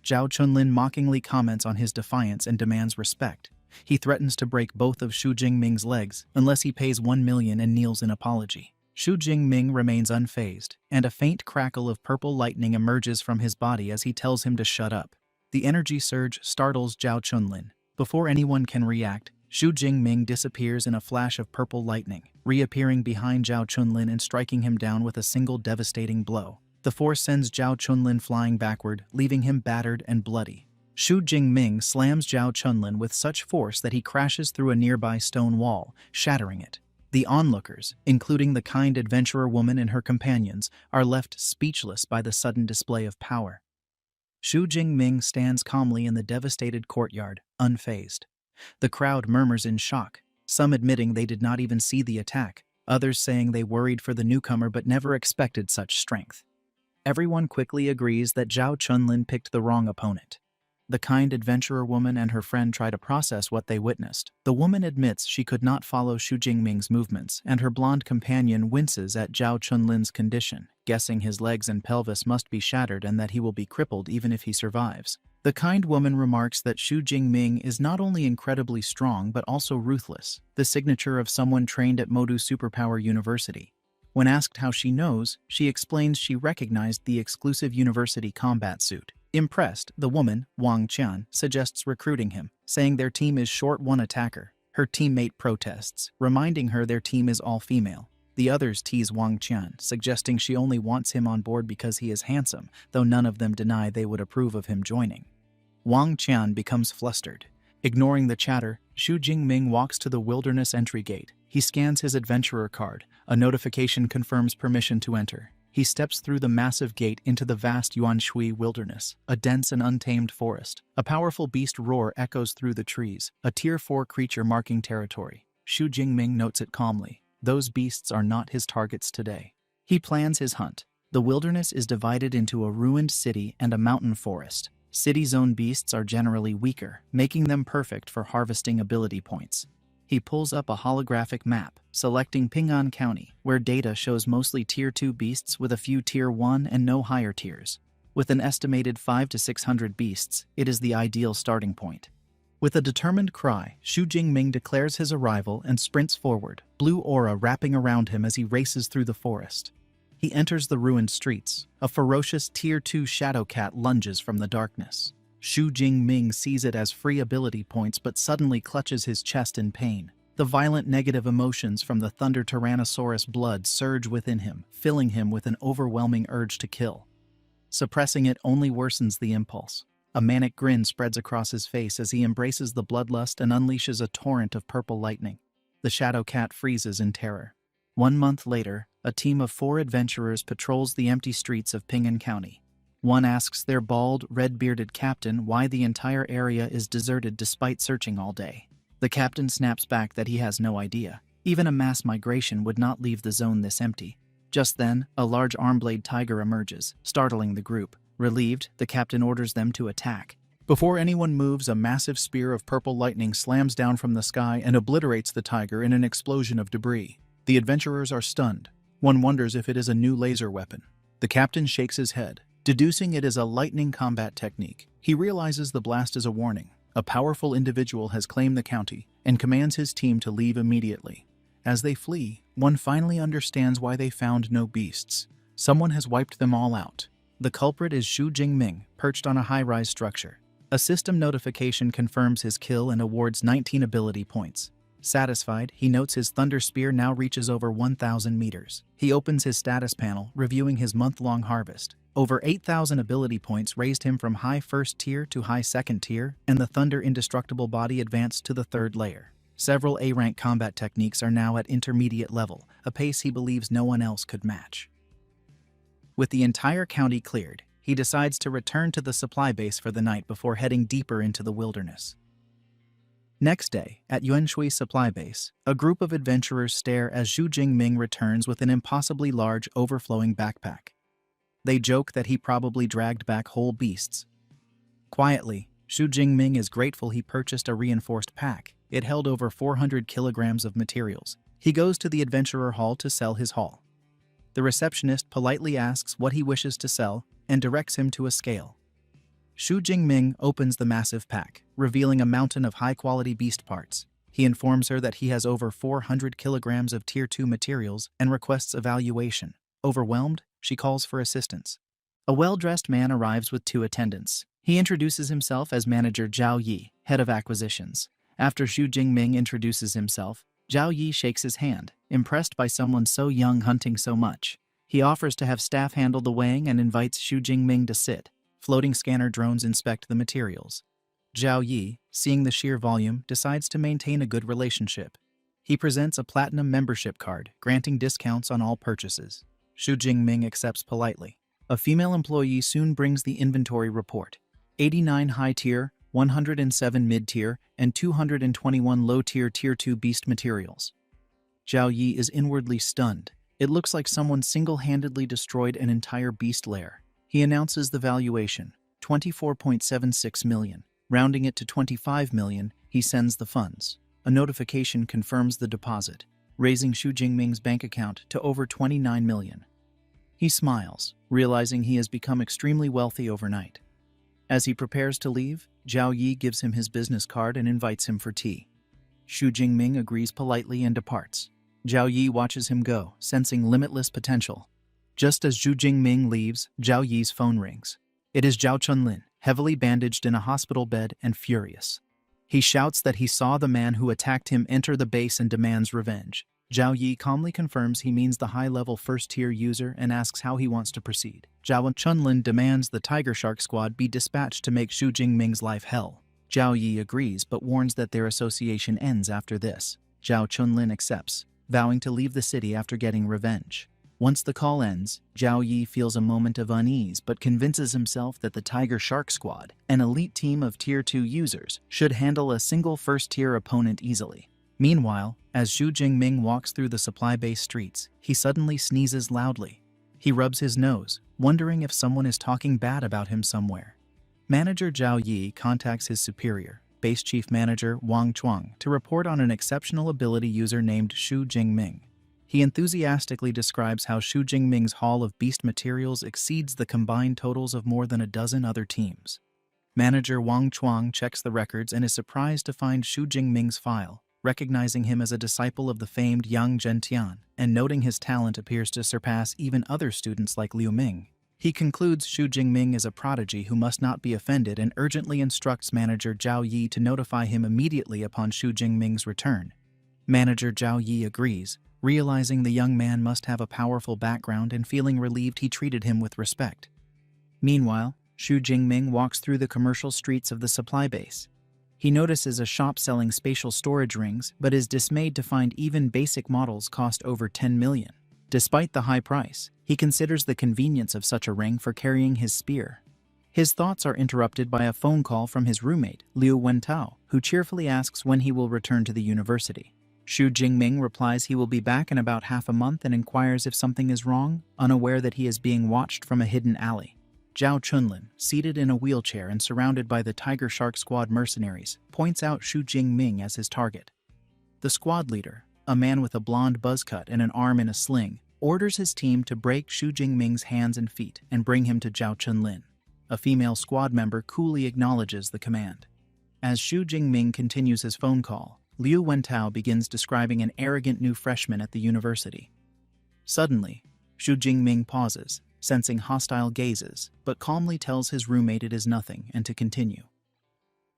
Zhao Chunlin mockingly comments on his defiance and demands respect. He threatens to break both of Xu Jingming's legs unless he pays 1 million and kneels in apology. Xu Jingming remains unfazed, and a faint crackle of purple lightning emerges from his body as he tells him to shut up. The energy surge startles Zhao Chunlin. Before anyone can react, Xu Jingming disappears in a flash of purple lightning, reappearing behind Zhao Chunlin and striking him down with a single devastating blow. The force sends Zhao Chunlin flying backward, leaving him battered and bloody. Xu Jingming slams Zhao Chunlin with such force that he crashes through a nearby stone wall, shattering it. The onlookers, including the kind adventurer woman and her companions, are left speechless by the sudden display of power. Xu Jingming stands calmly in the devastated courtyard, unfazed. The crowd murmurs in shock, some admitting they did not even see the attack, others saying they worried for the newcomer but never expected such strength. Everyone quickly agrees that Zhao Chunlin picked the wrong opponent. The kind adventurer woman and her friend try to process what they witnessed. The woman admits she could not follow Xu Jingming's movements, and her blonde companion winces at Zhao Chunlin's condition, guessing his legs and pelvis must be shattered and that he will be crippled even if he survives. The kind woman remarks that Xu Jingming is not only incredibly strong but also ruthless, the signature of someone trained at Modu Superpower University. When asked how she knows, she explains she recognized the exclusive university combat suit. Impressed, the woman, Wang Qian, suggests recruiting him, saying their team is short one attacker. Her teammate protests, reminding her their team is all female. The others tease Wang Qian, suggesting she only wants him on board because he is handsome, though none of them deny they would approve of him joining. Wang Qian becomes flustered. Ignoring the chatter, Xu Jingming walks to the wilderness entry gate. He scans his adventurer card. A notification confirms permission to enter. He steps through the massive gate into the vast Yuanshui wilderness, a dense and untamed forest. A powerful beast roar echoes through the trees, a Tier 4 creature marking territory. Xu Jingming notes it calmly. Those beasts are not his targets today. He plans his hunt. The wilderness is divided into a ruined city and a mountain forest. City zone beasts are generally weaker, making them perfect for harvesting ability points. He pulls up a holographic map, selecting Ping'an County, where data shows mostly Tier 2 beasts with a few Tier 1 and no higher tiers. With an estimated 500 to 600 beasts, it is the ideal starting point. With a determined cry, Xu Jingming declares his arrival and sprints forward, blue aura wrapping around him as he races through the forest. He enters the ruined streets. A ferocious Tier 2 shadow cat lunges from the darkness. Xu Jingming sees it as free ability points but suddenly clutches his chest in pain. The violent negative emotions from the Thunder Tyrannosaurus blood surge within him, filling him with an overwhelming urge to kill. Suppressing it only worsens the impulse. A manic grin spreads across his face as he embraces the bloodlust and unleashes a torrent of purple lightning. The shadow cat freezes in terror. 1 month later, a team of 4 adventurers patrols the empty streets of Ping'an County. One asks their bald, red-bearded captain why the entire area is deserted despite searching all day. The captain snaps back that he has no idea. Even a mass migration would not leave the zone this empty. Just then, a large arm-blade tiger emerges, startling the group. Relieved, the captain orders them to attack. Before anyone moves, a massive spear of purple lightning slams down from the sky and obliterates the tiger in an explosion of debris. The adventurers are stunned. One wonders if it is a new laser weapon. The captain shakes his head, deducing it is a lightning combat technique. He realizes the blast is a warning. A powerful individual has claimed the county and commands his team to leave immediately. As they flee, one finally understands why they found no beasts. Someone has wiped them all out. The culprit is Xu Jingming, perched on a high-rise structure. A system notification confirms his kill and awards 19 ability points. Satisfied, he notes his thunder spear now reaches over 1,000 meters. He opens his status panel, reviewing his month-long harvest. Over 8,000 ability points raised him from high first tier to high second tier, and the thunder indestructible body advanced to the third layer. Several A-rank combat techniques are now at intermediate level, a pace he believes no one else could match. With the entire county cleared, he decides to return to the supply base for the night before heading deeper into the wilderness. Next day, at Yuanshui Supply Base, a group of adventurers stare as Xu Jingming returns with an impossibly large, overflowing backpack. They joke that he probably dragged back whole beasts. Quietly, Xu Jingming is grateful he purchased a reinforced pack. It held over 400 kilograms of materials. He goes to the adventurer hall to sell his haul. The receptionist politely asks what he wishes to sell and directs him to a scale. Xu Jingming opens the massive pack, revealing a mountain of high-quality beast parts. He informs her that he has over 400 kilograms of Tier 2 materials and requests evaluation. Overwhelmed, she calls for assistance. A well-dressed man arrives with 2 attendants. He introduces himself as Manager Zhao Yi, head of acquisitions. After Xu Jingming introduces himself, Zhao Yi shakes his hand, impressed by someone so young hunting so much. He offers to have staff handle the weighing and invites Xu Jingming to sit. Floating scanner drones inspect the materials. Zhao Yi, seeing the sheer volume, decides to maintain a good relationship. He presents a platinum membership card, granting discounts on all purchases. Xu Jingming accepts politely. A female employee soon brings the inventory report. 89 high-tier, 107 mid-tier, and 221 low-tier Tier 2 beast materials. Zhao Yi is inwardly stunned. It looks like someone single-handedly destroyed an entire beast lair. He announces the valuation, 24.76 million. Rounding it to 25 million, he sends the funds. A notification confirms the deposit, raising Xu Jingming's bank account to over 29 million. He smiles, realizing he has become extremely wealthy overnight. As he prepares to leave, Zhao Yi gives him his business card and invites him for tea. Xu Jingming agrees politely and departs. Zhao Yi watches him go, sensing limitless potential. Just as Xu Jingming leaves, Zhao Yi's phone rings. It is Zhao Chunlin, heavily bandaged in a hospital bed and furious. He shouts that he saw the man who attacked him enter the base and demands revenge. Zhao Yi calmly confirms he means the high-level first-tier user and asks how he wants to proceed. Zhao Chunlin demands the Tiger Shark Squad be dispatched to make Xu Jingming's life hell. Zhao Yi agrees but warns that their association ends after this. Zhao Chunlin accepts, vowing to leave the city after getting revenge. Once the call ends, Zhao Yi feels a moment of unease but convinces himself that the Tiger Shark Squad, an elite team of Tier 2 users, should handle a single first-tier opponent easily. Meanwhile, as Xu Jingming walks through the supply-base streets, he suddenly sneezes loudly. He rubs his nose, wondering if someone is talking bad about him somewhere. Manager Zhao Yi contacts his superior, Base Chief Manager Wang Chuang, to report on an exceptional ability user named Xu Jingming. He enthusiastically describes how Xu Jingming's haul of beast materials exceeds the combined totals of more than a dozen other teams. Manager Wang Chuang checks the records and is surprised to find Xu Jingming's file, recognizing him as a disciple of the famed Yang Zhentian, and noting his talent appears to surpass even other students like Liu Ming. He concludes Xu Jingming is a prodigy who must not be offended and urgently instructs Manager Zhao Yi to notify him immediately upon Xu Jingming's return. Manager Zhao Yi agrees, realizing the young man must have a powerful background and feeling relieved he treated him with respect. Meanwhile, Xu Jingming walks through the commercial streets of the supply base. He notices a shop selling spatial storage rings, but is dismayed to find even basic models cost over 10 million. Despite the high price, he considers the convenience of such a ring for carrying his spear. His thoughts are interrupted by a phone call from his roommate, Liu Wentao, who cheerfully asks when he will return to the university. Xu Jingming replies he will be back in about half a month and inquires if something is wrong, unaware that he is being watched from a hidden alley. Zhao Chunlin, seated in a wheelchair and surrounded by the Tiger Shark Squad mercenaries, points out Xu Jingming as his target. The squad leader, a man with a blonde buzz cut and an arm in a sling, orders his team to break Xu Jingming's hands and feet and bring him to Zhao Chunlin. A female squad member coolly acknowledges the command. As Xu Jingming continues his phone call, Liu Wentao begins describing an arrogant new freshman at the university. Suddenly, Xu Jingming pauses, sensing hostile gazes, but calmly tells his roommate it is nothing and to continue.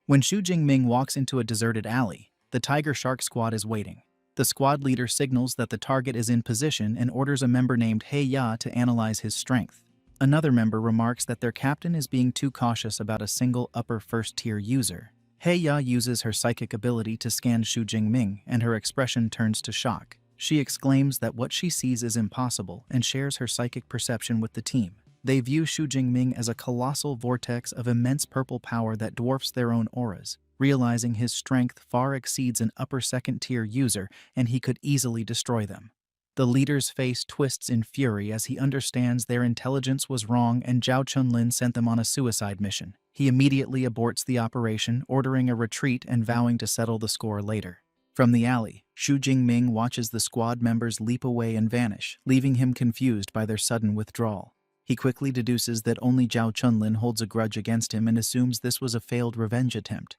When Xu Jingming walks into a deserted alley, The Tiger Shark squad is waiting. The squad leader signals that the target is in position and orders a member named Hey Ya to analyze his strength. Another member remarks that their captain is being too cautious about a single upper first-tier user. Hey Ya uses her psychic ability to scan Xu Jingming, and her expression turns to shock. She exclaims that what she sees is impossible and shares her psychic perception with the team. They view Xu Jingming as a colossal vortex of immense purple power that dwarfs their own auras. Realizing his strength far exceeds an upper second-tier user, and he could easily destroy them. The leader's face twists in fury as he understands their intelligence was wrong and Zhao Chunlin sent them on a suicide mission. He immediately aborts the operation, ordering a retreat and vowing to settle the score later. From the alley, Xu Jingming watches the squad members leap away and vanish, leaving him confused by their sudden withdrawal. He quickly deduces that only Zhao Chunlin holds a grudge against him and assumes this was a failed revenge attempt.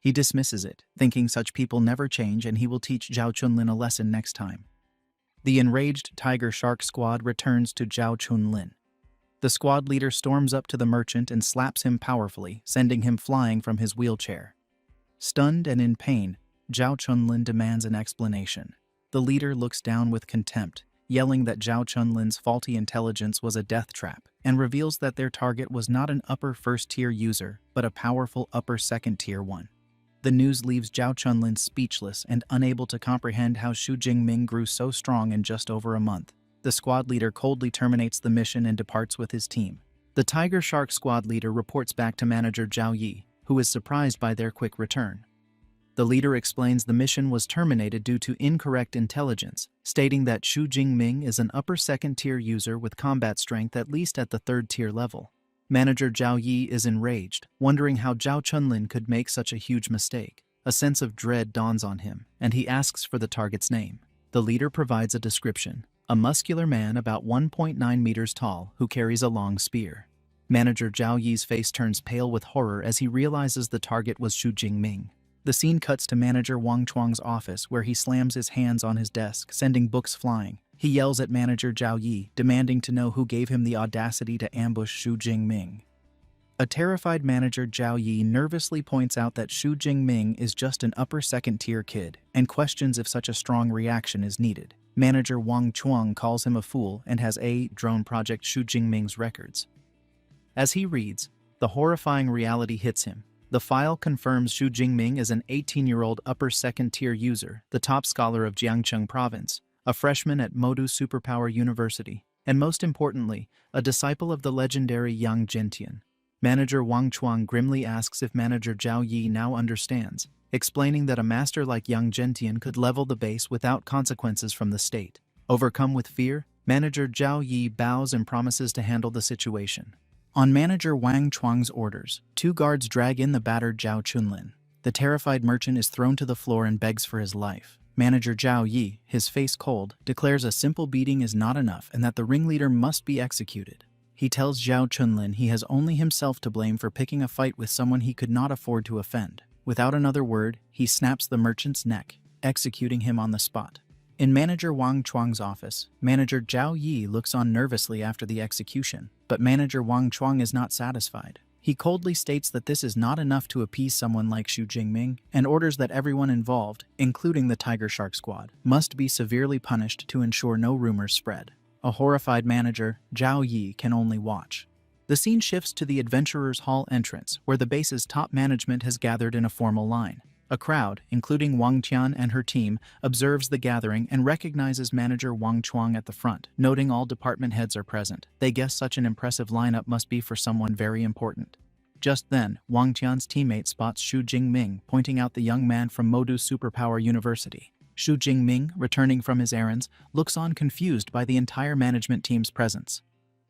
He dismisses it, thinking such people never change and he will teach Zhao Chunlin a lesson next time. The enraged Tiger Shark squad returns to Zhao Chunlin. The squad leader storms up to the merchant and slaps him powerfully, sending him flying from his wheelchair. Stunned and in pain, Zhao Chunlin demands an explanation. The leader looks down with contempt, yelling that Zhao Chunlin's faulty intelligence was a death trap, and reveals that their target was not an upper first-tier user, but a powerful upper second-tier one. The news leaves Zhao Chunlin speechless and unable to comprehend how Xu Jingming grew so strong in just over a month. The squad leader coldly terminates the mission and departs with his team. The Tiger Shark squad leader reports back to manager Zhao Yi, who is surprised by their quick return. The leader explains the mission was terminated due to incorrect intelligence, stating that Xu Jingming is an upper second-tier user with combat strength at least at the third-tier level. Manager Zhao Yi is enraged, wondering how Zhao Chunlin could make such a huge mistake. A sense of dread dawns on him, and he asks for the target's name. The leader provides a description: a muscular man about 1.9 meters tall who carries a long spear. Manager Zhao Yi's face turns pale with horror as he realizes the target was Xu Jingming. The scene cuts to manager Wang Chuang's office, where he slams his hands on his desk, sending books flying. He yells at manager Zhao Yi, demanding to know who gave him the audacity to ambush Xu Jingming. A terrified manager Zhao Yi nervously points out that Xu Jingming is just an upper second-tier kid, and questions if such a strong reaction is needed. Manager Wang Chuang calls him a fool and has drone project Xu Jingming's records. As he reads, the horrifying reality hits him. The file confirms Xu Jingming is an 18-year-old upper second-tier user, the top scholar of Jiangcheng province, a freshman at Modu Superpower University, and most importantly, a disciple of the legendary Yang Zhentian. Manager Wang Chuang grimly asks if manager Zhao Yi now understands, explaining that a master like Yang Zhentian could level the base without consequences from the state. Overcome with fear, manager Zhao Yi bows and promises to handle the situation. On manager Wang Chuang's orders, 2 guards drag in the battered Zhao Chunlin. The terrified merchant is thrown to the floor and begs for his life. Manager Zhao Yi, his face cold, declares a simple beating is not enough and that the ringleader must be executed. He tells Zhao Chunlin he has only himself to blame for picking a fight with someone he could not afford to offend. Without another word, he snaps the merchant's neck, executing him on the spot. In manager Wang Chuang's office, manager Zhao Yi looks on nervously after the execution, but manager Wang Chuang is not satisfied. He coldly states that this is not enough to appease someone like Xu Jingming, and orders that everyone involved, including the Tiger Shark squad, must be severely punished to ensure no rumors spread. A horrified manager, Zhao Yi, can only watch. The scene shifts to the Adventurers' Hall entrance, where the base's top management has gathered in a formal line. A crowd, including Wang Tian and her team, observes the gathering and recognizes manager Wang Chuang at the front. Noting all department heads are present, they guess such an impressive lineup must be for someone very important. Just then, Wang Tian's teammate spots Xu Jingming, pointing out the young man from Modu Superpower University. Xu Jingming, returning from his errands, looks on confused by the entire management team's presence.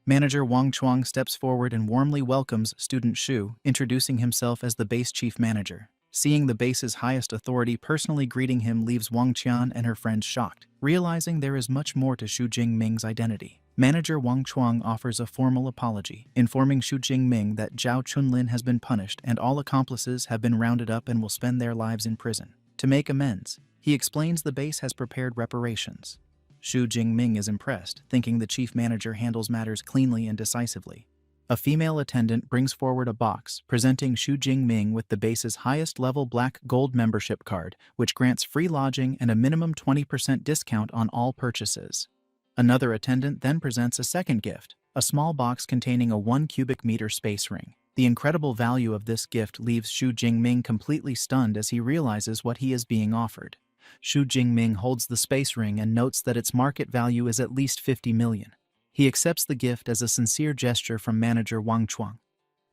Manager Wang Chuang steps forward and warmly welcomes student Xu, introducing himself as the base chief manager. Seeing the base's highest authority personally greeting him leaves Wang Tian and her friends shocked, realizing there is much more to Xu Jingming's identity. Manager Wang Chuang offers a formal apology, informing Xu Jingming that Zhao Chunlin has been punished and all accomplices have been rounded up and will spend their lives in prison. To make amends, he explains the base has prepared reparations. Xu Jingming is impressed, thinking the chief manager handles matters cleanly and decisively. A female attendant brings forward a box, presenting Xu Jingming with the base's highest-level black gold membership card, which grants free lodging and a minimum 20% discount on all purchases. Another attendant then presents a second gift, a small box containing a 1 cubic meter space ring. The incredible value of this gift leaves Xu Jingming completely stunned as he realizes what he is being offered. Xu Jingming holds the space ring and notes that its market value is at least 50 million. He accepts the gift as a sincere gesture from manager Wang Chuang.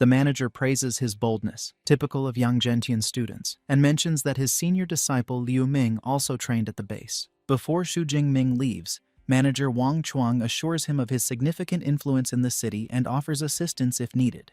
The manager praises his boldness, typical of Yang Zhentian's students, and mentions that his senior disciple Liu Ming also trained at the base. Before Xu Jingming leaves, manager Wang Chuang assures him of his significant influence in the city and offers assistance if needed.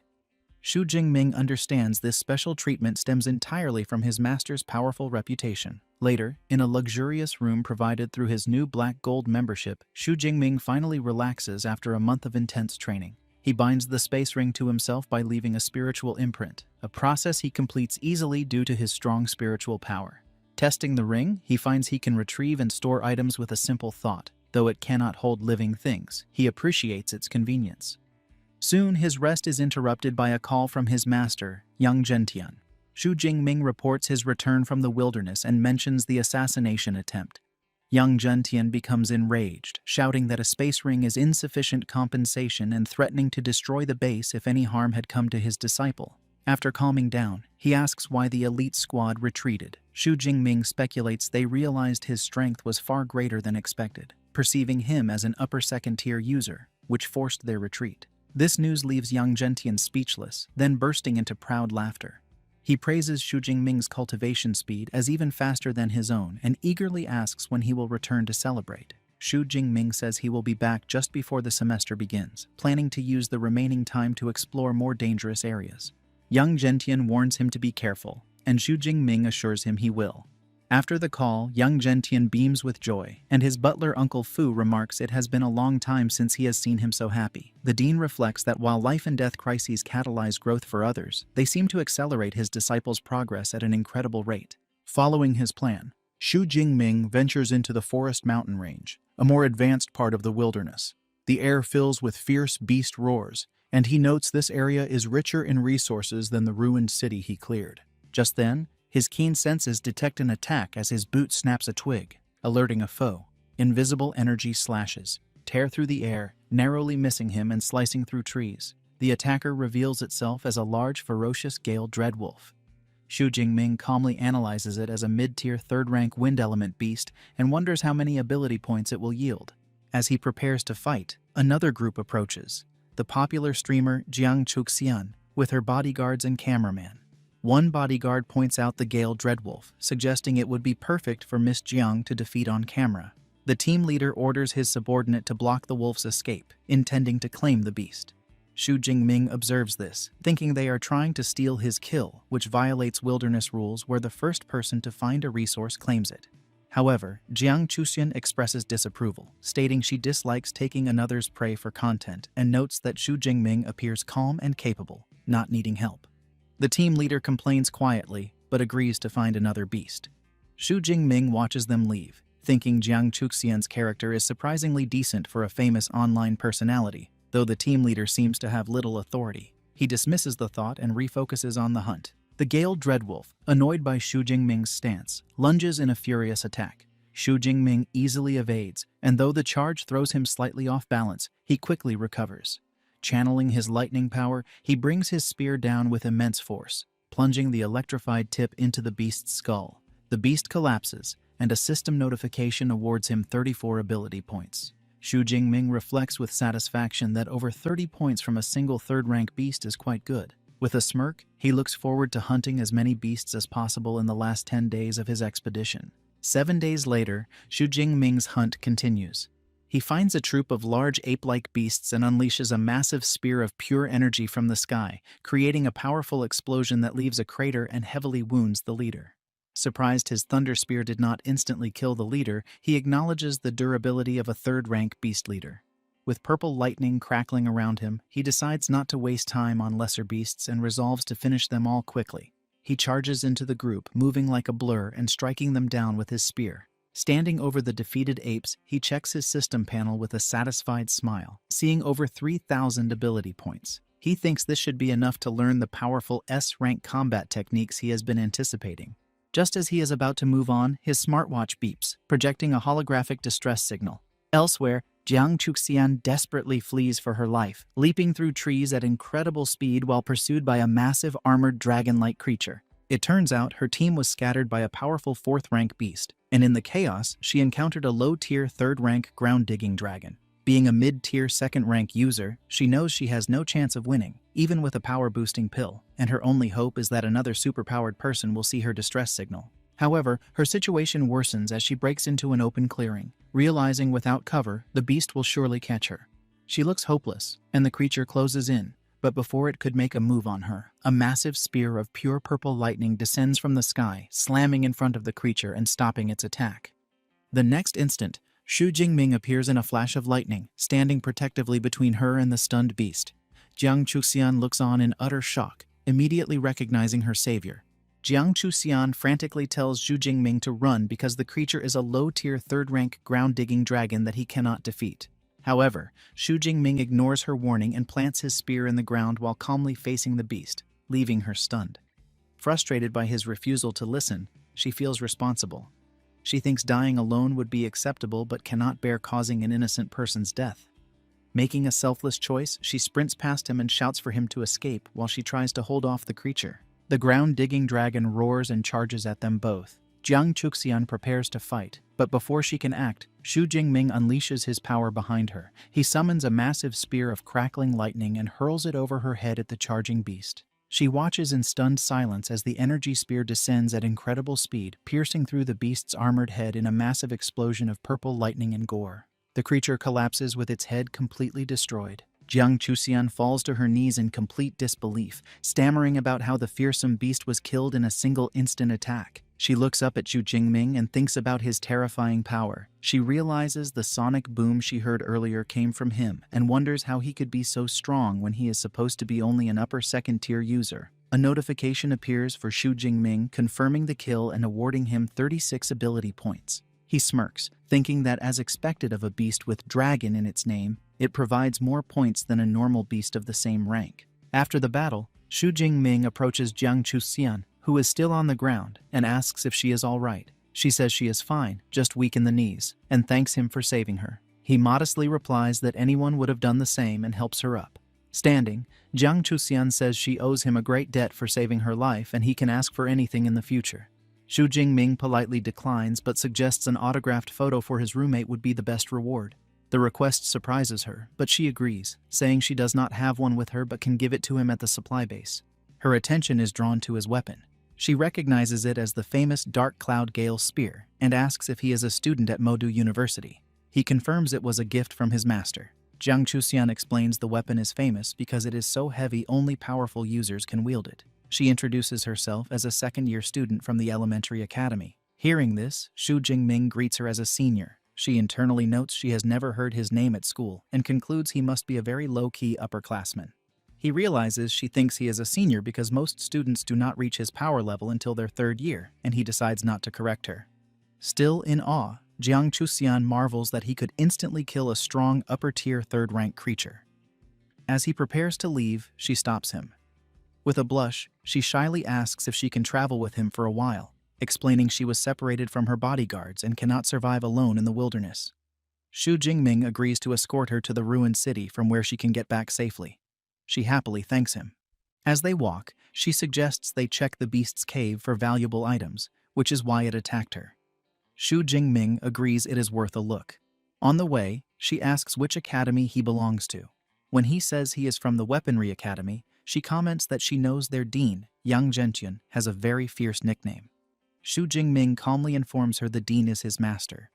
Xu Jingming understands this special treatment stems entirely from his master's powerful reputation. Later, in a luxurious room provided through his new black gold membership, Xu Jingming finally relaxes after a month of intense training. He binds the space ring to himself by leaving a spiritual imprint, a process he completes easily due to his strong spiritual power. Testing the ring, he finds he can retrieve and store items with a simple thought. Though it cannot hold living things, he appreciates its convenience. Soon, his rest is interrupted by a call from his master, Yang Zhentian. Xu Jingming reports his return from the wilderness and mentions the assassination attempt. Yang Zhentian becomes enraged, shouting that a space ring is insufficient compensation and threatening to destroy the base if any harm had come to his disciple. After calming down, he asks why the elite squad retreated. Xu Jingming speculates they realized his strength was far greater than expected, perceiving him as an upper second-tier user, which forced their retreat. This news leaves Yang Zhentian speechless, then bursting into proud laughter. He praises Xu Jingming's cultivation speed as even faster than his own and eagerly asks when he will return to celebrate. Xu Jingming says he will be back just before the semester begins, planning to use the remaining time to explore more dangerous areas. Yang Zhentian warns him to be careful, and Xu Jingming assures him he will. After the call, Yang Zhentian beams with joy, and his butler Uncle Fu remarks it has been a long time since he has seen him so happy. The dean reflects that while life and death crises catalyze growth for others, they seem to accelerate his disciples' progress at an incredible rate. Following his plan, Xu Jingming ventures into the forest mountain range, a more advanced part of the wilderness. The air fills with fierce beast roars, and he notes this area is richer in resources than the ruined city he cleared. Just then, his keen senses detect an attack as his boot snaps a twig, alerting a foe. Invisible energy slashes, tear through the air, narrowly missing him and slicing through trees. The attacker reveals itself as a large, ferocious Gale Dreadwolf. Xu Jingming calmly analyzes it as a mid-tier third-rank wind element beast and wonders how many ability points it will yield. As he prepares to fight, another group approaches, the popular streamer Jiang Chuxian, with her bodyguards and cameraman. One bodyguard points out the Gale Dreadwolf, suggesting it would be perfect for Miss Jiang to defeat on camera. The team leader orders his subordinate to block the wolf's escape, intending to claim the beast. Xu Jingming observes this, thinking they are trying to steal his kill, which violates wilderness rules where the first person to find a resource claims it. However, Jiang Chuxian expresses disapproval, stating she dislikes taking another's prey for content and notes that Xu Jingming appears calm and capable, not needing help. The team leader complains quietly, but agrees to find another beast. Xu Jingming watches them leave, thinking Jiang Chuxian's character is surprisingly decent for a famous online personality, though the team leader seems to have little authority. He dismisses the thought and refocuses on the hunt. The Gale Dreadwolf, annoyed by Xu Jingming's stance, lunges in a furious attack. Xu Jingming easily evades, and though the charge throws him slightly off balance, he quickly recovers. Channeling his lightning power, he brings his spear down with immense force, plunging the electrified tip into the beast's skull. The beast collapses, and a system notification awards him 34 ability points. Xu Jingming reflects with satisfaction that over 30 points from a single third-rank beast is quite good. With a smirk, he looks forward to hunting as many beasts as possible in the last 10 days of his expedition. 7 days later, Xu Jingming's hunt continues. He finds a troop of large ape-like beasts and unleashes a massive spear of pure energy from the sky, creating a powerful explosion that leaves a crater and heavily wounds the leader. Surprised his thunder spear did not instantly kill the leader, he acknowledges the durability of a third-rank beast leader. With purple lightning crackling around him, he decides not to waste time on lesser beasts and resolves to finish them all quickly. He charges into the group, moving like a blur and striking them down with his spear. Standing over the defeated apes, he checks his system panel with a satisfied smile, seeing over 3,000 ability points. He thinks this should be enough to learn the powerful S-rank combat techniques he has been anticipating. Just as he is about to move on, his smartwatch beeps, projecting a holographic distress signal. Elsewhere, Jiang Chuxian desperately flees for her life, leaping through trees at incredible speed while pursued by a massive armored dragon-like creature. It turns out her team was scattered by a powerful 4th-rank beast, and in the chaos, she encountered a low-tier 3rd-rank ground-digging dragon. Being a mid-tier 2nd-rank user, she knows she has no chance of winning, even with a power-boosting pill, and her only hope is that another superpowered person will see her distress signal. However, her situation worsens as she breaks into an open clearing, realizing without cover, the beast will surely catch her. She looks hopeless, and the creature closes in, but before it could make a move on her, a massive spear of pure purple lightning descends from the sky, slamming in front of the creature and stopping its attack. The next instant, Xu Jingming appears in a flash of lightning, standing protectively between her and the stunned beast. Jiang Chuxian looks on in utter shock, immediately recognizing her savior. Jiang Chuxian frantically tells Xu Jingming to run because the creature is a low-tier 3rd-rank ground-digging dragon that he cannot defeat. However, Xu Jingming ignores her warning and plants his spear in the ground while calmly facing the beast, leaving her stunned. Frustrated by his refusal to listen, she feels responsible. She thinks dying alone would be acceptable but cannot bear causing an innocent person's death. Making a selfless choice, she sprints past him and shouts for him to escape while she tries to hold off the creature. The ground-digging dragon roars and charges at them both. Jiang Chuxian prepares to fight, but before she can act, Xu Jingming unleashes his power behind her. He summons a massive spear of crackling lightning and hurls it over her head at the charging beast. She watches in stunned silence as the energy spear descends at incredible speed, piercing through the beast's armored head in a massive explosion of purple lightning and gore. The creature collapses with its head completely destroyed. Jiang Chuxian falls to her knees in complete disbelief, stammering about how the fearsome beast was killed in a single instant attack. She looks up at Xu Jingming and thinks about his terrifying power. She realizes the sonic boom she heard earlier came from him and wonders how he could be so strong when he is supposed to be only an upper 2nd-tier user. A notification appears for Xu Jingming confirming the kill and awarding him 36 ability points. He smirks, thinking that as expected of a beast with dragon in its name, it provides more points than a normal beast of the same rank. After the battle, Xu Jingming approaches Jiang Chuxian, who is still on the ground, and asks if she is all right. She says she is fine, just weak in the knees, and thanks him for saving her. He modestly replies that anyone would have done the same and helps her up. Standing, Jiang Chuxian says she owes him a great debt for saving her life and he can ask for anything in the future. Xu Jingming politely declines but suggests an autographed photo for his roommate would be the best reward. The request surprises her, but she agrees, saying she does not have one with her but can give it to him at the supply base. Her attention is drawn to his weapon. She recognizes it as the famous Dark Cloud Gale spear and asks if he is a student at Modu University. He confirms it was a gift from his master. Jiang Chuxian explains the weapon is famous because it is so heavy only powerful users can wield it. She introduces herself as a second-year student from the elementary academy. Hearing this, Xu Jingming greets her as a senior. She internally notes she has never heard his name at school and concludes he must be a very low-key upperclassman. He realizes she thinks he is a senior because most students do not reach his power level until their 3rd year, and he decides not to correct her. Still in awe, Jiang Chuxian marvels that he could instantly kill a strong upper-tier 3rd-rank creature. As he prepares to leave, she stops him. With a blush, she shyly asks if she can travel with him for a while, explaining she was separated from her bodyguards and cannot survive alone in the wilderness. Xu Jingming agrees to escort her to the ruined city from where she can get back safely. She happily thanks him. As they walk, she suggests they check the beast's cave for valuable items, which is why it attacked her. Xu Jingming agrees it is worth a look. On the way, she asks which academy he belongs to. When he says he is from the Weaponry Academy, she comments that she knows their dean, Yang Zhenqian, has a very fierce nickname. Xu Jingming calmly informs her the dean is his master.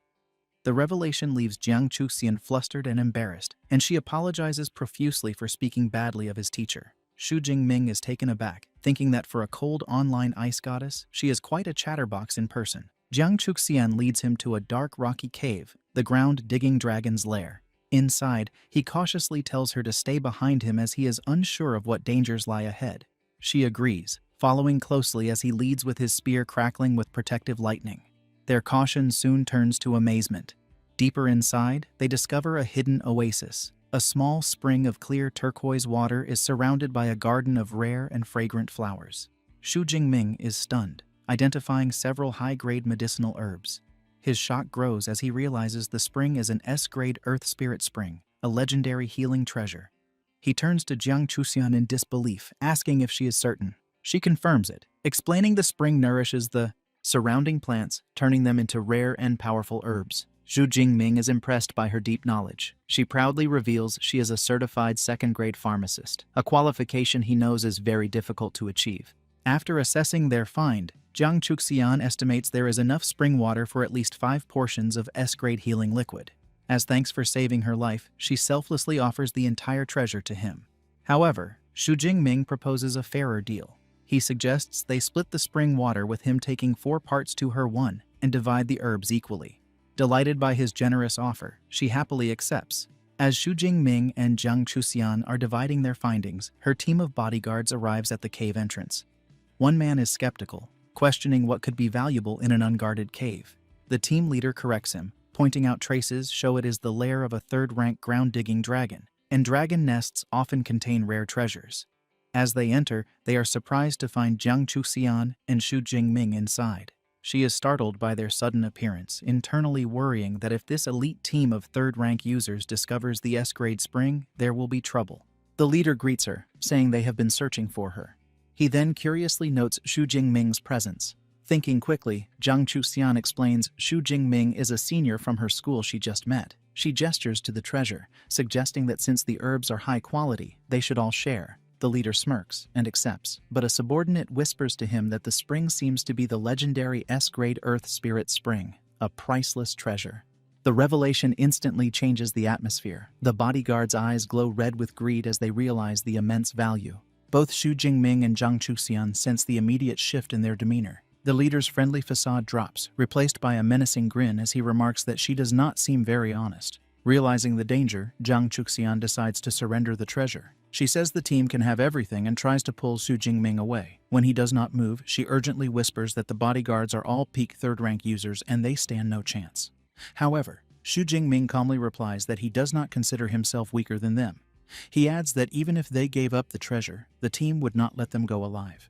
The revelation leaves Jiang Chuxian flustered and embarrassed, and she apologizes profusely for speaking badly of his teacher. Xu Jingming is taken aback, thinking that for a cold online ice goddess, she is quite a chatterbox in person. Jiang Chuxian leads him to a dark rocky cave, the ground-digging dragon's lair. Inside, he cautiously tells her to stay behind him as he is unsure of what dangers lie ahead. She agrees, following closely as he leads with his spear crackling with protective lightning. Their caution soon turns to amazement. Deeper inside, they discover a hidden oasis. A small spring of clear turquoise water is surrounded by a garden of rare and fragrant flowers. Xu Jingming is stunned, identifying several high-grade medicinal herbs. His shock grows as he realizes the spring is an S-grade Earth Spirit Spring, a legendary healing treasure. He turns to Jiang Chuxian in disbelief, asking if she is certain. She confirms it, explaining the spring nourishes the surrounding plants, turning them into rare and powerful herbs. Xu Jingming is impressed by her deep knowledge. She proudly reveals she is a certified second-grade pharmacist, a qualification he knows is very difficult to achieve. After assessing their find, Jiang Chuxian estimates there is enough spring water for at least 5 portions of S-grade healing liquid. As thanks for saving her life, she selflessly offers the entire treasure to him. However, Xu Jingming proposes a fairer deal. He suggests they split the spring water with him taking 4 parts to her 1 and divide the herbs equally. Delighted by his generous offer, she happily accepts. As Xu Jingming and Jiang Chuxian are dividing their findings, her team of bodyguards arrives at the cave entrance. One man is skeptical, questioning what could be valuable in an unguarded cave. The team leader corrects him, pointing out traces show it is the lair of a third-rank ground-digging dragon, and dragon nests often contain rare treasures. As they enter, they are surprised to find Jiang Chuxian and Xu Jingming inside. She is startled by their sudden appearance, internally worrying that if this elite team of third-rank users discovers the S-grade spring, there will be trouble. The leader greets her, saying they have been searching for her. He then curiously notes Xu Jingming's presence. Thinking quickly, Jiang Chuxian explains Xu Jingming is a senior from her school she just met. She gestures to the treasure, suggesting that since the herbs are high quality, they should all share. The leader smirks and accepts, but a subordinate whispers to him that the spring seems to be the legendary S-grade Earth Spirit Spring, a priceless treasure. The revelation instantly changes the atmosphere. The bodyguards' eyes glow red with greed as they realize the immense value. Both Xu Jingming and Jiang Chuxian sense the immediate shift in their demeanor. The leader's friendly facade drops, replaced by a menacing grin as he remarks that she does not seem very honest. Realizing the danger, Jiang Chuxian decides to surrender the treasure. She says the team can have everything and tries to pull Xu Jingming away. When he does not move, she urgently whispers that the bodyguards are all peak third-rank users and they stand no chance. However, Xu Jingming calmly replies that he does not consider himself weaker than them. He adds that even if they gave up the treasure, the team would not let them go alive.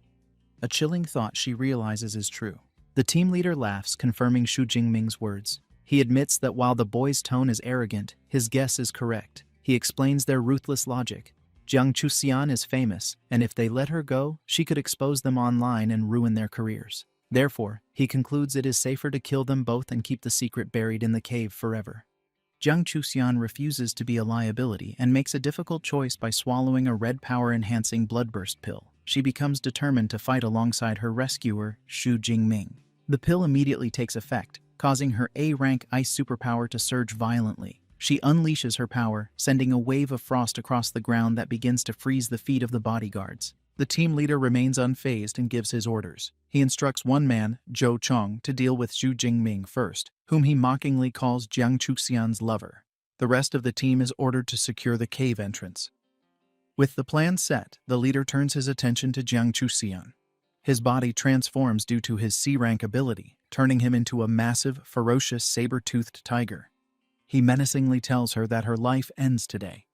A chilling thought she realizes is true. The team leader laughs, confirming Xu Jingming's words. He admits that while the boy's tone is arrogant, his guess is correct. He explains their ruthless logic. Jiang Chuxian is famous, and if they let her go, she could expose them online and ruin their careers. Therefore, he concludes it is safer to kill them both and keep the secret buried in the cave forever. Jiang Chuxian refuses to be a liability and makes a difficult choice by swallowing a red power-enhancing bloodburst pill. She becomes determined to fight alongside her rescuer, Xu Jingming. The pill immediately takes effect, causing her A-rank ice superpower to surge violently. She unleashes her power, sending a wave of frost across the ground that begins to freeze the feet of the bodyguards. The team leader remains unfazed and gives his orders. He instructs one man, Zhou Chong, to deal with Xu Jingming first, whom he mockingly calls Jiang Chuxian's lover. The rest of the team is ordered to secure the cave entrance. With the plan set, the leader turns his attention to Jiang Chuxian. His body transforms due to his C-rank ability, turning him into a massive, ferocious, saber-toothed tiger. He menacingly tells her that her life ends today.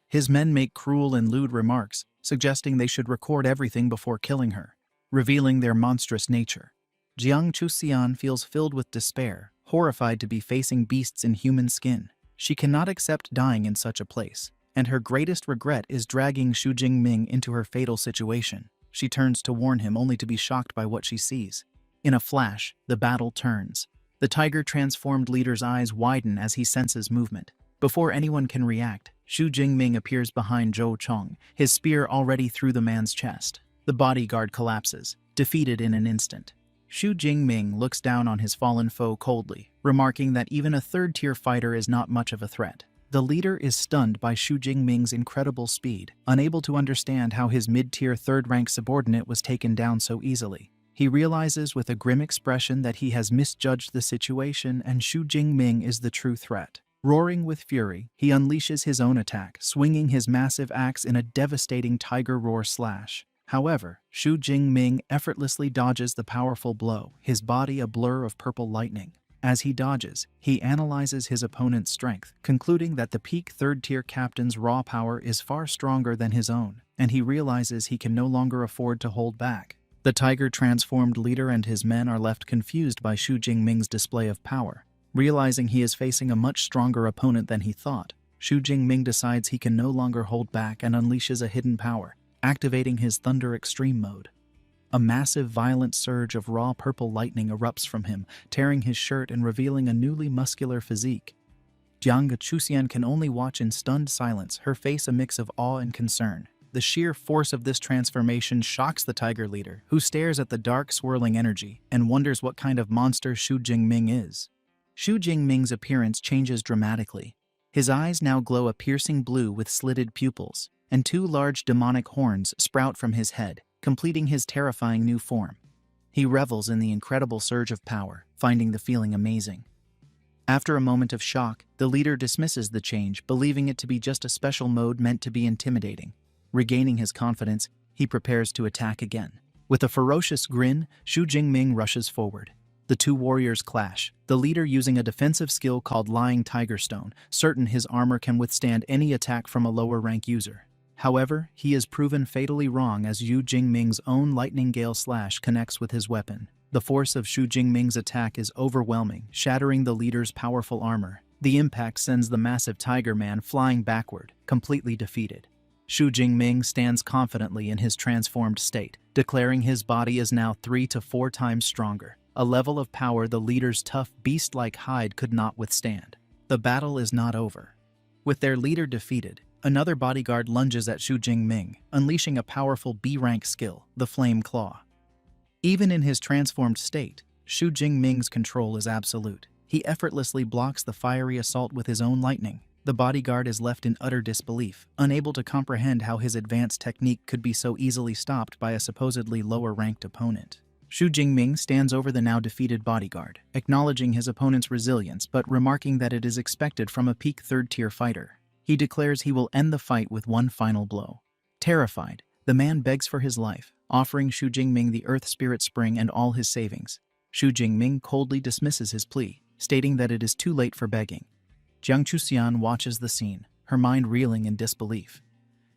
His men make cruel and lewd remarks, suggesting they should record everything before killing her, revealing their monstrous nature. Jiang Chuxian feels filled with despair, horrified to be facing beasts in human skin. She cannot accept dying in such a place, and her greatest regret is dragging Xu Jingming into her fatal situation. She turns to warn him only to be shocked by what she sees. In a flash, the battle turns. The tiger-transformed leader's eyes widen as he senses movement. Before anyone can react, Xu Jingming appears behind Zhou Chong, his spear already through the man's chest. The bodyguard collapses, defeated in an instant. Xu Jingming looks down on his fallen foe coldly, remarking that even a third-tier fighter is not much of a threat. The leader is stunned by Xu Jingming's incredible speed, unable to understand how his mid-tier third-rank subordinate was taken down so easily. He realizes with a grim expression that he has misjudged the situation and Xu Jingming is the true threat. Roaring with fury, he unleashes his own attack, swinging his massive axe in a devastating tiger roar slash. However, Xu Jingming effortlessly dodges the powerful blow, his body a blur of purple lightning. As he dodges, he analyzes his opponent's strength, concluding that the peak third-tier captain's raw power is far stronger than his own, and he realizes he can no longer afford to hold back. The tiger-transformed leader and his men are left confused by Xu Jingming's display of power. Realizing he is facing a much stronger opponent than he thought, Xu Jingming decides he can no longer hold back and unleashes a hidden power, activating his Thunder Extreme mode. A massive violent surge of raw purple lightning erupts from him, tearing his shirt and revealing a newly muscular physique. Jiang Chuxian can only watch in stunned silence, her face a mix of awe and concern. The sheer force of this transformation shocks the tiger leader, who stares at the dark swirling energy and wonders what kind of monster Xu Jingming is. Xu Jingming's appearance changes dramatically. His eyes now glow a piercing blue with slitted pupils, and two large demonic horns sprout from his head, completing his terrifying new form. He revels in the incredible surge of power, finding the feeling amazing. After a moment of shock, the leader dismisses the change, believing it to be just a special mode meant to be intimidating. Regaining his confidence, he prepares to attack again. With a ferocious grin, Xu Jingming rushes forward. The two warriors clash, the leader using a defensive skill called Lying Tiger Stone, certain his armor can withstand any attack from a lower-rank user. However, he is proven fatally wrong as Xu Jingming's own Lightning Gale Slash connects with his weapon. The force of Xu Jingming's attack is overwhelming, shattering the leader's powerful armor. The impact sends the massive Tiger Man flying backward, completely defeated. Xu Jingming stands confidently in his transformed state, declaring his body is now 3 to 4 times stronger, a level of power the leader's tough beast-like hide could not withstand. The battle is not over. With their leader defeated, another bodyguard lunges at Xu Jingming, unleashing a powerful B-rank skill, the Flame Claw. Even in his transformed state, Xu Jingming's control is absolute. He effortlessly blocks the fiery assault with his own lightning. The bodyguard is left in utter disbelief, unable to comprehend how his advanced technique could be so easily stopped by a supposedly lower-ranked opponent. Xu Jingming stands over the now defeated bodyguard, acknowledging his opponent's resilience but remarking that it is expected from a peak third-tier fighter. He declares he will end the fight with one final blow. Terrified, the man begs for his life, offering Xu Jingming the Earth Spirit Spring and all his savings. Xu Jingming coldly dismisses his plea, stating that it is too late for begging. Jiang Chuxian watches the scene, her mind reeling in disbelief.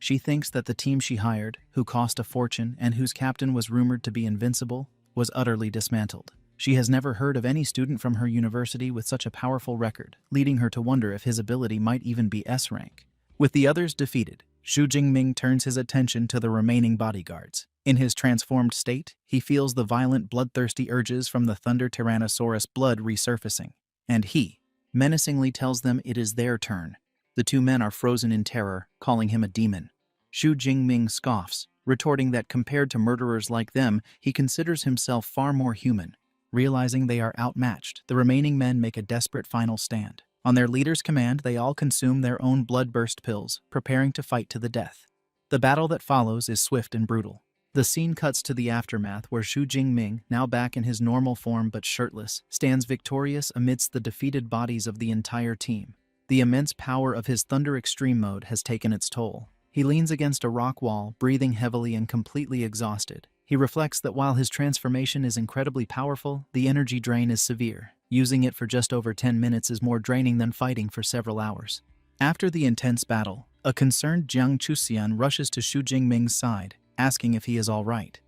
She thinks that the team she hired, who cost a fortune and whose captain was rumored to be invincible, was utterly dismantled. She has never heard of any student from her university with such a powerful record, leading her to wonder if his ability might even be S-rank. With the others defeated, Xu Jingming turns his attention to the remaining bodyguards. In his transformed state, he feels the violent bloodthirsty urges from the Thunder Tyrannosaurus blood resurfacing, and he menacingly tells them it is their turn. The two men are frozen in terror, calling him a demon. Xu Jingming scoffs, retorting that compared to murderers like them, he considers himself far more human. Realizing they are outmatched, the remaining men make a desperate final stand. On their leader's command, they all consume their own blood-burst pills, preparing to fight to the death. The battle that follows is swift and brutal. The scene cuts to the aftermath where Xu Jingming, now back in his normal form but shirtless, stands victorious amidst the defeated bodies of the entire team. The immense power of his Thunder Extreme mode has taken its toll. He leans against a rock wall, breathing heavily and completely exhausted. He reflects that while his transformation is incredibly powerful, the energy drain is severe. Using it for just over 10 minutes is more draining than fighting for several hours. After the intense battle, a concerned Jiang Chuxian rushes to Xu Jingming's side, asking if he is all right.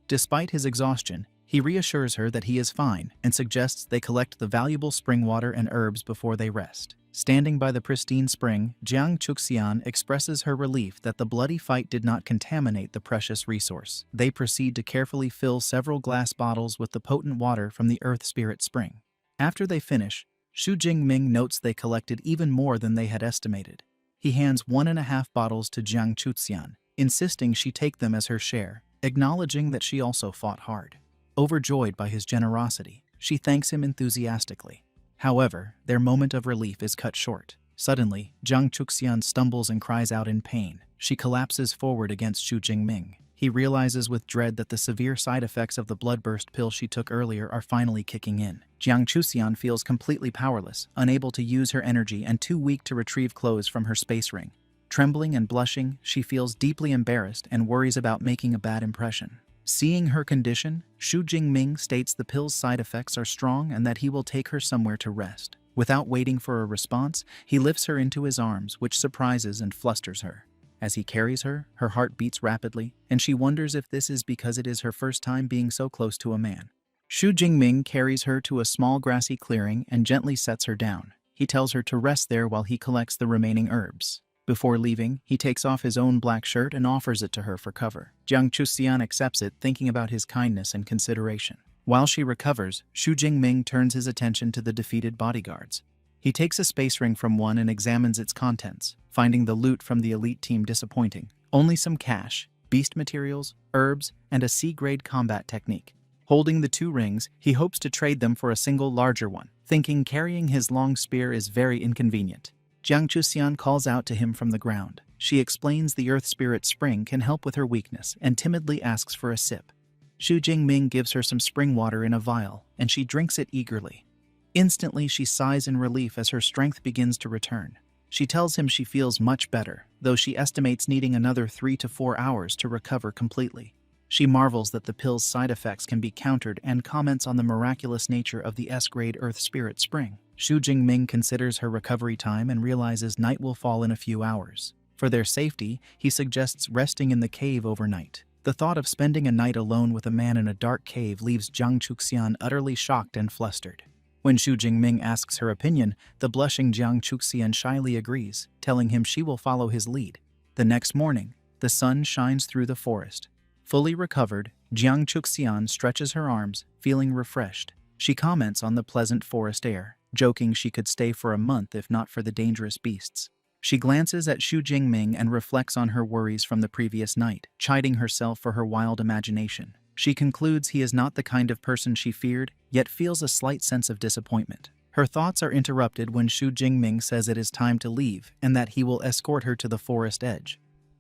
Despite his exhaustion, he reassures her that he is fine and suggests they collect the valuable spring water and herbs before they rest. Standing by the pristine spring, Jiang Chuxian expresses her relief that the bloody fight did not contaminate the precious resource. They proceed to carefully fill several glass bottles with the potent water from the Earth Spirit Spring. After they finish, Xu Jingming notes they collected even more than they had estimated. He hands 1.5 bottles to Jiang Chuxian, insisting she take them as her share, acknowledging that she also fought hard. Overjoyed by his generosity, she thanks him enthusiastically. However, their moment of relief is cut short. Suddenly, Jiang Chuxian stumbles and cries out in pain. She collapses forward against Xu Jingming. He realizes with dread that the severe side effects of the bloodburst pill she took earlier are finally kicking in. Jiang Chuxian feels completely powerless, unable to use her energy and too weak to retrieve clothes from her space ring. Trembling and blushing, she feels deeply embarrassed and worries about making a bad impression. Seeing her condition, Xu Jingming states the pill's side effects are strong and that he will take her somewhere to rest. Without waiting for a response, he lifts her into his arms, which surprises and flusters her. As he carries her, her heart beats rapidly, and she wonders if this is because it is her first time being so close to a man. Xu Jingming carries her to a small grassy clearing and gently sets her down. He tells her to rest there while he collects the remaining herbs. Before leaving, he takes off his own black shirt and offers it to her for cover. Jiang Chuxian accepts it, thinking about his kindness and consideration. While she recovers, Xu Jingming turns his attention to the defeated bodyguards. He takes a space ring from one and examines its contents, finding the loot from the elite team disappointing. Only some cash, beast materials, herbs, and a C-grade combat technique. Holding the 2 rings, he hopes to trade them for a single larger one, thinking carrying his long spear is very inconvenient. Jiang Chuxian calls out to him from the ground. She explains the Earth Spirit Spring can help with her weakness and timidly asks for a sip. Xu Jingming gives her some spring water in a vial, and she drinks it eagerly. Instantly, she sighs in relief as her strength begins to return. She tells him she feels much better, though she estimates needing another 3 to 4 hours to recover completely. She marvels that the pill's side effects can be countered and comments on the miraculous nature of the S-grade Earth Spirit Spring. Xu Jingming considers her recovery time and realizes night will fall in a few hours. For their safety, he suggests resting in the cave overnight. The thought of spending a night alone with a man in a dark cave leaves Jiang Chuxian utterly shocked and flustered. When Xu Jingming asks her opinion, the blushing Jiang Chuxian shyly agrees, telling him she will follow his lead. The next morning, the sun shines through the forest. Fully recovered, Jiang Chuxian stretches her arms, feeling refreshed. She comments on the pleasant forest air, joking she could stay for a month if not for the dangerous beasts. She glances at Xu Jingming and reflects on her worries from the previous night, chiding herself for her wild imagination. She concludes he is not the kind of person she feared, yet feels a slight sense of disappointment. Her thoughts are interrupted when Xu Jingming says it is time to leave and that he will escort her to the forest edge.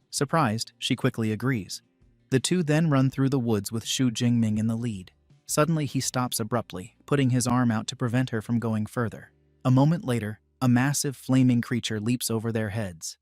Surprised, she quickly agrees. The two then run through the woods with Xu Jingming in the lead. Suddenly he stops abruptly, putting his arm out to prevent her from going further. A moment later, a massive flaming creature leaps over their heads.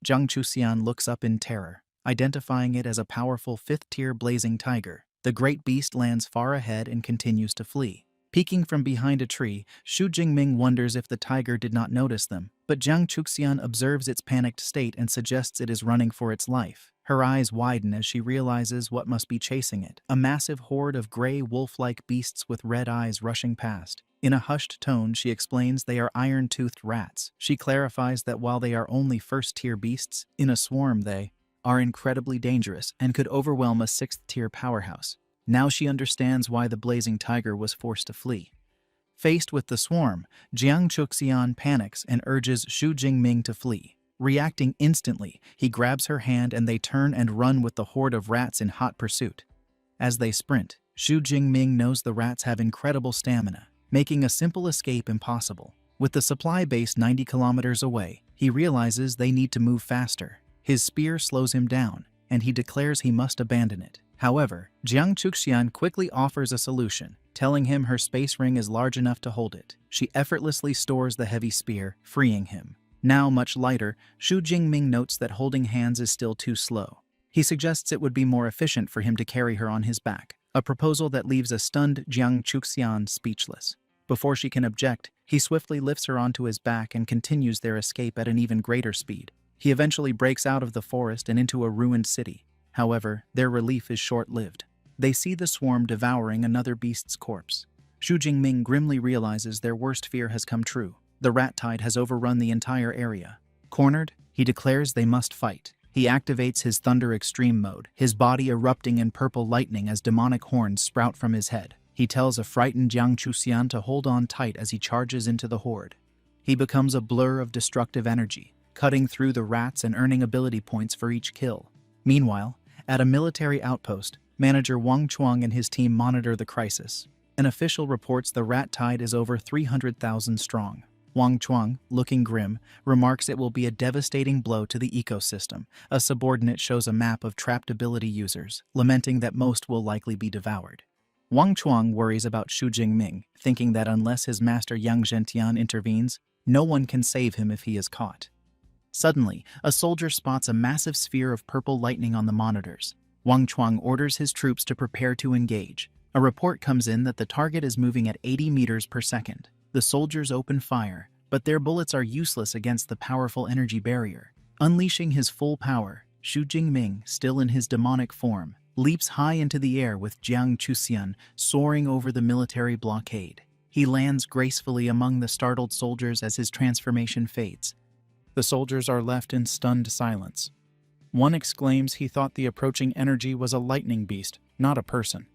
Jiang Chuxian looks up in terror, identifying it as a powerful 5th-tier blazing tiger. The great beast lands far ahead and continues to flee. Peeking from behind a tree, Xu Jingming wonders if the tiger did not notice them, but Jiang Chuxian observes its panicked state and suggests it is running for its life. Her eyes widen as she realizes what must be chasing it, a massive horde of gray wolf-like beasts with red eyes rushing past. In a hushed tone, she explains they are iron-toothed rats. She clarifies that while they are only 1st-tier beasts, in a swarm they are incredibly dangerous and could overwhelm a 6th-tier powerhouse. Now she understands why the blazing tiger was forced to flee. Faced with the swarm, Jiang Chuxian panics and urges Xu Jingming to flee. Reacting instantly, he grabs her hand and they turn and run with the horde of rats in hot pursuit. As they sprint, Xu Jingming knows the rats have incredible stamina, making a simple escape impossible. With the supply base 90 kilometers away, he realizes they need to move faster. His spear slows him down, and he declares he must abandon it. However, Jiang Chuxian quickly offers a solution, telling him her space ring is large enough to hold it. She effortlessly stores the heavy spear, freeing him. Now much lighter, Xu Jingming notes that holding hands is still too slow. He suggests it would be more efficient for him to carry her on his back, a proposal that leaves a stunned Jiang Chuxian speechless. Before she can object, he swiftly lifts her onto his back and continues their escape at an even greater speed. He eventually breaks out of the forest and into a ruined city. However, their relief is short-lived. They see the swarm devouring another beast's corpse. Xu Jingming grimly realizes their worst fear has come true. The rat tide has overrun the entire area. Cornered, he declares they must fight. He activates his Thunder Extreme mode, his body erupting in purple lightning as demonic horns sprout from his head. He tells a frightened Jiang Chuxian to hold on tight as he charges into the horde. He becomes a blur of destructive energy, cutting through the rats and earning ability points for each kill. Meanwhile, at a military outpost, Manager Wang Chuang and his team monitor the crisis. An official reports the rat tide is over 300,000 strong. Wang Chuang, looking grim, remarks it will be a devastating blow to the ecosystem. A subordinate shows a map of trapped ability users, lamenting that most will likely be devoured. Wang Chuang worries about Xu Jingming, thinking that unless his master Yang Zhentian intervenes, no one can save him if he is caught. Suddenly, a soldier spots a massive sphere of purple lightning on the monitors. Wang Chuang orders his troops to prepare to engage. A report comes in that the target is moving at 80 meters per second. The soldiers open fire, but their bullets are useless against the powerful energy barrier. Unleashing his full power, Xu Jingming, still in his demonic form, leaps high into the air with Jiang Chuxian soaring over the military blockade. He lands gracefully among the startled soldiers as his transformation fades. The soldiers are left in stunned silence. One exclaims he thought the approaching energy was a lightning beast, not a person.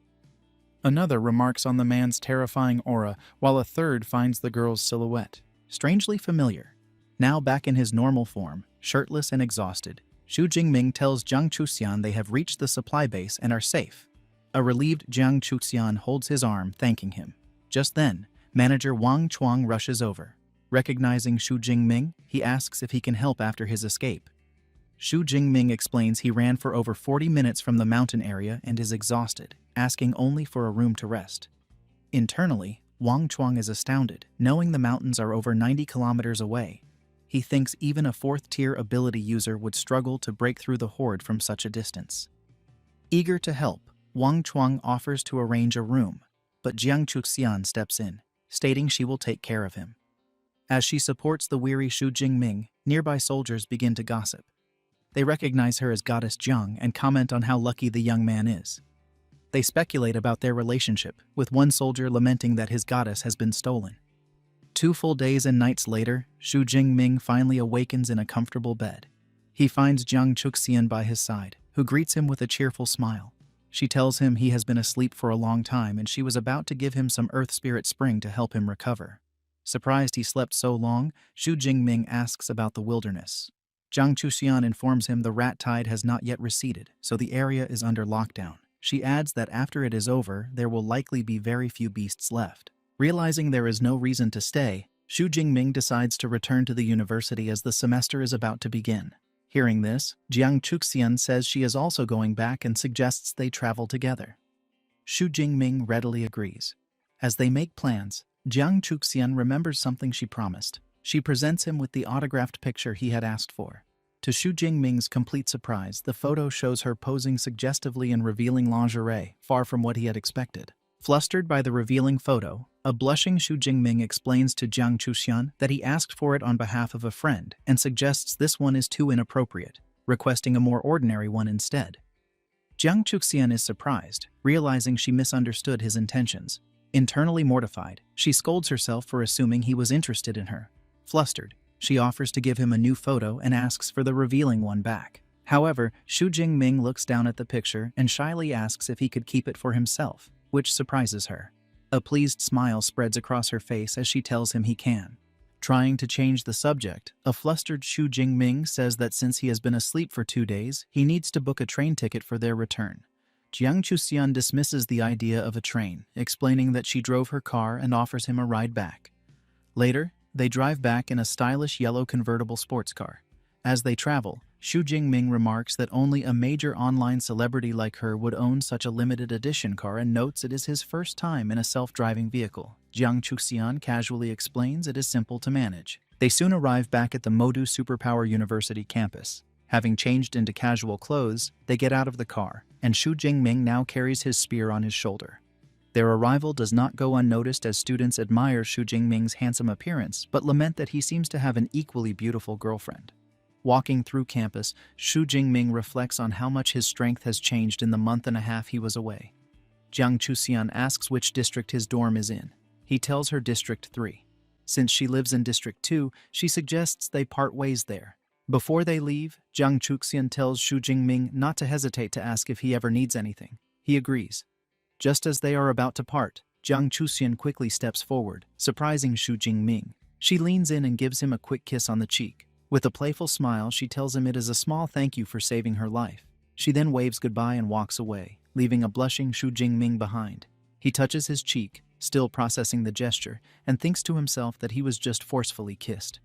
Another remarks on the man's terrifying aura, while a third finds the girl's silhouette strangely familiar. Now back in his normal form, shirtless and exhausted, Xu Jingming tells Jiang Chuxian they have reached the supply base and are safe. A relieved Jiang Chuxian holds his arm, thanking him. Just then, manager Wang Chuang rushes over. Recognizing Xu Jingming, he asks if he can help after his escape. Xu Jingming explains he ran for over 40 minutes from the mountain area and is exhausted, asking only for a room to rest. Internally, Wang Chuang is astounded, knowing the mountains are over 90 kilometers away. He thinks even a 4th-tier ability user would struggle to break through the horde from such a distance. Eager to help, Wang Chuang offers to arrange a room, but Jiang Chuxian steps in, stating she will take care of him. As she supports the weary Xu Jingming, nearby soldiers begin to gossip. They recognize her as Goddess Jiang and comment on how lucky the young man is. They speculate about their relationship, with one soldier lamenting that his goddess has been stolen. 2 full days and nights later, Xu Jingming finally awakens in a comfortable bed. He finds Jiang Chuxian by his side, who greets him with a cheerful smile. She tells him he has been asleep for a long time and she was about to give him some Earth Spirit Spring to help him recover. Surprised he slept so long, Xu Jingming asks about the wilderness. Jiang Chuxian informs him the rat tide has not yet receded, so the area is under lockdown. She adds that after it is over, there will likely be very few beasts left. Realizing there is no reason to stay, Xu Jingming decides to return to the university as the semester is about to begin. Hearing this, Jiang Chuxian says she is also going back and suggests they travel together. Xu Jingming readily agrees. As they make plans, Jiang Chuxian remembers something she promised. She presents him with the autographed picture he had asked for. To Xu Jingming's complete surprise, the photo shows her posing suggestively in revealing lingerie, far from what he had expected. Flustered by the revealing photo, a blushing Xu Jingming explains to Jiang Chuxian that he asked for it on behalf of a friend and suggests this one is too inappropriate, requesting a more ordinary one instead. Jiang Chuxian is surprised, realizing she misunderstood his intentions. Internally mortified, she scolds herself for assuming he was interested in her. Flustered, she offers to give him a new photo and asks for the revealing one back. However, Xu Jingming looks down at the picture and shyly asks if he could keep it for himself, which surprises her. A pleased smile spreads across her face as she tells him he can. Trying to change the subject, a flustered Xu Jingming says that since he has been asleep for 2 days, he needs to book a train ticket for their return. Jiang Chuxian dismisses the idea of a train, explaining that she drove her car and offers him a ride back. Later, they drive back in a stylish yellow convertible sports car. As they travel, Xu Jingming remarks that only a major online celebrity like her would own such a limited edition car and notes it is his first time in a self-driving vehicle. Jiang Chuxian casually explains it is simple to manage. They soon arrive back at the Modu Superpower University campus. Having changed into casual clothes, they get out of the car, and Xu Jingming now carries his spear on his shoulder. Their arrival does not go unnoticed as students admire Xu Jingming's handsome appearance, but lament that he seems to have an equally beautiful girlfriend. Walking through campus, Xu Jingming reflects on how much his strength has changed in the month and a half he was away. Jiang Chuxian asks which district his dorm is in. He tells her District 3. Since she lives in District 2, she suggests they part ways there. Before they leave, Jiang Chuxian tells Xu Jingming not to hesitate to ask if he ever needs anything. He agrees. Just as they are about to part, Jiang Chuxian quickly steps forward, surprising Xu Jingming. She leans in and gives him a quick kiss on the cheek. With a playful smile, she tells him it is a small thank you for saving her life. She then waves goodbye and walks away, leaving a blushing Xu Jingming behind. He touches his cheek, still processing the gesture, and thinks to himself that he was just forcefully kissed.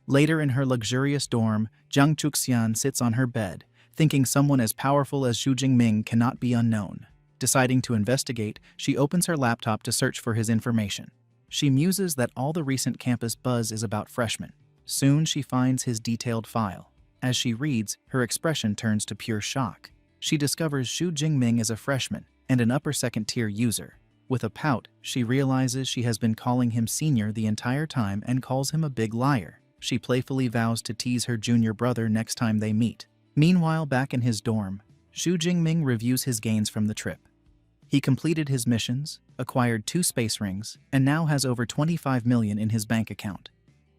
Later in her luxurious dorm, Jiang Chuxian sits on her bed, thinking someone as powerful as Xu Jingming cannot be unknown. Deciding to investigate, she opens her laptop to search for his information. She muses that all the recent campus buzz is about freshmen. Soon she finds his detailed file. As she reads, her expression turns to pure shock. she discovers Xu Jingming is a freshman and an upper second-tier user. With a pout, she realizes she has been calling him senior the entire time and calls him a big liar. She playfully vows to tease her junior brother next time they meet. Meanwhile, back in his dorm, Xu Jingming reviews his gains from the trip. He completed his missions, acquired 2 space rings, and now has over 25 million in his bank account.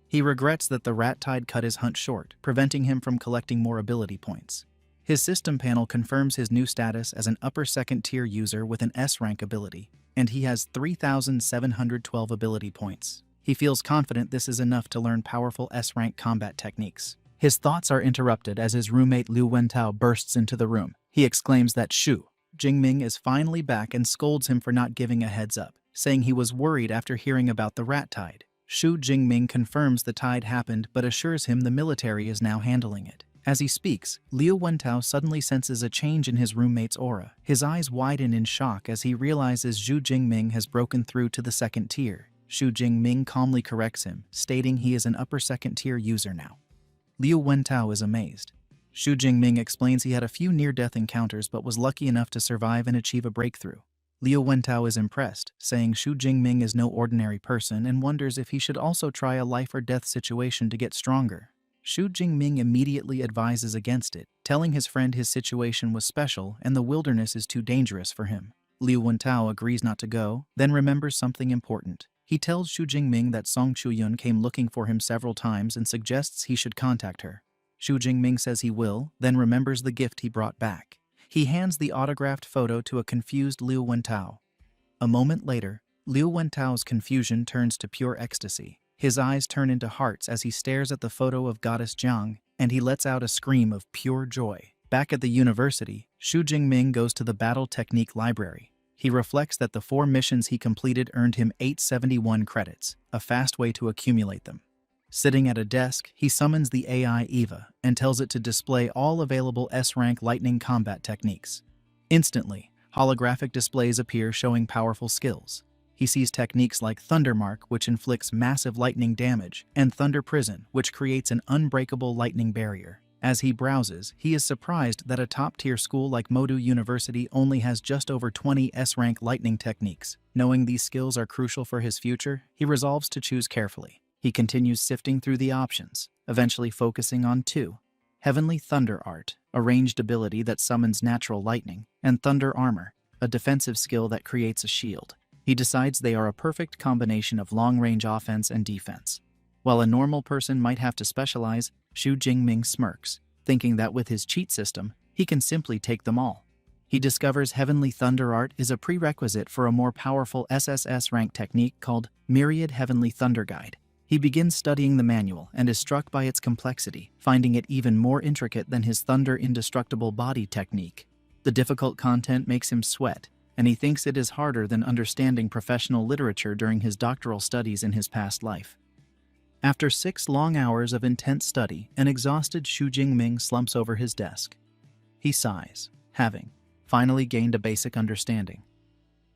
He regrets that the rat tide cut his hunt short, preventing him from collecting more ability points. His system panel confirms his new status as an upper second-tier user with an S-rank ability, and he has 3,712 ability points. He feels confident this is enough to learn powerful S-rank combat techniques. His thoughts are interrupted as his roommate Liu Wentao bursts into the room. He exclaims that Xu Jingming is finally back and scolds him for not giving a heads up, saying he was worried after hearing about the rat tide. Xu Jingming confirms the tide happened but assures him the military is now handling it. As he speaks, Liu Wentao suddenly senses a change in his roommate's aura. His eyes widen in shock as he realizes Xu Jingming has broken through to the second tier. Xu Jingming calmly corrects him, stating he is an upper second-tier user now. Liu Wentao is amazed. Xu Jingming explains he had a few near-death encounters but was lucky enough to survive and achieve a breakthrough. Liu Wentao is impressed, saying Xu Jingming is no ordinary person and wonders if he should also try a life-or-death situation to get stronger. Xu Jingming immediately advises against it, telling his friend his situation was special and the wilderness is too dangerous for him. Liu Wentao agrees not to go, then remembers something important. He tells Xu Jingming that Song Chu Yun came looking for him several times and suggests he should contact her. Xu Jingming says he will, then remembers the gift he brought back. He hands the autographed photo to a confused Liu Wentao. A moment later, Liu Wentao's confusion turns to pure ecstasy. His eyes turn into hearts as he stares at the photo of Goddess Jiang, and he lets out a scream of pure joy. Back at the university, Xu Jingming goes to the battle technique library. He reflects that the 4 missions he completed earned him 871 credits, a fast way to accumulate them. Sitting at a desk, he summons the AI Eva and tells it to display all available S-rank lightning combat techniques. Instantly, holographic displays appear showing powerful skills. He sees techniques like Thunder Mark, which inflicts massive lightning damage, and Thunder Prison, which creates an unbreakable lightning barrier. As he browses, he is surprised that a top-tier school like Modu University only has just over 20 S-rank lightning techniques. Knowing these skills are crucial for his future, he resolves to choose carefully. He continues sifting through the options, eventually focusing on 2. Heavenly Thunder Art, a ranged ability that summons natural lightning, and Thunder Armor, a defensive skill that creates a shield. He decides they are a perfect combination of long-range offense and defense. While a normal person might have to specialize, Xu Jingming smirks, thinking that with his cheat system, he can simply take them all. He discovers Heavenly Thunder Art is a prerequisite for a more powerful SSS rank technique called Myriad Heavenly Thunder Guide. He begins studying the manual and is struck by its complexity, finding it even more intricate than his Thunder Indestructible Body technique. The difficult content makes him sweat, and he thinks it is harder than understanding professional literature during his doctoral studies in his past life. After 6 long hours of intense study, an exhausted Xu Jingming slumps over his desk. He sighs, having finally gained a basic understanding.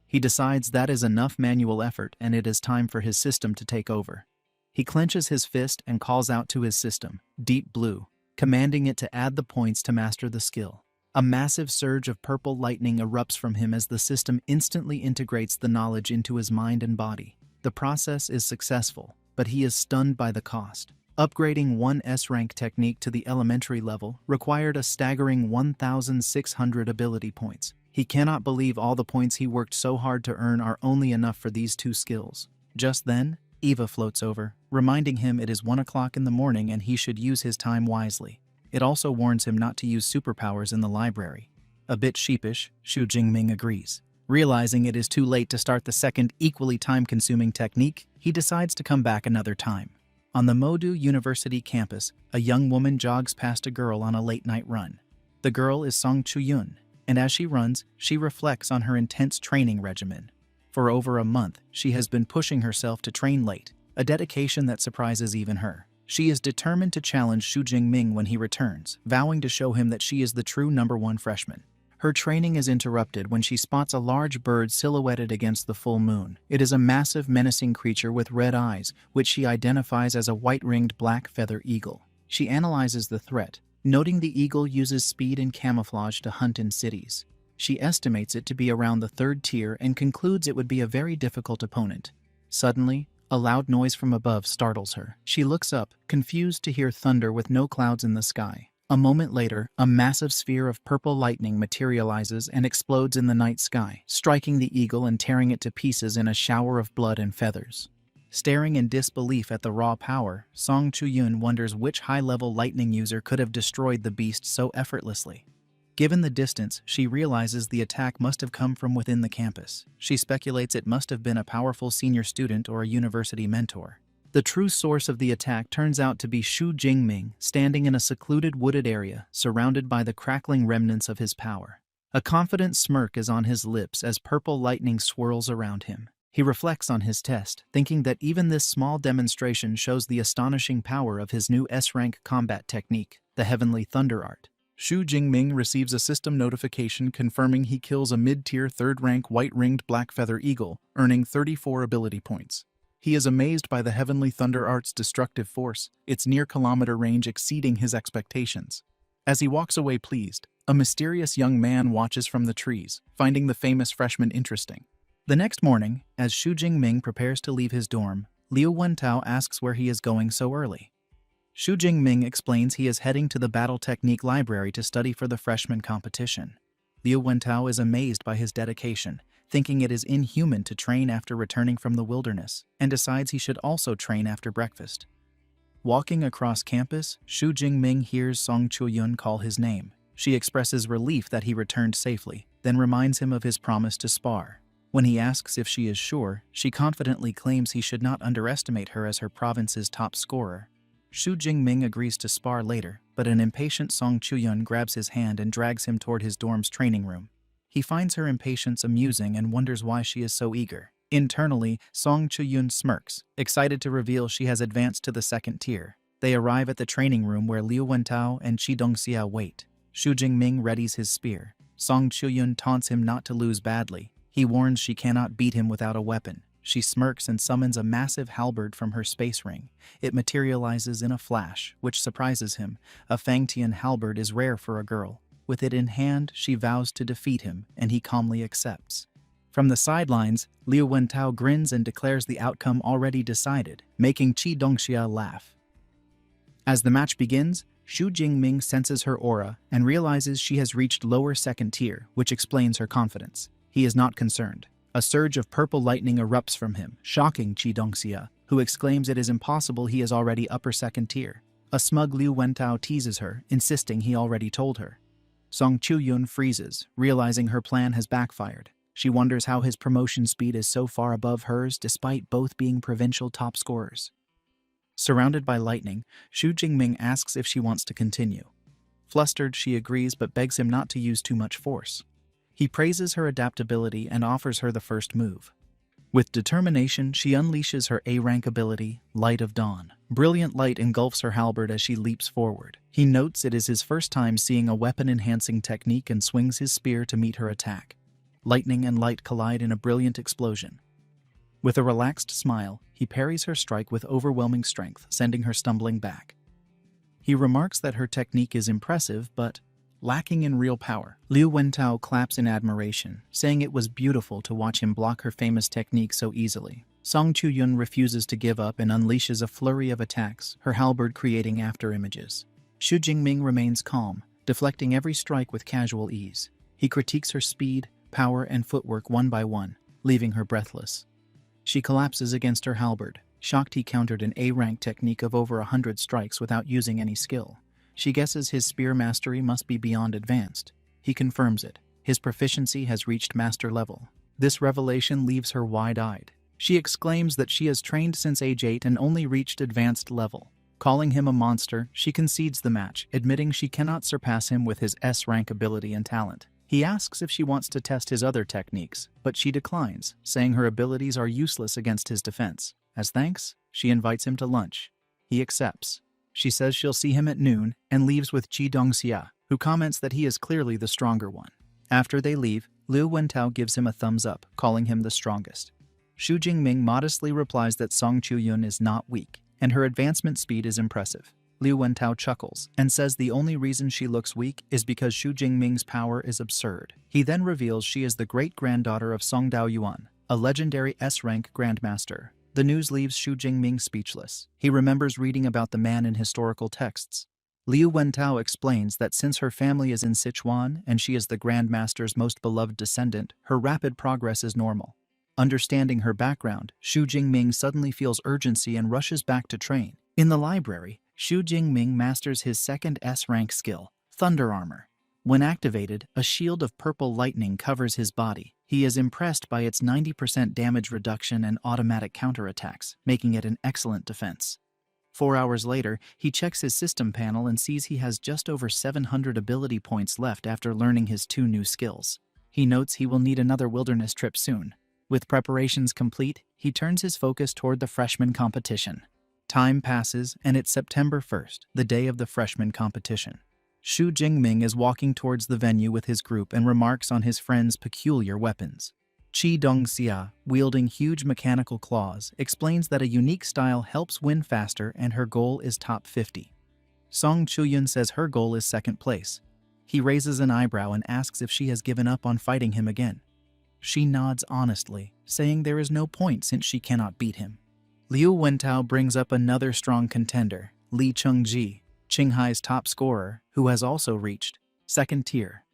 He decides that is enough manual effort and it is time for his system to take over. He clenches his fist and calls out to his system, Deep Blue, commanding it to add the points to master the skill. A massive surge of purple lightning erupts from him as the system instantly integrates the knowledge into his mind and body. The process is successful, but he is stunned by the cost. Upgrading one S-rank technique to the elementary level required a staggering 1,600 ability points. He cannot believe all the points he worked so hard to earn are only enough for these 2 skills. Just then, Eva floats over, reminding him it is 1 o'clock in the morning and he should use his time wisely. It also warns him not to use superpowers in the library. A bit sheepish, Xu Jingming agrees. Realizing it is too late to start the second equally time-consuming technique, he decides to come back another time. On the Modu University campus, a young woman jogs past a girl on a late-night run. The girl is Song Chu Yun, and as she runs, she reflects on her intense training regimen. For over a month, she has been pushing herself to train late, a dedication that surprises even her. She is determined to challenge Xu Jingming when he returns, vowing to show him that she is the true #1 freshman. Her training is interrupted when she spots a large bird silhouetted against the full moon. It is a massive, menacing creature with red eyes, which she identifies as a white-ringed black feather eagle. She analyzes the threat, noting the eagle uses speed and camouflage to hunt in cities. She estimates it to be around the 3rd tier and concludes it would be a very difficult opponent. Suddenly, a loud noise from above startles her. She looks up, confused to hear thunder with no clouds in the sky. A moment later, a massive sphere of purple lightning materializes and explodes in the night sky, striking the eagle and tearing it to pieces in a shower of blood and feathers. Staring in disbelief at the raw power, Song Chu Yun wonders which high-level lightning user could have destroyed the beast so effortlessly. Given the distance, she realizes the attack must have come from within the campus. She speculates it must have been a powerful senior student or a university mentor. The true source of the attack turns out to be Xu Jingming, standing in a secluded wooded area, surrounded by the crackling remnants of his power. A confident smirk is on his lips as purple lightning swirls around him. He reflects on his test, thinking that even this small demonstration shows the astonishing power of his new S-rank combat technique, the Heavenly Thunder Art. Xu Jingming receives a system notification confirming he kills a mid-tier 3rd-rank white-ringed black feather eagle, earning 34 ability points. He is amazed by the Heavenly Thunder Art's destructive force, its near-kilometer range exceeding his expectations. As he walks away pleased, a mysterious young man watches from the trees, finding the famous freshman interesting. The next morning, as Xu Jingming prepares to leave his dorm, Liu Wentao asks where he is going so early. Xu Jingming explains he is heading to the Battle Technique Library to study for the freshman competition. Liu Wentao is amazed by his dedication, thinking it is inhuman to train after returning from the wilderness, and decides he should also train after breakfast. Walking across campus, Xu Jingming hears Song Chu Yun call his name. She expresses relief that he returned safely, then reminds him of his promise to spar. When he asks if she is sure, she confidently claims he should not underestimate her as her province's top scorer. Xu Jingming agrees to spar later, but an impatient Song Chu Yun grabs his hand and drags him toward his dorm's training room. He finds her impatience amusing and wonders why she is so eager. Internally, Song Chu Yun smirks, excited to reveal she has advanced to the 2nd tier. They arrive at the training room where Liu Wentao and Qi Dongxia wait. Xu Jingming readies his spear. Song Chu Yun taunts him not to lose badly. He warns she cannot beat him without a weapon. She smirks and summons a massive halberd from her space ring. It materializes in a flash, which surprises him. A Fangtian halberd is rare for a girl. With it in hand, she vows to defeat him, and he calmly accepts. From the sidelines, Liu Wentao grins and declares the outcome already decided, making Qi Dongxia laugh. As the match begins, Xu Jingming senses her aura and realizes she has reached lower 2nd tier, which explains her confidence. He is not concerned. A surge of purple lightning erupts from him, shocking Qi Dongxia, who exclaims it is impossible he is already upper 2nd tier. A smug Liu Wentao teases her, insisting he already told her. Song Chu Yun freezes, realizing her plan has backfired. She wonders how his promotion speed is so far above hers despite both being provincial top scorers. Surrounded by lightning, Xu Jingming asks if she wants to continue. Flustered, she agrees but begs him not to use too much force. He praises her adaptability and offers her the first move. With determination, she unleashes her A-rank ability, Light of Dawn. Brilliant light engulfs her halberd as she leaps forward. He notes it is his first time seeing a weapon-enhancing technique and swings his spear to meet her attack. Lightning and light collide in a brilliant explosion. With a relaxed smile, he parries her strike with overwhelming strength, sending her stumbling back. He remarks that her technique is impressive, but lacking in real power. Liu Wentao claps in admiration, saying it was beautiful to watch him block her famous technique so easily. Song Chu Yun refuses to give up and unleashes a flurry of attacks, her halberd creating afterimages. Xu Jingming remains calm, deflecting every strike with casual ease. He critiques her speed, power, and footwork one by one, leaving her breathless. She collapses against her halberd, shocked he countered an A-rank technique of over 100 strikes without using any skill. She guesses his spear mastery must be beyond advanced. He confirms it. His proficiency has reached master level. This revelation leaves her wide-eyed. She exclaims that she has trained since age 8 and only reached advanced level. Calling him a monster, she concedes the match, admitting she cannot surpass him with his S-rank ability and talent. He asks if she wants to test his other techniques, but she declines, saying her abilities are useless against his defense. As thanks, she invites him to lunch. He accepts. She says she'll see him at noon and leaves with Qi Dongxia, who comments that he is clearly the stronger one. After they leave, Liu Wentao gives him a thumbs up, calling him the strongest. Xu Jingming modestly replies that Song Chu Yun is not weak, and her advancement speed is impressive. Liu Wentao chuckles and says the only reason she looks weak is because Xu Jingming's power is absurd. He then reveals she is the great-granddaughter of Song Chu Yun, a legendary S-rank grandmaster. The news leaves Xu Jingming speechless. He remembers reading about the man in historical texts. Liu Wentao explains that since her family is in Sichuan and she is the grandmaster's most beloved descendant, her rapid progress is normal. Understanding her background, Xu Jingming suddenly feels urgency and rushes back to train. In the library, Xu Jingming masters his second S-rank skill, Thunder Armor. When activated, a shield of purple lightning covers his body. He is impressed by its 90% damage reduction and automatic counterattacks, making it an excellent defense. 4 hours later, he checks his system panel and sees he has just over 700 ability points left after learning his 2 new skills. He notes he will need another wilderness trip soon. With preparations complete, he turns his focus toward the freshman competition. Time passes, and it's September 1st, the day of the freshman competition. Xu Jingming is walking towards the venue with his group and remarks on his friend's peculiar weapons. Qi Dongxia, wielding huge mechanical claws, explains that a unique style helps win faster and her goal is top 50. Song Chu Yun says her goal is second place. He raises an eyebrow and asks if she has given up on fighting him again. She nods honestly, saying there is no point since she cannot beat him. Liu Wentao brings up another strong contender, Li Chengji, Qinghai's top scorer, who has also reached second tier.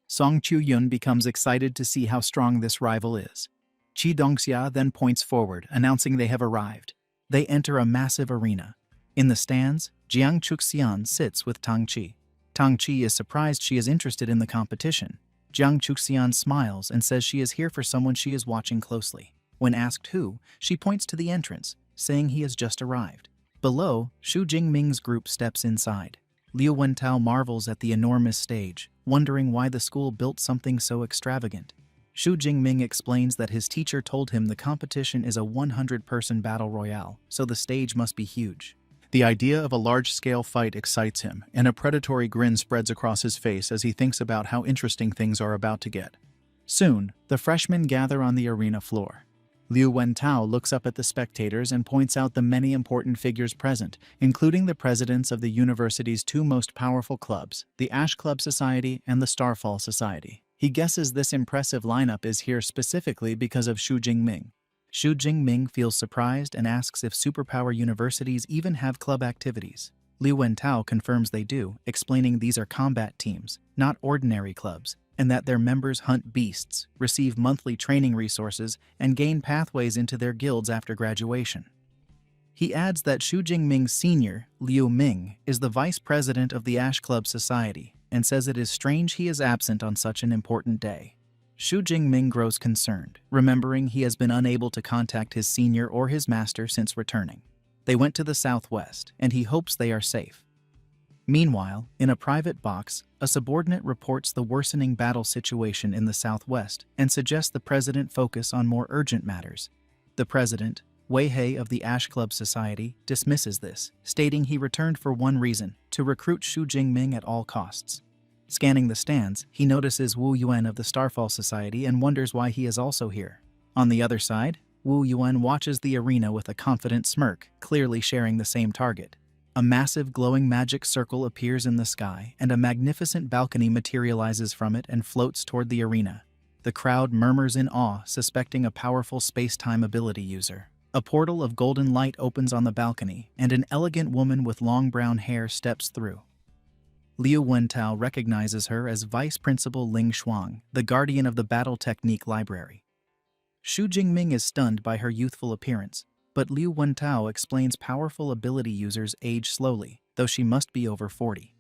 Song Chu Yun becomes excited to see how strong this rival is. Qi Dongxia then points forward, announcing they have arrived. They enter a massive arena. In the stands, Jiang Chuxian sits with Tang Qi. Tang Qi is surprised she is interested in the competition. Jiang Chuxian smiles and says she is here for someone she is watching closely. When asked who, she points to the entrance, saying he has just arrived. Below, Xu Jingming's group steps inside. Liu Wentao marvels at the enormous stage, wondering why the school built something so extravagant. Xu Jingming explains that his teacher told him the competition is a 100-person battle royale, so the stage must be huge. The idea of a large-scale fight excites him, and a predatory grin spreads across his face as he thinks about how interesting things are about to get. Soon, the freshmen gather on the arena floor. Liu Wentao looks up at the spectators and points out the many important figures present, including the presidents of the university's 2 most powerful clubs, the Ash Club Society and the Starfall Society. He guesses this impressive lineup is here specifically because of Xu Jingming. Xu Jingming feels surprised and asks if superpower universities even have club activities. Liu Wentao confirms they do, explaining these are combat teams, not ordinary clubs, and that their members hunt beasts, receive monthly training resources, and gain pathways into their guilds after graduation. He adds that Xu Jingming's senior, Liu Ming, is the vice president of the Ash Club Society, and says it is strange he is absent on such an important day. Xu Jingming grows concerned, remembering he has been unable to contact his senior or his master since returning. They went to the southwest, and he hopes they are safe. Meanwhile, in a private box, a subordinate reports the worsening battle situation in the southwest and suggests the president focus on more urgent matters. The president, Wei Hei of the Ash Club Society, dismisses this, stating he returned for one reason, to recruit Xu Jingming at all costs. Scanning the stands, he notices Wu Yuan of the Starfall Society and wonders why he is also here. On the other side, Wu Yuan watches the arena with a confident smirk, clearly sharing the same target. A massive glowing magic circle appears in the sky, and a magnificent balcony materializes from it and floats toward the arena. The crowd murmurs in awe, suspecting a powerful space-time ability user. A portal of golden light opens on the balcony, and an elegant woman with long brown hair steps through. Liu Wentao recognizes her as Vice Principal Ling Shuang, the guardian of the Battle Technique Library. Xu Jingming is stunned by her youthful appearance, but Liu Wentao explains powerful ability users age slowly, though she must be over 40.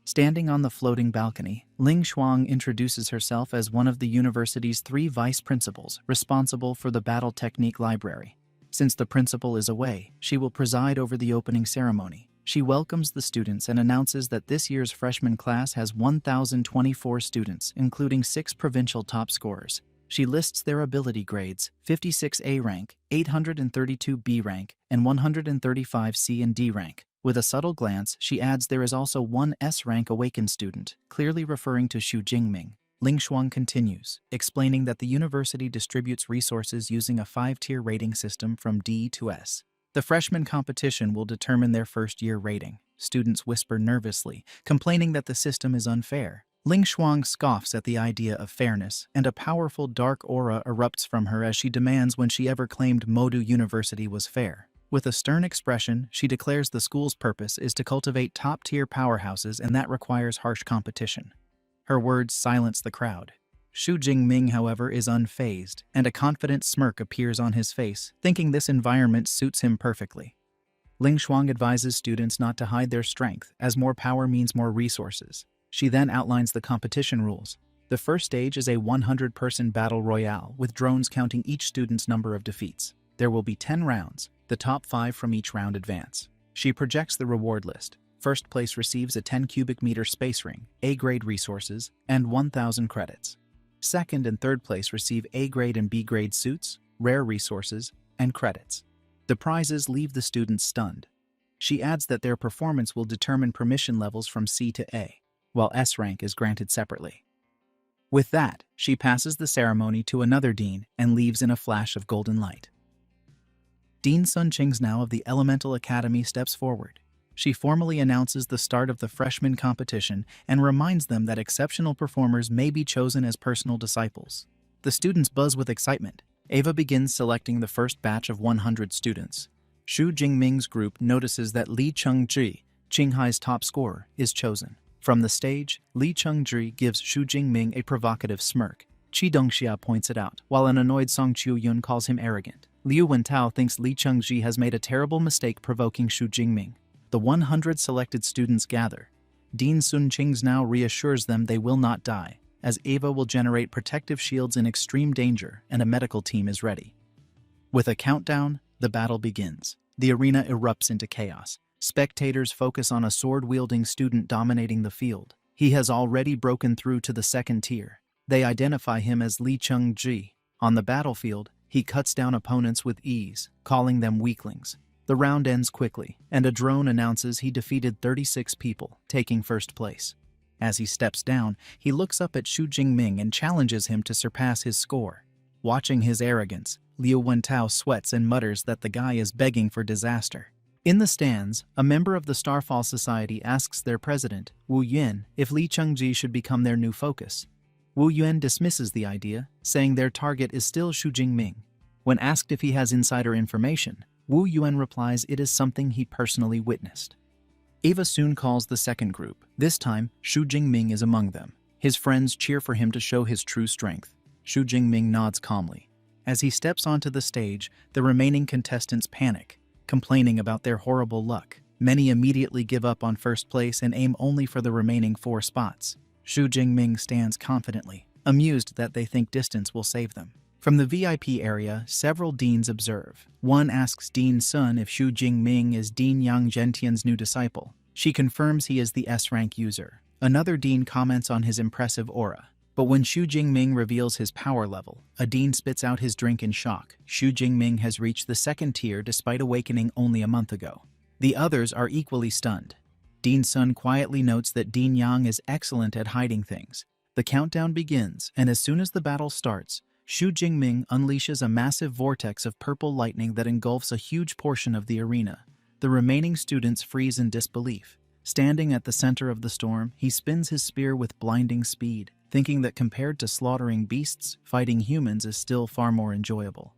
Standing on the floating balcony, Ling Shuang introduces herself as one of the university's 3 vice principals responsible for the Battle Technique Library. Since the principal is away, she will preside over the opening ceremony. She welcomes the students and announces that this year's freshman class has 1,024 students, including 6 provincial top scorers. She lists their ability grades: 56 A rank, 832 B rank, and 135 C and D rank. With a subtle glance, she adds there is also 1 S rank awakened student, clearly referring to Xu Jingming. Ling Shuang continues, explaining that the university distributes resources using a 5-tier rating system from D to S. The freshman competition will determine their first-year rating. students whisper nervously, complaining that the system is unfair. Ling Shuang scoffs at the idea of fairness, and a powerful dark aura erupts from her as she demands when she ever claimed Modu University was fair. With a stern expression, she declares the school's purpose is to cultivate top-tier powerhouses, and that requires harsh competition. Her words silence the crowd. Xu Jingming, however, is unfazed, and a confident smirk appears on his face, thinking this environment suits him perfectly. Ling Shuang advises students not to hide their strength, as more power means more resources. She then outlines the competition rules. The first stage is a 100-person battle royale, with drones counting each student's number of defeats. There will be 10 rounds. The top 5 from each round advance. She projects the reward list. First place receives a 10 cubic meter space ring, A-grade resources, and 1,000 credits. Second and third place receive A-grade and B-grade suits, rare resources, and credits. The prizes leave the students stunned. She adds that their performance will determine permission levels from C to A, while S rank is granted separately. With that, she passes the ceremony to another dean and leaves in a flash of golden light. Dean Sun Qing's of the Elemental Academy steps forward. She formally announces the start of the freshman competition and reminds them that exceptional performers may be chosen as personal disciples. The students buzz with excitement. Ava begins selecting the first batch of 100 students. Xu Jingming's group notices that Li Chengzhi, Qinghai's top scorer, is chosen. From the stage, Li Chengzhi gives Xu Jingming a provocative smirk. Qi Dongxia points it out, while an annoyed Song Chu Yun calls him arrogant. Liu Wentao thinks Li Chengzhi has made a terrible mistake provoking Xu Jingming. The 100 selected students gather. Dean Sun Qing's reassures them they will not die, as Ava will generate protective shields in extreme danger and a medical team is ready. With a countdown, the battle begins. The arena erupts into chaos. Spectators focus on a sword-wielding student dominating the field. He has already broken through to the second tier. They identify him as Li Chengzhi. On the battlefield, he cuts down opponents with ease, calling them weaklings. The round ends quickly, and a drone announces he defeated 36 people, taking first place. As he steps down, he looks up at Xu Jingming and challenges him to surpass his score. Watching his arrogance, Liu Wentao sweats and mutters that the guy is begging for disaster. In the stands, a member of the Starfall Society asks their president, Wu Yun, if Li Chengzhi should become their new focus. Wu Yun dismisses the idea, saying their target is still Xu Jingming. When asked if he has insider information, Wu Yun replies it is something he personally witnessed. Ava soon calls the second group. This time, Xu Jingming is among them. His friends cheer for him to show his true strength. Xu Jingming nods calmly. As he steps onto the stage, the remaining contestants panic, complaining about their horrible luck. Many immediately give up on first place and aim only for the remaining 4 spots. Xu Jingming stands confidently, amused that they think distance will save them. From the VIP area, several deans observe. One asks Dean Sun if Xu Jingming is Dean Yang Zhentian's new disciple. She confirms he is the S-rank user. Another dean comments on his impressive aura. But when Xu Jingming reveals his power level, a dean spits out his drink in shock. Xu Jingming has reached the second tier despite awakening only a month ago. The others are equally stunned. Dean Sun quietly notes that Dean Yang is excellent at hiding things. The countdown begins, and as soon as the battle starts, Xu Jingming unleashes a massive vortex of purple lightning that engulfs a huge portion of the arena. The remaining students freeze in disbelief. Standing at the center of the storm, he spins his spear with blinding speed, thinking that compared to slaughtering beasts, fighting humans is still far more enjoyable.